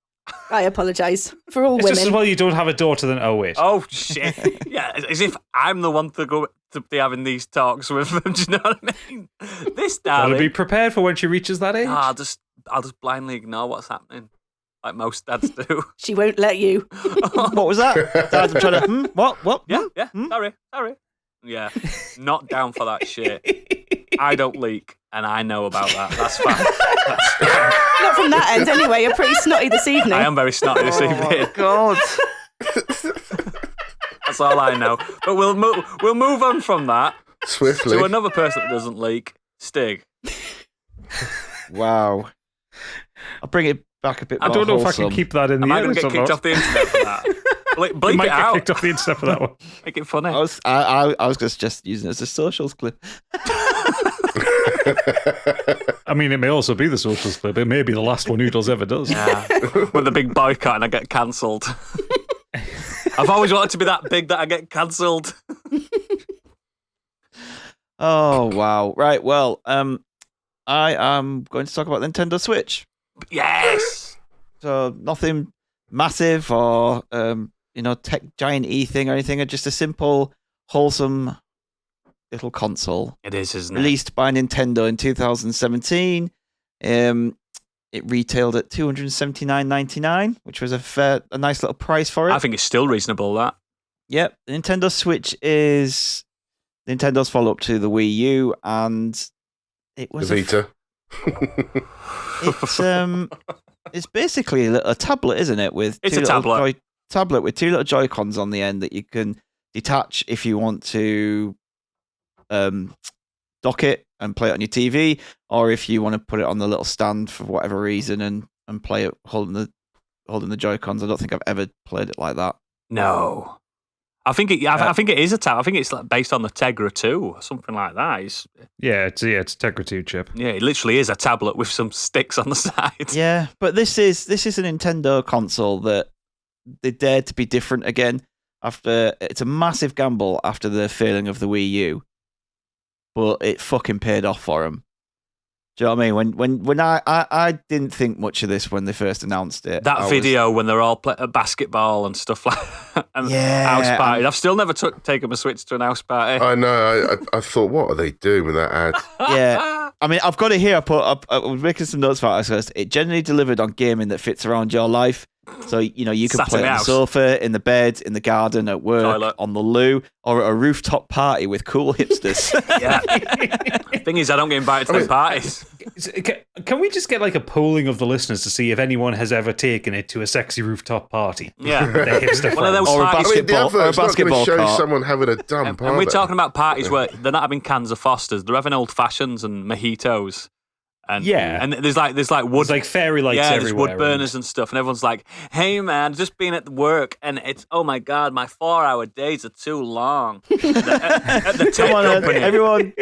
I apologise for all It's just as women. well you don't have a daughter than... Oh, wait. Oh shit! Yeah, as if I'm the one to go to be having these talks with them. Do you know what I mean? This Gotta darling. be prepared for when she reaches that age. No, I'll just blindly ignore what's happening, like most dads do. She won't let you. What was that? Dad, I'm trying to. What? Yeah, yeah. Sorry. Yeah, not down for that shit. I don't leak. and I know about that. That's fine. That's fine. Not from that end, anyway. You're pretty snotty this evening. I am very snotty this evening. Oh, God. That's all I know. But we'll move on from that Swiftly. to another person that doesn't leak, Stig. Wow. I'll bring it back a bit I more don't know if I wholesome. can keep that in the Am I going edit to or get kicked not. off the internet for that? You Bleep might it get out. kicked off the internet for that one. Make it funny. I was just using it as a socials clip. I mean, it may also be the socials clip. It may be the last one Oodles ever does. Yeah. With the big boycott and I get cancelled. I've always wanted to be that big that I get cancelled. Oh, wow. Right, well, I am going to talk about the Nintendo Switch. Yes. So nothing massive or, tech giant E thing or anything. Just a simple, wholesome little console. It is, isn't it? Released by Nintendo in 2017. It retailed at $279.99, which was a nice little price for it. I think it's still reasonable, that. Yep, the Nintendo Switch is Nintendo's follow-up to the Wii U, and it was The Vita. it's basically a tablet, isn't it? It's a tablet. Tablet with two little Joy-Cons on the end that you can detach if you want to dock it and play it on your TV, or if you want to put it on the little stand for whatever reason and play it holding the Joy-Cons. I don't think I've ever played it like that. No. I think it is a tablet. I think it's like based on the Tegra 2 or something like that. It's a Tegra 2 chip. Yeah, it literally is a tablet with some sticks on the side. Yeah, but this is a Nintendo console that they dared to be different again. It's a massive gamble after the failing of the Wii U, but it fucking paid off for them. Do you know what I mean? When I didn't think much of this when they first announced it. That video when they're all playing basketball and stuff like that. And house party. I've still never taken my Switch to an house party. I know. I thought, what are they doing with that ad? Yeah. I mean, I've got it here. I was making some notes about it. It generally delivered on gaming that fits around your life. So, you can Sat play in it the on the house. sofa, in the bed, in the garden, at work, Toilet. on the loo, or at a rooftop party with cool hipsters. Yeah. Thing is, I don't get invited to the parties. Can we just get like a polling of the listeners to see if anyone has ever taken it to a sexy rooftop party? Yeah. With their hipster One of those friends? Or a parties. I mean, the Basketball- or a advert's not going to basketball show cart. someone having a dump, And we're are they? talking about parties where they're not having cans of Fosters, they're having old fashions and mojitos. And, Yeah. and there's like wood, There's like fairy lights there's everywhere. wood burners and stuff, and everyone's like, "Hey man, just been at work, and it's oh my god, my 4-hour days are too long." At the tech Come on, company.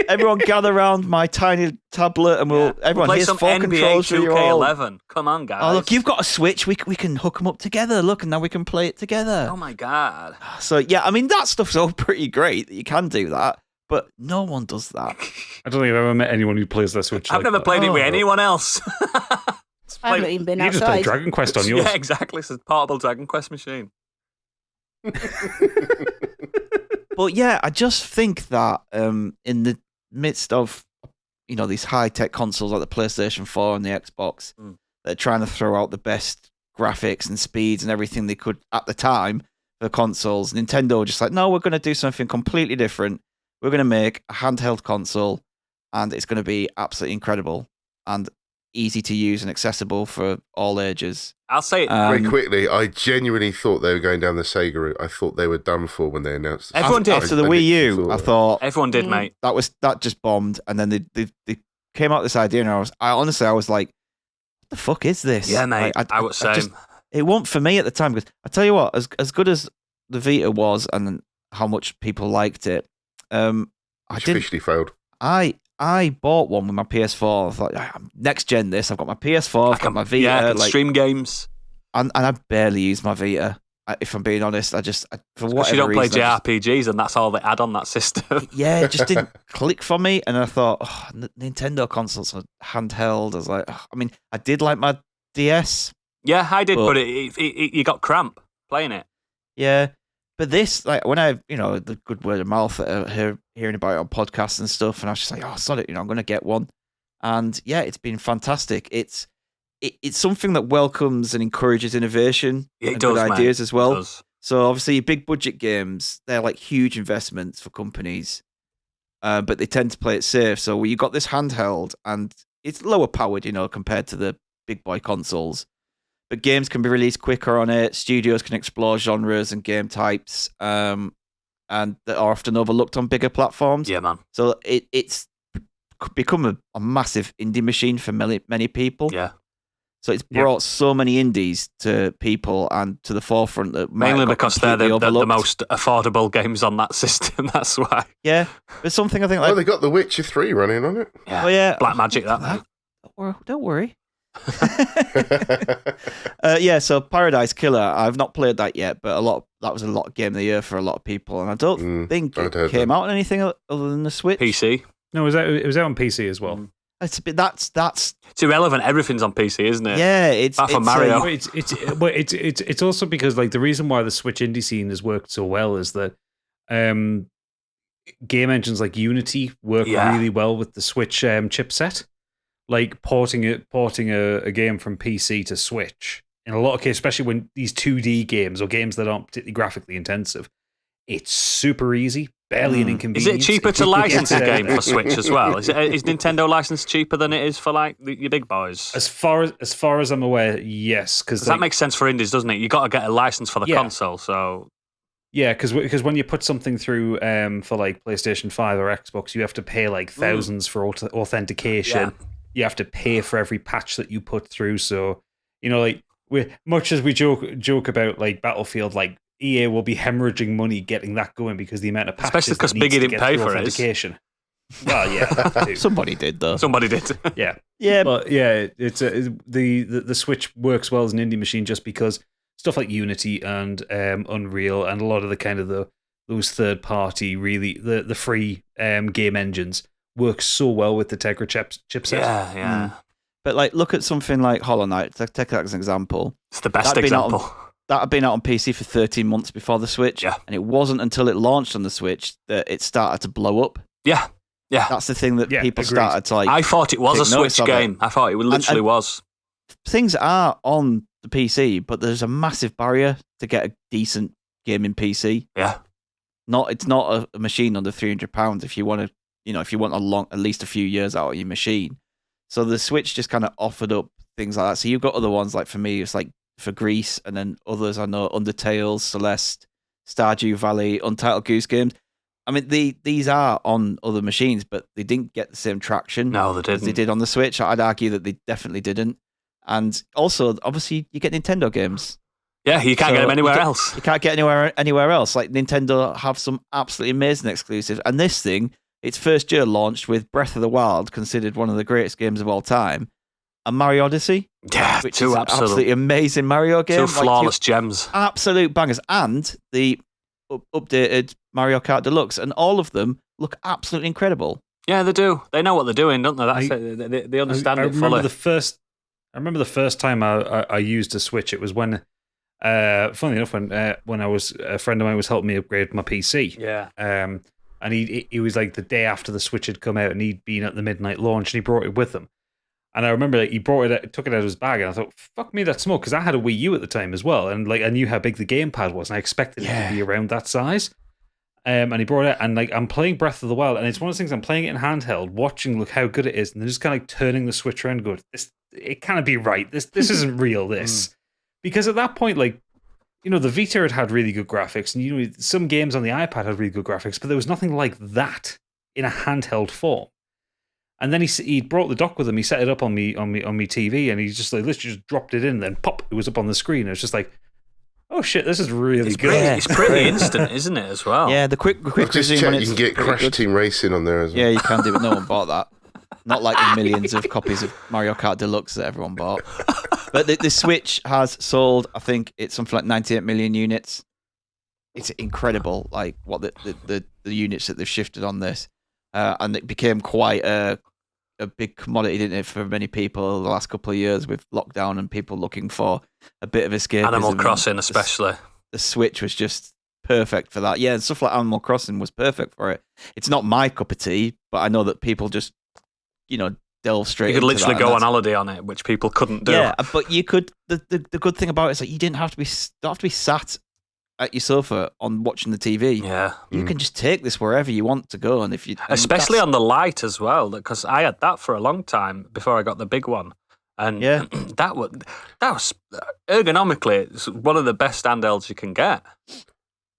everyone gather around my tiny tablet, and everyone play here's some 4 NBA controls for you all. 2K11. Come on, guys. Oh, look, you've got a Switch. We can hook them up together. Look, and now we can play it together. Oh my god. So, yeah, I mean, that stuff's all pretty great that you can do that, but no one does that. I don't think I've ever met anyone who plays their Switch. I've like never that. played it with Oh. anyone else. I haven't even been You just play outside. Dragon Quest on yours. Yeah, exactly. It's a portable Dragon Quest machine. But, yeah, I just think that in the midst of, these high-tech consoles like the PlayStation 4 and the Xbox, they're trying to throw out the best graphics and speeds and everything they could at the time for consoles. Nintendo were just like, no, we're going to do something completely different. We're going to make a handheld console, and it's going to be absolutely incredible and easy to use and accessible for all ages. I'll say it. Very quickly, I genuinely thought they were going down the Sega route. I thought they were done for when they announced this. Everyone did. After the Wii U, I thought Everyone did, mate. that just bombed, and then they came out with this idea, and I was like, what the fuck is this? Yeah, mate. Like, I was saying. it wasn't for me at the time, because I tell you what, as good as the Vita was and how much people liked it, Which officially failed. I bought one with my PS4. I thought, next gen this. I've got my PS4, I've got my Vita. Yeah, stream games. And I barely use my Vita. If I'm being honest, for Because whatever you don't play reason, JRPGs, and that's all they add on that system. yeah, it just didn't click for me. And I thought, Nintendo consoles are handheld. I was like, I mean, I did like my DS. Yeah, I did, But- but you got cramp playing it. Yeah. But this, like, when I, the good word of mouth, hearing about it on podcasts and stuff, and I was just like, oh, sod it, I'm going to get one. And yeah, it's been fantastic. It's something that welcomes and encourages innovation It and does, good mate. ideas as It well. does. So obviously, big budget games, they're like huge investments for companies. but they tend to play it safe. So you got this handheld, and it's lower powered, compared to the big boy consoles. But games can be released quicker on it. Studios can explore genres and game types, and that are often overlooked on bigger platforms. Yeah, man. So it's become a massive indie machine for many people. Yeah. So it's brought so many indies to people and to the forefront that mainly because they're the overlooked. most affordable games on that system. That's why. Yeah, but something I think like they got The Witcher 3 running on it. Yeah. Oh yeah, Black Magic. That. Don't worry. So Paradise Killer, I've not played that yet, but that was a lot of game of the year for a lot of people, and I don't think it came out on anything other than the Switch. PC. No, it was out on PC as well. It's a bit that's it's irrelevant. Everything's on PC, isn't it? Yeah, it's apart from Mario. It's also because like the reason why the Switch indie scene has worked so well is that game engines like Unity work really well with the Switch chipset. Like porting a game from PC to Switch in a lot of cases, especially when these 2D games or games that aren't particularly graphically intensive, it's super easy, barely an inconvenience. Is it cheaper to license a game for Switch as well? Is Nintendo license cheaper than it is for like your big boys? As far as I'm aware, yes, because that makes sense for indies, doesn't it? You got to get a license for the console, so. Yeah, because when you put something through for like PlayStation 5 or Xbox, you have to pay like thousands for authentication. Yeah. You have to pay for every patch that you put through. So, like much as we joke about like Battlefield, like EA will be hemorrhaging money getting that going because the amount of patches, especially because Biggie didn't pay for authentication. Well, yeah, somebody did though. Somebody did. yeah. But yeah, it's the Switch works well as an indie machine just because stuff like Unity and Unreal and a lot of the kind of those third party really the free game engines works so well with the Tegra chipset. Yeah. But like, look at something like Hollow Knight. Take that as an example. It's the best example. That had been out on PC for 13 months before the Switch. Yeah. And it wasn't until it launched on the Switch that it started to blow up. Yeah. That's the thing that people started to like. I thought it was a Switch game. I thought it literally was. Things are on the PC, but there's a massive barrier to get a decent gaming PC. Yeah. It's not a machine under £300 if you want to. If you want at least a few years out of your machine. So the Switch just kind of offered up things like that. So you've got other ones, like for me, it's like for Greece, and then others I know, Undertale, Celeste, Stardew Valley, Untitled Goose Games. I mean, these are on other machines, but they didn't get the same traction. No, they didn't. As they did on the Switch. I'd argue that they definitely didn't. And also, obviously, you get Nintendo games. Yeah, you can't get them anywhere else. You can't get anywhere else. Like Nintendo have some absolutely amazing exclusives, and this thing. Its first year launched with Breath of the Wild, considered one of the greatest games of all time, and Mario Odyssey, which is an absolutely amazing Mario game. Two flawless gems. Absolute bangers. And the updated Mario Kart Deluxe, and all of them look absolutely incredible. Yeah, they do. They know what they're doing, don't they? That's it. They understand it fully. I remember the first time I used a Switch, it was when, funnily enough, when I was, a friend of mine was helping me upgrade my PC. Yeah. And he was like the day after the Switch had come out, and he'd been at the midnight launch, and he brought it with him. And I remember he took it out of his bag, and I thought, "Fuck me, that's small," because I had a Wii U at the time as well, and like I knew how big the gamepad was, and I expected it to be around that size. And he brought it, and like I'm playing Breath of the Wild, and it's one of those things I'm playing it in handheld, watching look how good it is, and then just kind of like turning the Switch around, and going, it can't be right. This isn't real. Because at that point, like. The Vita had really good graphics, and some games on the iPad had really good graphics, but there was nothing like that in a handheld form. And then he brought the dock with him. He set it up on me TV, and he just like literally just dropped it in. Then pop, it was up on the screen. It was just like, oh shit, this is really good. It's pretty instant, isn't it? As well. Yeah, the quick just zoom. Check, you can get Crash Team Racing on there as well. Yeah, you can do, but no one bought that. Not like the millions of copies of Mario Kart Deluxe that everyone bought. But the Switch has sold, I think it's something like 98 million units. It's incredible, like what the units that they've shifted on this. And it became quite a big commodity, didn't it, for many people the last couple of years with lockdown and people looking for a bit of escapism. Animal Crossing, especially. The Switch was just perfect for that. Yeah, and stuff like Animal Crossing was perfect for it. It's not my cup of tea, but I know that people just, delve straight into that. You could literally go on holiday on it, which people couldn't do. Yeah, but you could. The good thing about it is that you don't have to be sat at your sofa on watching the TV. Yeah. You can just take this wherever you want to go, and if you Especially on the Lite as well, because I had that for a long time before I got the big one. And Yeah. that was ergonomically, it's one of the best handhelds you can get.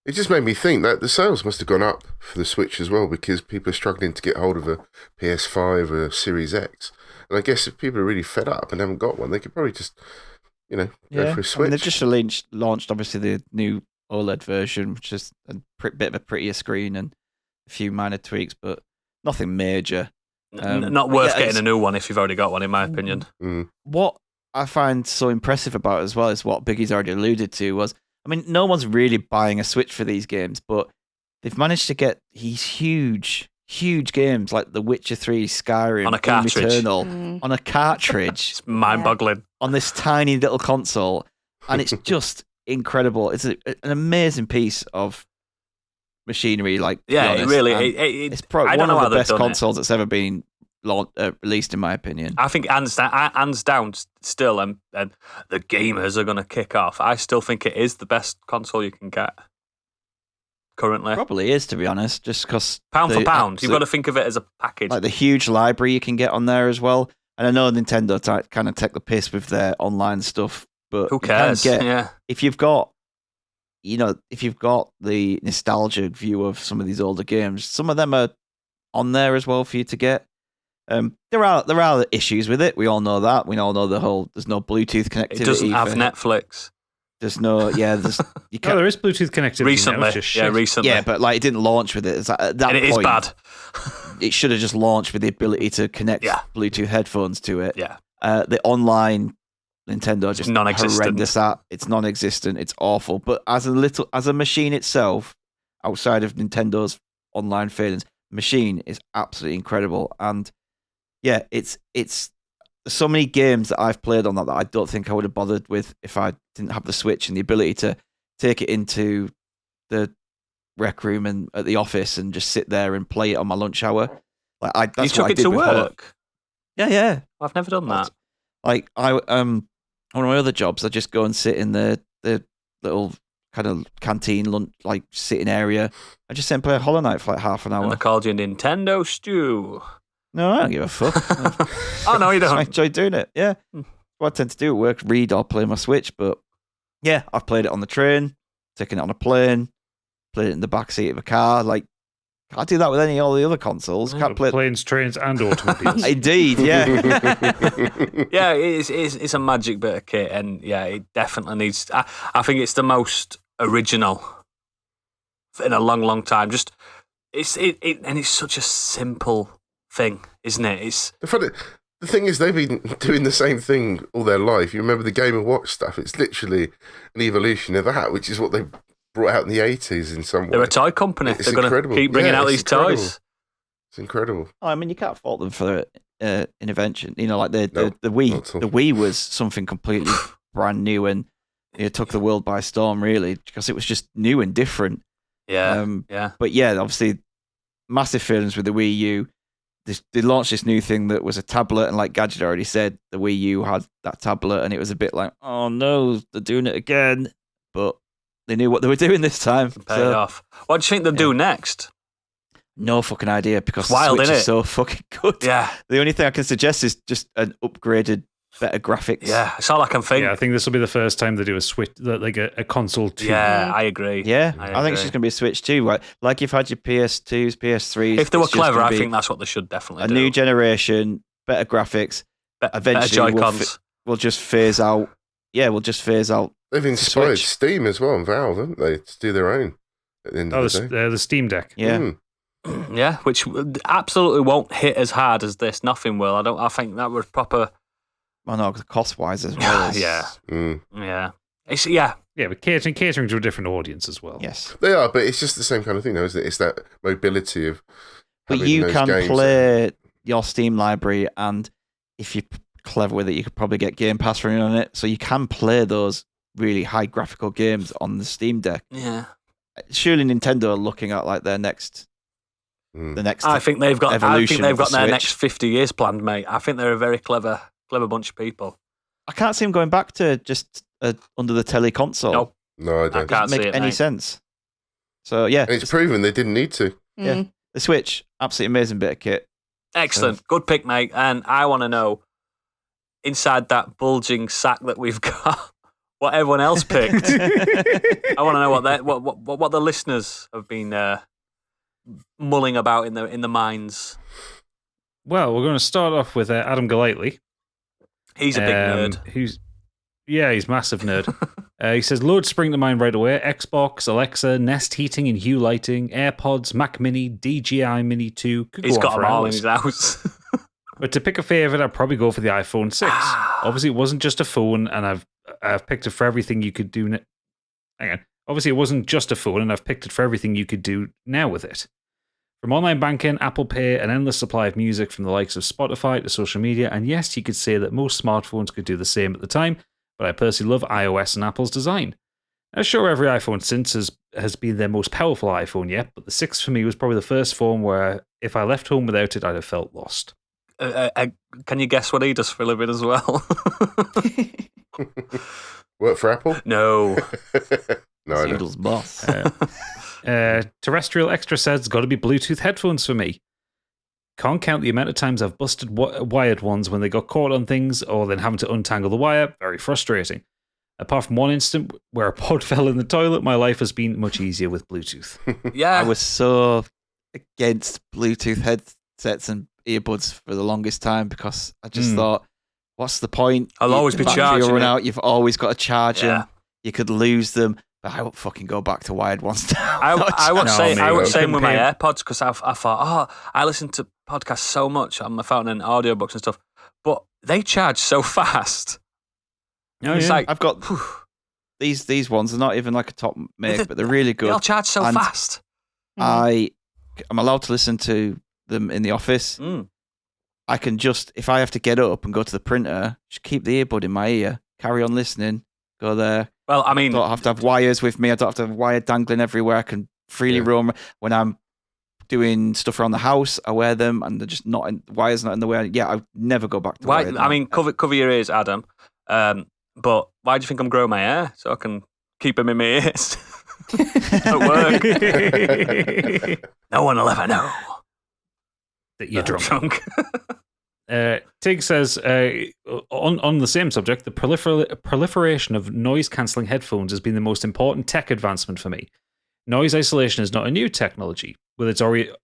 It just made me think that the sales must have gone up for the Switch as well, because people are struggling to get hold of a PS5 or a Series X. And I guess if people are really fed up and haven't got one, they could probably just, go for a Switch. I mean, they've just launched obviously the new OLED version, which is a bit of a prettier screen and a few minor tweaks, but nothing major. Not worth getting a new one if you've already got one, in my opinion. What I find so impressive about it as well is what Biggie's already alluded to was, I mean, no one's really buying a Switch for these games, but they've managed to get these huge games like The Witcher 3, Skyrim, On a cartridge. Doom Eternal, on a cartridge, It's mind-boggling. on this tiny little console, and it's just incredible. It's an amazing piece of machinery. Like, to be Yeah, honest. it really. And It, it's probably I don't one know how of the they've best done it. consoles that's ever been released, in my opinion. I think hands down still, and the gamers are going to kick off. I still think it is the best console you can get currently. Probably is, to be honest, just because Pound for pound, you've got to think of it as a package. like the huge library you can get on there as well. And I know Nintendo kind of take the piss with their online stuff, but Who you can cares? get- Yeah. if you've got the nostalgia view of some of these older games, some of them are on there as well for you to get. There are issues with it. We all know that. We all know there's no Bluetooth connectivity. It doesn't have for- Netflix. There's no you No, can't. there is Bluetooth connectivity. Recently. Now, it's just Yeah, shit. recently. Yeah, but like it didn't launch with it. It's at that and it point, is bad. it should have just launched with the ability to connect Yeah. Bluetooth headphones to it. Yeah. The online Nintendo just non-existent. horrendous at. It's non-existent. It's awful. But as a machine itself, outside of Nintendo's online failings, machine is absolutely incredible. And yeah, it's so many games that I've played on that I don't think I would have bothered with if I didn't have the Switch and the ability to take it into the rec room and at the office and just sit there and play it on my lunch hour. Like that's You took what I it did to with Hollow. work. Yeah. I've never done that. Like one of my other jobs, I just go and sit in the little kind of canteen lunch, like sitting area. I just sit and play Hollow Knight for like half an And hour. they called you Nintendo Stew. No, I don't give a fuck. Oh, no, you I don't. enjoy doing it. Yeah, what I tend to do at work, read or play my Switch. But yeah, I've played it on the train, taken it on a plane, played it in the backseat of a car. Like, can't do that with all the other consoles. Can't play it. Planes, trains, and automobiles. Indeed, yeah. Yeah, it's a magic bit of kit, and yeah, it definitely needs. I think it's the most original in a long, long time. Just and it's such a simple thing, isn't it? It's The thing is, they've been doing the same thing all their life. You remember the Game & Watch stuff? It's literally an evolution of that, which is what they brought out in the 80s in some way. they're a toy company. It's They're going to incredible. keep bringing Yeah, out it's these incredible. toys. It's incredible. I mean, you can't fault them for intervention. You know, like the No, Wii. not at all. The Wii was something completely brand new, and it took the world by storm, really, because it was just new and different. Yeah, Yeah. But yeah, obviously, massive feelings with the Wii U. They launched this new thing that was a tablet, and like Gadget already said, the Wii U had that tablet, and it was a bit like, oh no, they're doing it again. But they knew what they were doing this time. Pay it off. What do you think they'll do next? No fucking idea, because It's wild, the Switch innit? is so fucking good. Yeah, The only thing I can suggest is just an upgraded, better graphics. yeah. It's all I can think. Yeah, I think this will be the first time they do a Switch, like a console 2. Yeah, I agree. Yeah, I I think it's agree. just going to be a Switch too. Right? Like you've had your PS2s, PS3s. If they were it's just clever, gonna I be think that's what they should definitely a do. new generation, better graphics. better eventually we'll Joy-Cons. We'll just phase out. Yeah, we'll just phase out. They've inspired Switch. Steam as well and Valve, haven't they, to do their own at the end Oh, of the day. the Steam Deck. Yeah, Yeah, which absolutely won't hit as hard as this. Nothing will. I think that was proper. well, no, cost wise as well. Yeah, Mm. yeah. Yeah. Yeah, but catering to a different audience as well. Yes, They are, but it's just the same kind of thing, though, isn't it? It's that mobility of. but having you those can games play your Steam library, and if you're clever with it, you could probably get Game Pass running on it, so you can play those really high graphical games on the Steam Deck. Yeah. Surely Nintendo are looking at like their next. Mm. The next. I think they've got. I evolution think they've of the got their Switch. next 50 years planned, mate. I think they're a very clever bunch of people. I can't see them going back to just under the telly console. Nope. No, I I don't. can't Doesn't see make it, any mate. sense. So yeah, And it's proven they didn't need to. yeah. The Switch, absolutely amazing bit of kit. Excellent. Good pick, mate. And I want to know, inside that bulging sack that we've got, what everyone else picked. I want to know what the listeners have been mulling about in the minds. Well, we're going to start off with Adam Golightly. He's a big nerd. He's massive nerd. He says, loads spring to mind right away. Xbox, Alexa, Nest heating and Hue lighting, AirPods, Mac Mini, DJI Mini 2. Could He's go got on them all in hours. his house. But to pick a favourite, I'd probably go for the iPhone 6. Obviously, it wasn't just a phone, and I've picked it for everything you could do. Hang on. Obviously, it wasn't just a phone, and I've picked it for everything you could do now with it. From online banking, Apple Pay, an endless supply of music from the likes of Spotify to social media, and yes, you could say that most smartphones could do the same at the time, but I personally love iOS and Apple's design. Now, sure, every iPhone since has been their most powerful iPhone yet, but the 6 for me was probably the first phone where if I left home without it, I'd have felt lost. Can you guess what he does for a living as well? Work for Apple? No. No, I don't. Oodles boss. Terrestrial Extra says, got to be Bluetooth headphones for me. Can't count the amount of times I've busted wired ones when they got caught on things or then having to untangle the wire. Very frustrating. Apart from one instant where a pod fell in the toilet, my life has been much easier with Bluetooth. Yeah. I was so against Bluetooth headsets and earbuds for the longest time because I just thought, what's the point? I'll always be The battery charging will run it. out. You've always got to charge Yeah. them. You could lose them. But I won't fucking go back to wired ones now. I would No, say mate, I would I say couldn't with my pay- AirPods because I thought, I listen to podcasts so much on my phone and audiobooks and stuff, but they charge so fast. Oh, It's yeah. like I've got these ones. They're not even like a top make, but they're really they all good. charge so And fast. I'm allowed to listen to them in the office. Mm. I can just, if I have to get up and go to the printer, just keep the earbud in my ear, carry on listening, go there. Well, I mean, Don't have to have wires with me. I don't have to have wire dangling everywhere. I can freely roam. When I'm doing stuff around the house, I wear them, and they're just not in, wires not in the way. Yeah, I never go back to why? wired. I mean, cover your ears, Adam. But why do you think I'm growing my hair so I can keep them in my ears at work? No one will ever know that you're that I'm drunk. drunk. Tig says, on the same subject, the proliferation of noise-cancelling headphones has been the most important tech advancement for me. Noise isolation is not a new technology. With its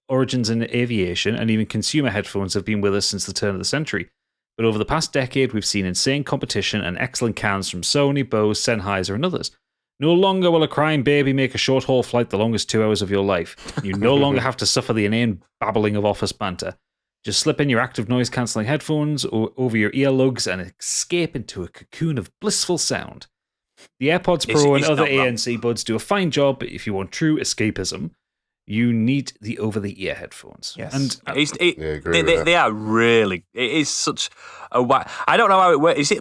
origins in aviation, and even consumer headphones have been with us since the turn of the century. But over the past decade, we've seen insane competition and excellent cans from Sony, Bose, Sennheiser, and others. No longer will a crying baby make a short-haul flight the longest 2 hours of your life. You no longer have to suffer the inane babbling of office banter. Just slip in your active noise-cancelling headphones over your earlugs and escape into a cocoon of blissful sound. The AirPods Pro and He's other not wrong. ANC buds do a fine job, but if you want true escapism, you need the over-the-ear headphones. Yes. And agree with that. They are really. It is such a. I don't know how it works. Is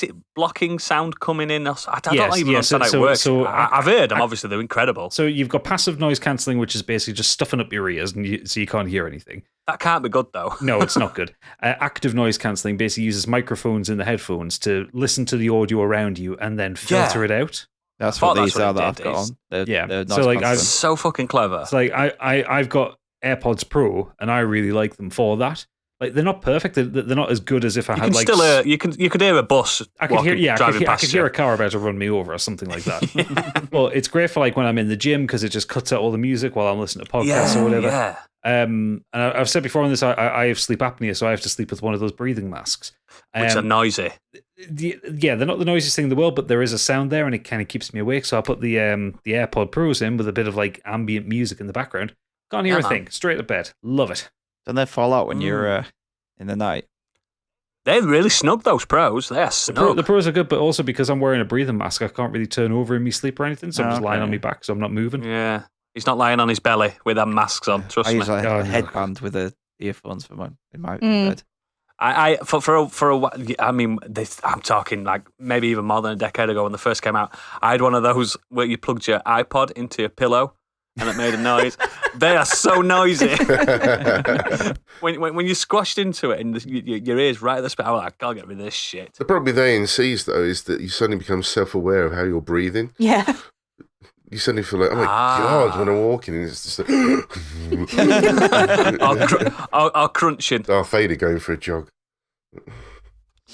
it blocking sound coming in? I don't Yes, even yes, understand how it works. so I've heard them. Obviously, they're incredible. So you've got passive noise cancelling, which is basically just stuffing up your ears, so you can't hear anything. That can't be good though. No, it's not good. Active noise cancelling basically uses microphones in the headphones to listen to the audio around you and then filter it out. That's thought what that's these what are it that I've did, got is- on. They're, Yeah. they're So, like, noise It's so fucking clever. It's like I've got AirPods Pro and I really like them for that. Like they're not perfect. They're not as good as if I You had can like. still hear. You could hear a bus. I could hear, driving I past could hear you. a car about to run me over or something like that. Well, it's great for like when I'm in the gym because it just cuts out all the music while I'm listening to podcasts or whatever. Yeah. And I've said before on this, I have sleep apnea, so I have to sleep with one of those breathing masks. Which are noisy. Yeah, they're not the noisiest thing in the world, but there is a sound there, and it kind of keeps me awake. So I put the AirPod Pros in with a bit of like ambient music in the background. Can't hear Yeah, a man. thing. Straight to bed. Love it. Don't they fall out when you're in the night? They're really snug. Those pros. They are snug. The Pros are good, but also because I'm wearing a breathing mask, I can't really turn over in my sleep or anything. So I'm just lying on my back, so I'm not moving. Yeah. He's not lying on his belly with them masks on. Trust I me. use a Oh, no. headband with the earphones for in my Mm. bed. For a while, I mean, I'm talking like maybe even more than a decade ago when they first came out. I had one of those where you plugged your iPod into your pillow and it made a noise. They are so noisy. when you squashed into it and your ears right at the spot, I was like, I'll get rid of this shit. The problem with ANCs, though, is that you suddenly become self-aware of how you're breathing. Yeah. You suddenly feel like, oh my God, when I'm walking, and it's just like... I'll crunching. Darth Vader going for a jog.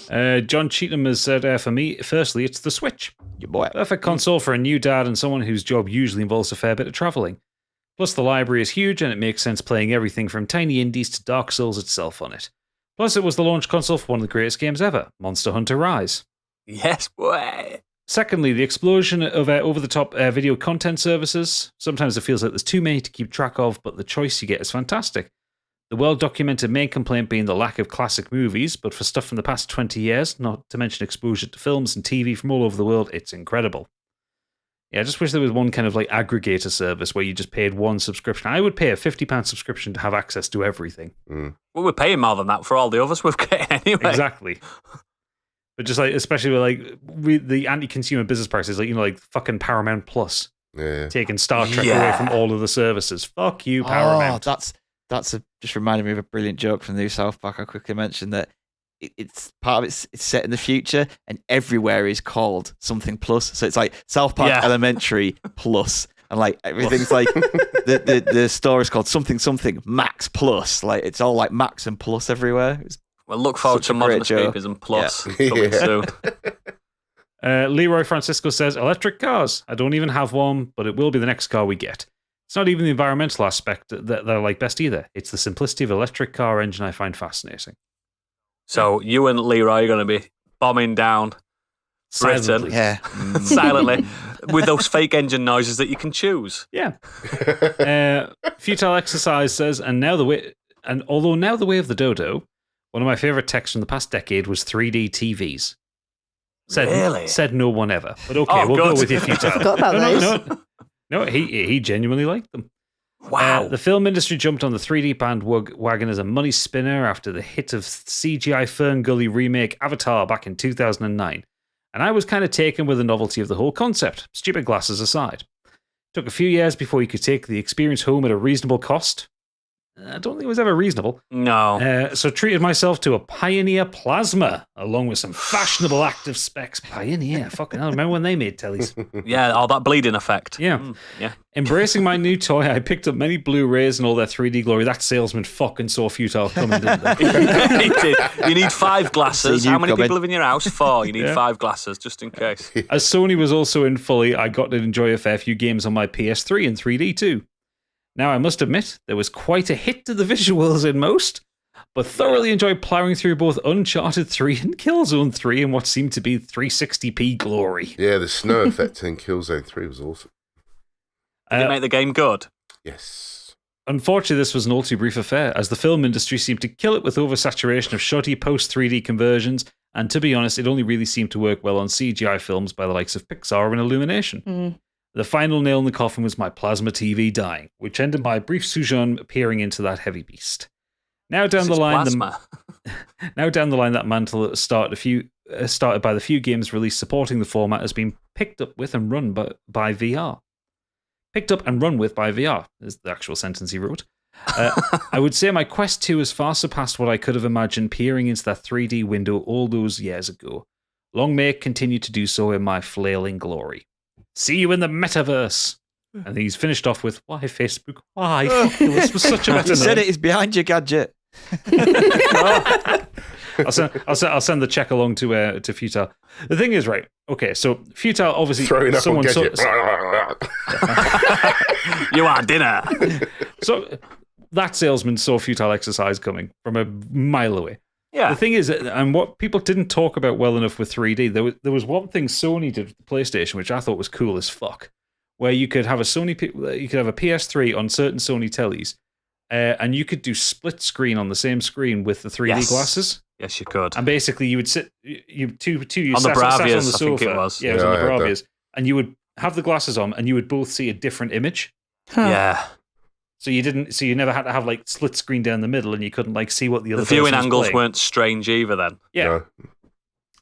John Cheatham has said, for me, firstly, it's the Switch. Your boy. Perfect console for a new dad and someone whose job usually involves a fair bit of travelling. Plus, the library is huge and it makes sense playing everything from tiny indies to Dark Souls itself on it. Plus, it was the launch console for one of the greatest games ever, Monster Hunter Rise. Yes, boy. Secondly, the explosion of over-the-top video content services. Sometimes it feels like there's too many to keep track of, but the choice you get is fantastic. The well-documented main complaint being the lack of classic movies, but for stuff from the past 20 years, not to mention exposure to films and TV from all over the world, it's incredible. Yeah, I just wish there was one kind of like aggregator service where you just paid one subscription. I would pay a £50 subscription to have access to everything. Mm. Well, we're paying more than that for all the others we've got anyway. Exactly. But just like, especially with the anti-consumer business practices, like fucking Paramount Plus, taking Star Trek away from all of the services. Fuck you, Paramount. Oh, that's just reminded me of a brilliant joke from the new South Park. I quickly mentioned that it's part of it's set in the future, and everywhere is called something plus. So it's like South Park Elementary Plus, and like everything's like the store is called something Max Plus. Like it's all like Max and Plus everywhere. Well, look forward to Modern Escapism Plus coming soon. Leroy Francisco says, electric cars. I don't even have one, but it will be the next car we get. It's not even the environmental aspect that I like best either. It's the simplicity of electric car engine I find fascinating. So you and Leroy are going to be bombing down Silently. Britain, silently, with those fake engine noises that you can choose. Yeah. Futile Exercise says, although now the way of the dodo, one of my favourite texts from the past decade was 3D TVs. Said no one ever. But okay, we'll go with you, Futile. I forgot about those. No, he genuinely liked them. Wow. The film industry jumped on the 3D bandwagon as a money spinner after the hit of CGI Fern Gully remake Avatar back in 2009. And I was kind of taken with the novelty of the whole concept, stupid glasses aside. Took a few years before you could take the experience home at a reasonable cost. I don't think it was ever reasonable. No. So treated myself to a Pioneer Plasma, along with some fashionable active specs. Pioneer, fucking hell, remember when they made tellies? Yeah, all that bleeding effect. Yeah. Yeah. Embracing my new toy, I picked up many Blu-rays and all their 3D glory. That salesman fucking saw Futile coming, didn't they? He did. You need 5 glasses. How many coming. people live in your house? 4. You need 5 glasses, just in case. As Sony was also in fully, I got to enjoy a fair few games on my PS3 in 3D too. Now, I must admit, there was quite a hit to the visuals in most, but thoroughly enjoyed ploughing through both Uncharted 3 and Killzone 3 in what seemed to be 360p glory. Yeah, the snow effect in Killzone 3 was awesome. Did it make the game good? Yes. Unfortunately, this was an all too brief affair, as the film industry seemed to kill it with oversaturation of shoddy post-3D conversions, and to be honest, it only really seemed to work well on CGI films by the likes of Pixar and Illumination. Mm. The final nail in the coffin was my plasma TV dying, which ended my brief sojourn peering into that heavy beast. Now down the line, that mantle started by the few games released supporting the format has been picked up with and run by VR. Picked up and run with by VR is the actual sentence he wrote. I would say my Quest 2 has far surpassed what I could have imagined peering into that 3D window all those years ago. Long may it continue to do so in my flailing glory. See you in the metaverse. And he's finished off with, why Facebook? Why? This was such a meta. You said it is behind your gadget. I'll send the check along to Futile. The thing is, right? Okay, so Futile obviously Throwing up on gadget. You are dinner. So that salesman saw Futile Exercise coming from a mile away. Yeah. The thing is, and what people didn't talk about well enough with 3D, there was one thing Sony did with the PlayStation, which I thought was cool as fuck, where you could have a PS3 on certain Sony tellies, and you could do split screen on the same screen with the 3D glasses. Yes, you could. And basically, you would sit, you sat on the Bravias, sofa. I think it was. Yeah, it was on the Bravias, and you would have the glasses on, and you would both see a different image. Huh. Yeah. So you never had to have like split screen down the middle, and you couldn't like see what the other viewing person was angles playing. weren't strange either. Then. Yeah. No.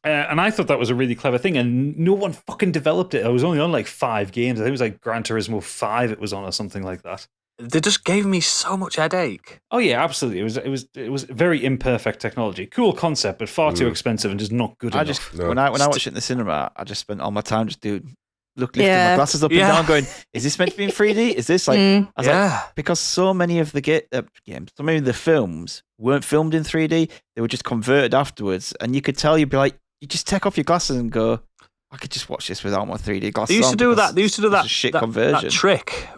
And I thought that was a really clever thing, and no one fucking developed it. I was only on like 5 games. I think it was like Gran Turismo 5 it was on or something like that. They just gave me so much headache. Oh yeah, absolutely. It was very imperfect technology. Cool concept, but far too expensive and just not good enough. When I watched it in the cinema, I just spent all my time just lifting my glasses up and down, going, "Is this meant to be in 3D? Is this like?" I was like, because so many of the games, so many of the films weren't filmed in 3D. They were just converted afterwards, and you could tell you'd be like, you just take off your glasses and go, "I could just watch this without my 3D glasses." They used to do that. They used to do that shit that conversion trick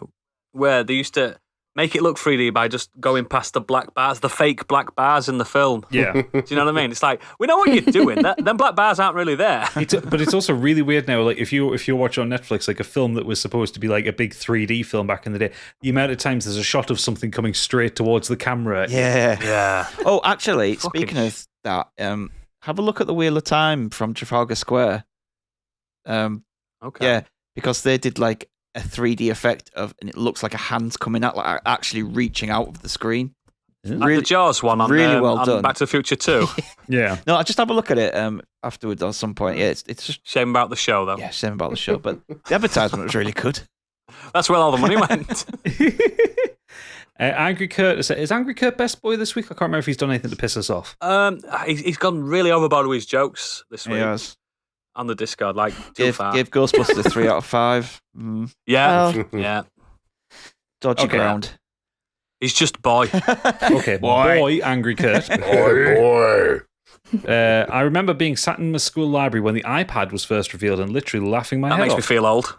where they used to make it look 3D by just going past the black bars, the fake black bars in the film. Yeah. Do you know what I mean? It's like, we know what you're doing. Them black bars aren't really there. But it's also really weird now. Like if you watch on Netflix, like a film that was supposed to be like a big 3D film back in the day, the amount of times there's a shot of something coming straight towards the camera. Yeah. Oh, actually, speaking of that, have a look at the Wheel of Time from Trafalgar Square. Okay. Yeah, because they did like a 3D effect and it looks like a hand's coming out, like actually reaching out of the screen. Like the Jaws one on, really well on done. Back to the Future 2. Yeah. No, I just have a look at it afterwards at some point. Yeah, it's just Shame about the show, though. yeah, shame about the show, but the advertisement was really good. That's where all the money went. Angry Kurt is Angry Kurt best boy this week? I can't remember if he's done anything to piss us off. He's gone really overboard with his jokes this week. Yes. On the Discord, like, too far. Give Ghostbusters a 3 out of 5. Yeah, Oh. yeah. Dodgy ground. He's just boy. Okay, boy Angry Kurt. Boy. I remember being sat in my school library when the iPad was first revealed and literally laughing my That head makes off. me feel old.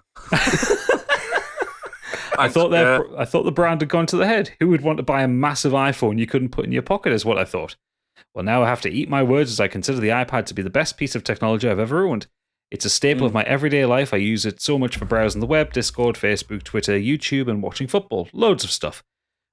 I thought the brand had gone to the head. Who would want to buy a massive iPhone you couldn't put in your pocket, is what I thought. Well, now I have to eat my words as I consider the iPad to be the best piece of technology I've ever owned. It's a staple of my everyday life. I use it so much for browsing the web, Discord, Facebook, Twitter, YouTube, and watching football. Loads of stuff.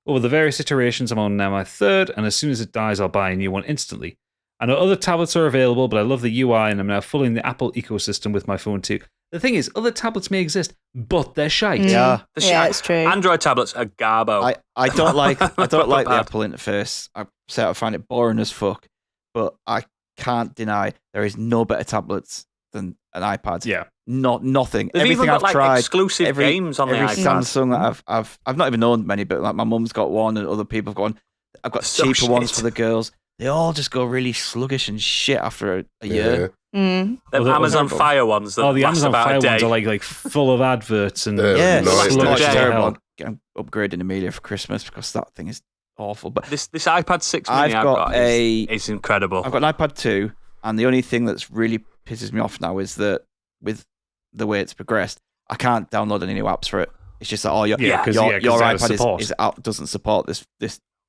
Over the various iterations, I'm on now my 3rd, and as soon as it dies, I'll buy a new one instantly. I know other tablets are available, but I love the UI, and I'm now fully in the Apple ecosystem with my phone too. The thing is, other tablets may exist, but they're shite. Yeah. Yeah, it's true. Android tablets are garbo. I don't like the bad. Apple interface. I find it boring as fuck, but I can't deny there is no better tablets than an iPad. Yeah. Nothing. They've Everything even got I've like tried, exclusive games on the every iPad. Samsung that I've not even owned many, but like my mum's got one and other people have got one. I've got So cheaper ones shit. for the girls. They all just go really sluggish and shit after a year. Mm. Them Well, Amazon they're- Fire ones that Oh, the last Amazon about Fire a day. ones are like full of adverts and Yeah, Yeah, nice. it's sluggish as terrible. hell. I'm upgrading Amelia for Christmas because that thing is awful. But This iPad 6 mini I've got is incredible. I've got an iPad 2, and the only thing that's really pisses me off now is that with the way it's progressed, I can't download any new apps for it. It's just that your Yeah, 'cause your it's out of iPad support. is out, doesn't support this.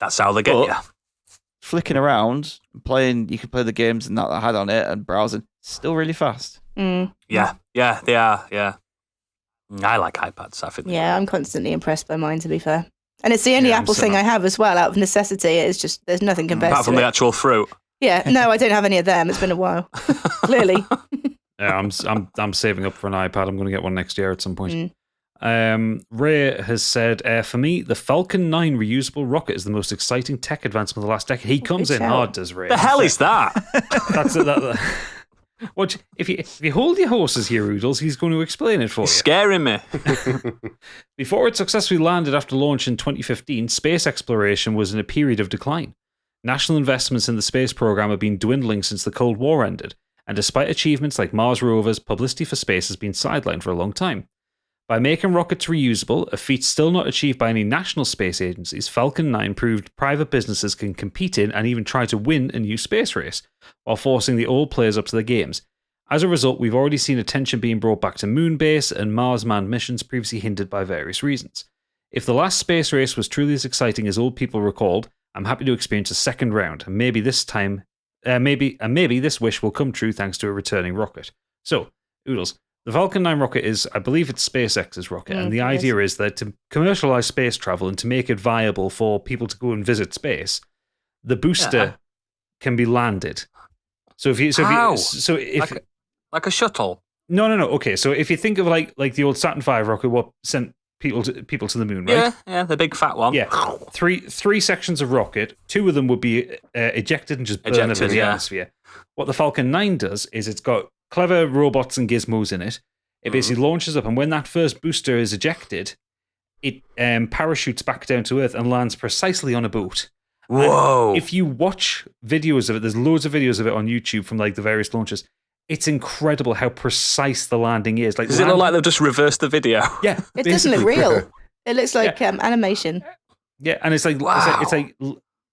That's how they get But- you. Flicking around, playing, you can play the games and that I had on it, and browsing, still really fast. Mm. Yeah, they are. Yeah, I like iPads. I think. Yeah, I'm constantly impressed by mine, to be fair. And it's the only Yeah, I'm Apple thing similar. I have as well, out of necessity. It's just, there's nothing compared Apart to from it. the actual fruit. Yeah, no, I don't have any of them. It's been a while. Clearly. Yeah, I'm saving up for an iPad. I'm going to get one next year at some point. Mm. Ray has said, for me, the Falcon 9 reusable rocket is the most exciting tech advancement of the last decade. He comes good in shout. hard, does Ray? The hell is that? That's it. What if you hold your horses here, Oodles? He's going to explain it for you. It's scaring me. Before it successfully landed after launch in 2015, space exploration was in a period of decline. National investments in the space program have been dwindling since the Cold War ended, and despite achievements like Mars rovers, publicity for space has been sidelined for a long time. By making rockets reusable, a feat still not achieved by any national space agencies, Falcon 9 proved private businesses can compete in and even try to win a new space race, while forcing the old players up to the games. As a result, we've already seen attention being brought back to Moon Base and Mars manned missions previously hindered by various reasons. If the last space race was truly as exciting as old people recalled, I'm happy to experience a second round, and maybe this wish will come true thanks to a returning rocket. So, Oodles, the Falcon 9 rocket is, I believe it's SpaceX's rocket, and the idea is that to commercialize space travel and to make it viable for people to go and visit space, the booster can be landed. So if you, Like a shuttle. No. Okay, so if you think of like the old Saturn V rocket, what sent people to the moon, right? Yeah, the big fat one. Yeah, three sections of rocket. 2 of them would be ejected and just burn up in the atmosphere. What the Falcon 9 does is it's got clever robots and gizmos in it. It basically launches up, and when that first booster is ejected, it parachutes back down to Earth and lands precisely on a boat. Whoa! And if you watch videos of it, there's loads of videos of it on YouTube from like the various launches. It's incredible how precise the landing is. Like, does it look like they've just reversed the video? Yeah, It doesn't look real. It looks like animation. Yeah, and it's like it's like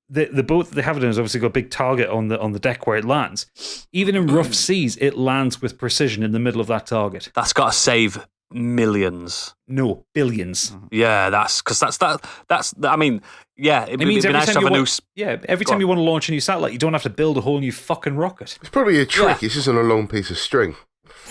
the boat that they have it in has obviously got a big target on the deck where it lands. Even in rough seas, it lands with precision in the middle of that target. That's got to save millions. No, billions. Yeah, that's because that's. I mean, yeah, it'd be nice to have a new. Yeah, every time you want to launch a new satellite, you don't have to build a whole new fucking rocket. It's probably a trick. It's just on a long piece of string.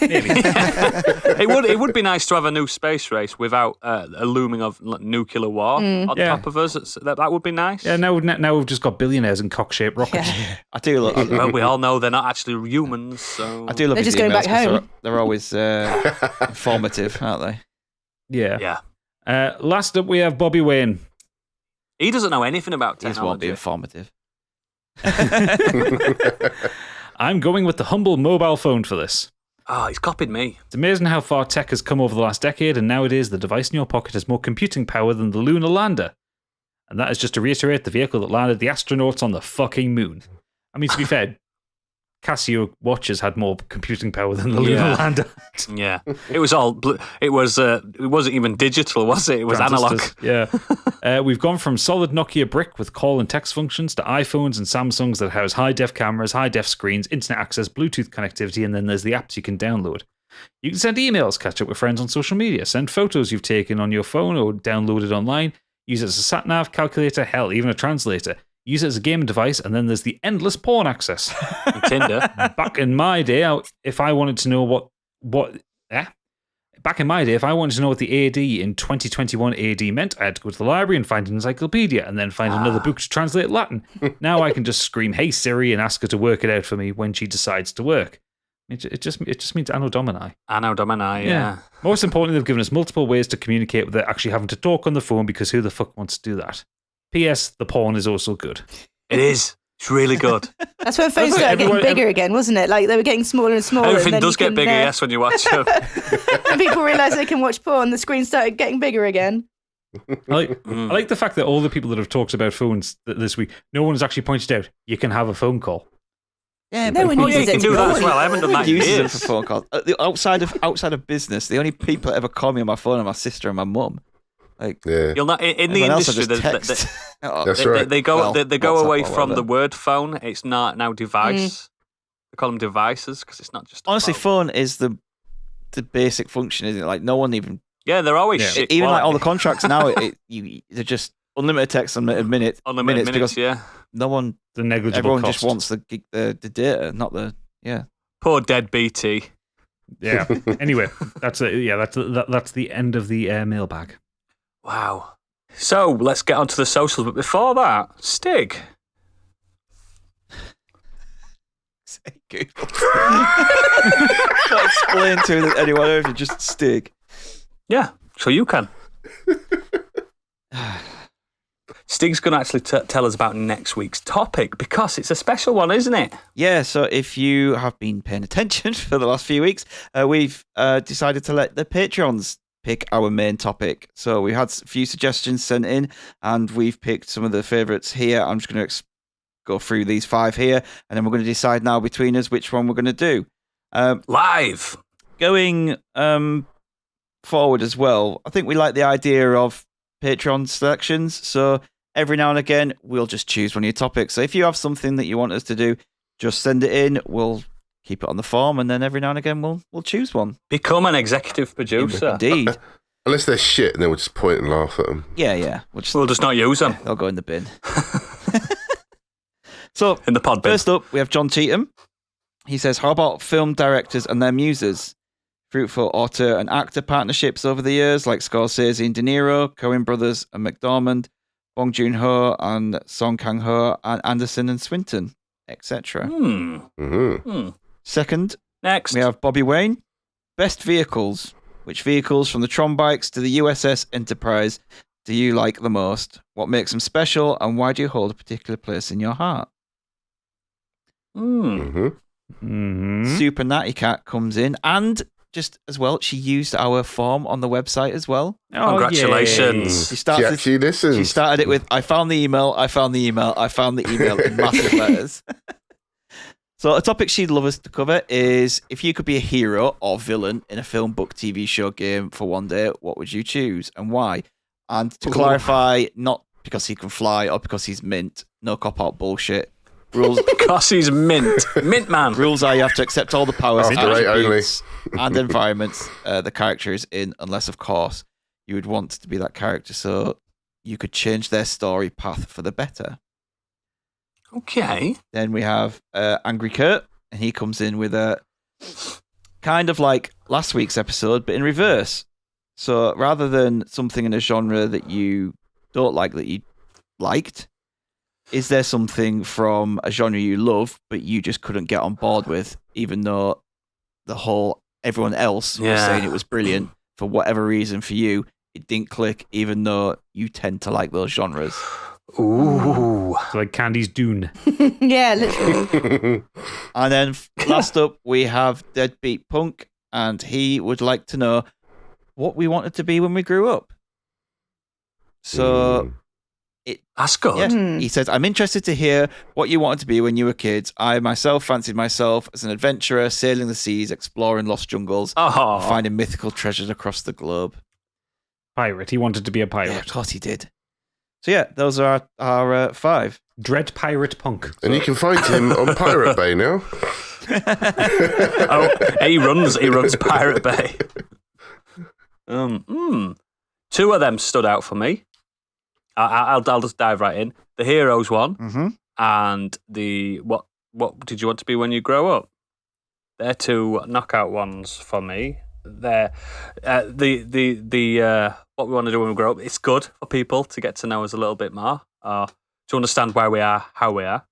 Maybe. It would be nice to have a new space race without a looming of nuclear war on top of us. That would be nice. Yeah, now we've just got billionaires in cock-shaped rockets. Yeah. I do love. Well, we all know they're not actually humans, so I do love. They're these just going emails back 'cause home. They're always informative, aren't they? Yeah. Yeah, Last up, we have Bobby Wayne. he doesn't know anything about These won't be technology. informative. I'm going with the humble mobile phone for this. Oh, he's copied me. It's amazing how far tech has come over the last decade, and nowadays the device in your pocket has more computing power than the lunar lander. And that is just to reiterate the vehicle that landed the astronauts on the fucking moon. I mean, to be fair, Casio watches had more computing power than the lunar lander. Yeah, it was all. It wasn't even digital, was it? It was analog. Yeah. We've gone from solid Nokia brick with call and text functions to iPhones and Samsungs that house high-def cameras, high-def screens, internet access, Bluetooth connectivity, and then there's the apps you can download. You can send emails, catch up with friends on social media, send photos you've taken on your phone or downloaded online, use it as a sat-nav, calculator, hell, even a translator. Use it as a gaming device, and then there's the endless porn access. And Tinder. Back in my day, if I wanted to know Back in my day, if I wanted to know what the AD in 2021 AD meant, I had to go to the library and find an encyclopedia, and then find another book to translate Latin. Now I can just scream, "Hey Siri," and ask her to work it out for me when she decides to work. It just means Anno Domini. Anno Domini, yeah. Most importantly, they've given us multiple ways to communicate without actually having to talk on the phone, because who the fuck wants to do that? P.S. The porn is also good. It is. It's really good. That's when phones started getting bigger again, wasn't it? Like they were getting smaller and smaller. Everything and then does get bigger, yes, when you watch them. And people realise they can watch porn, the screen started getting bigger again. I like the fact that all the people that have talked about phones this week, no one has actually pointed out you can have a phone call. Yeah, No but one uses you can it. do that as well. I haven't done that in uses them years. for phone calls. Outside of business, the only people that ever call me on my phone are my sister and my mum. Like, Yeah. You'll not in the everyone else I industry. just text. That's right. They go Well, they go WhatsApp away or from the whatever. word phone. It's not now device. They call them devices because it's not just. A Honestly, phone. phone is the basic function, isn't it? Like no one even Yeah, they're always shit. even like all the quality. contracts now. They're just unlimited text, unlimited minutes, unlimited minutes. because Yeah. no one, The negligible everyone cost. just wants the data, not the Poor dead BT. Yeah. Anyway, that's the end of the mailbag. Wow. So let's get onto the socials, but before that, Stig. Google. Not explain to anyone over, just Stig. Yeah, so you can. Stig's going to actually tell us about next week's topic because it's a special one, isn't it? Yeah, so if you have been paying attention for the last few weeks, we've decided to let the Patreons pick our main topic. So we had a few suggestions sent in, and we've picked some of the favourites here. I'm just going to go through these 5 here, and then we're going to decide now between us which one we're going to do. Live. Going forward as well, I think we like the idea of Patreon selections. So every now and again, we'll just choose one of your topics. So if you have something that you want us to do, just send it in. We'll keep it on the form, and then every now and again, we'll choose one. Become an executive producer. Indeed. Unless they're shit, and then we'll just point and laugh at them. Yeah. We'll just not use them They'll go in the bin. So in the pod bin. first up, we have John Cheatham. He says, how about film directors and their muses? Fruitful author and actor partnerships over the years, like Scorsese and De Niro, Coen Brothers and McDormand, Bong Joon-ho and Song Kang-ho, and Anderson and Swinton, etc. Mm-hmm. Second, Next. we have Bobby Wayne. Best vehicles. Which vehicles from the Tron bikes to the USS Enterprise do you like the most? What makes them special, and why do you hold a particular place in your heart? Super Natty Cat comes in, and just as well, she used our form on the website as well. Congratulations. She actually listened. She started it with, I found the email in massive letters. So a topic she'd love us to cover is, if you could be a hero or villain in a film, book, TV show, game for one day, what would you choose and why? And to clarify, not because he can fly or because he's mint, no cop-out bullshit. Rules Because he's mint. Mint man. Rules are you have to accept all the powers, After eight attributes, and environments the character is in, unless, of course, you would want to be that character so you could change their story path for the better. Okay. Then we have Angry Kurt, and he comes in with a kind of like last week's episode, but in reverse. So rather than something in a genre that you don't like that you liked, is there something from a genre you love but you just couldn't get on board with, even though everyone else was saying it was brilliant for whatever reason for you, it didn't click, even though you tend to like those genres? Ooh. So like Candy's Dune. Yeah, literally. And then last up, we have Deadbeat Punk, and he would like to know what we wanted to be when we grew up. So That's good. yeah, he says, I'm interested to hear what you wanted to be when you were kids. I myself fancied myself as an adventurer, sailing the seas, exploring lost jungles, Oh. finding mythical treasures across the globe. Pirate. He wanted to be a pirate. Yeah, of course he did. So yeah, those are our 5. Dread Pirate Punk. And you can find him on Pirate Bay now. He runs Pirate Bay. 2 of them stood out for me. I'll just dive right in. The Heroes one, and the what did you want to be when you grow up? They're 2 knockout ones for me. They're the what we want to do when we grow up. It's good for people to get to know us a little bit more, to understand where we are, how we are,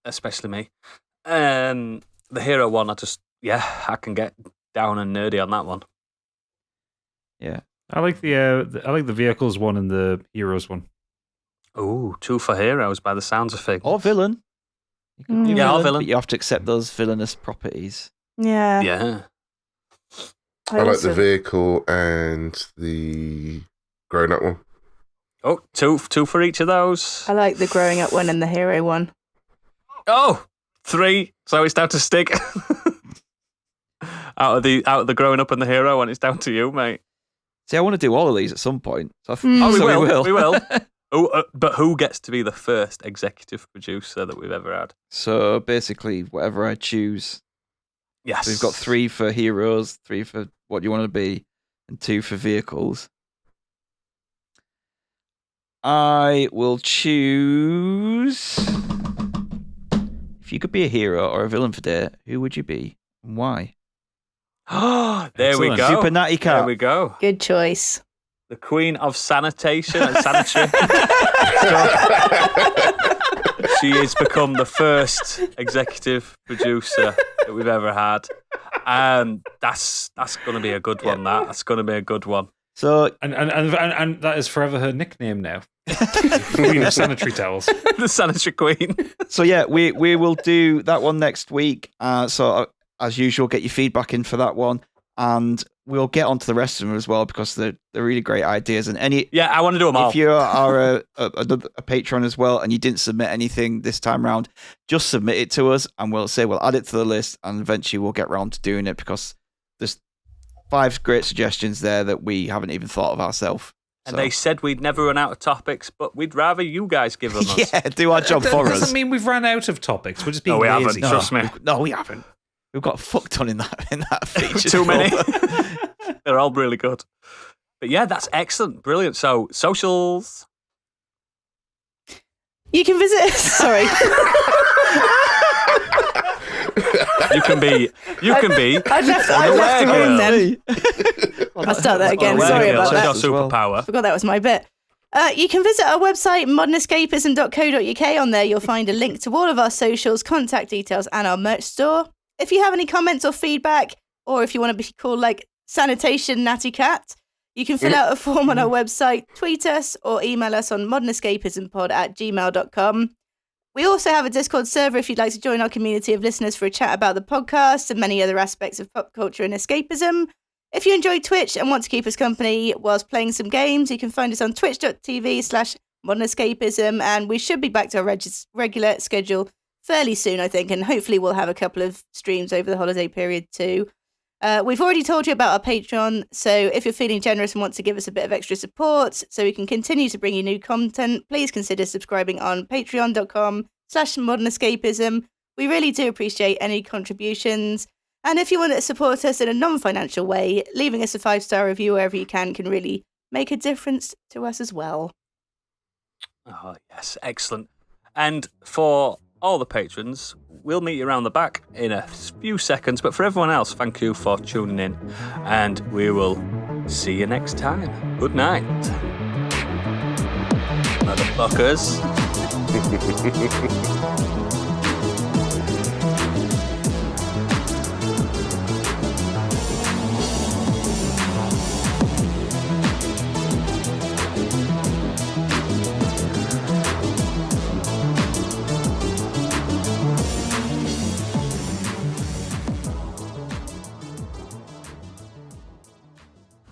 especially me. The Hero one, I can get down and nerdy on that one. Yeah. I like the Vehicles one and the Heroes one. Ooh, 2 for Heroes by the sounds of things. Or villain. You could be a Yeah, or villain. but you have to accept those villainous properties. Yeah. Yeah. I like the vehicle and the grown-up one. Oh, two for each of those. I like the growing up one and the hero one. Oh, 3. So it's down to Stick. out of the growing up and the hero one, it's down to you, mate. See, I want to do all of these at some point. So We will. will. But who gets to be the first executive producer that we've ever had? So basically, whatever I choose. Yes. So we've got 3 for heroes, 3 for what you want to be, and 2 for vehicles. I will choose. If you could be a hero or a villain for day, who would you be and why? There we Excellent. go. Super Natty Cat. There we go. Good choice. The queen of sanitation and sanitary. She has become the first executive producer that we've ever had. That's going to be a good one. That's going to be a good one. So And that is forever her nickname now. Queen of Sanitary Towels. The sanitary queen. So yeah, we will do that one next week. So as usual, get your feedback in for that one, and we'll get onto the rest of them as well because they're really great ideas. And Yeah, I want to do them all. if you are a patron as well and you didn't submit anything this time round, just submit it to us, and we'll add it to the list, and eventually we'll get round to doing it because there's 5 great suggestions there that we haven't even thought of ourselves. And they said we'd never run out of topics, but we'd rather you guys give them us. Yeah, do our job for That us. doesn't mean we've ran out of topics. We're just being No, we lazy. haven't. Trust me. No, we haven't. We've got fuck ton in that feature. Too many. They're all really good. But yeah, that's excellent. Brilliant. So, socials. You can visit. Sorry. You can be. I left the room then. I'll start that again. Unaware Sorry girl. about that. That's your superpower. Forgot that was my bit. You can visit our website, modernescapism.co.uk. On there, you'll find a link to all of our socials, contact details, and our merch store. If you have any comments or feedback, or if you want to be called like Sanitation Natty Cat. You can fill out a form on our website, tweet us, or email us on modernescapismpod@gmail.com. We also have a Discord server if you'd like to join our community of listeners for a chat about the podcast and many other aspects of pop culture and escapism. If you enjoy Twitch and want to keep us company whilst playing some games, you can find us on twitch.tv/modernescapism, and we should be back to our regular schedule fairly soon, I think, and hopefully we'll have a couple of streams over the holiday period too. We've already told you about our Patreon, so if you're feeling generous and want to give us a bit of extra support so we can continue to bring you new content, please consider subscribing on patreon.com/modernescapism. We really do appreciate any contributions. And if you want to support us in a non-financial way, leaving us a 5-star review wherever you can really make a difference to us as well. Oh, yes, excellent. And for all the patrons, we'll meet you around the back in a few seconds. But for everyone else, thank you for tuning in. And we will see you next time. Good night. Motherfuckers.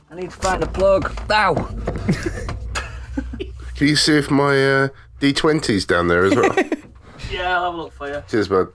I need to find a plug. Ow! Can you see if my D20's down there as well? Yeah, I'll have a look for you. Cheers, bud.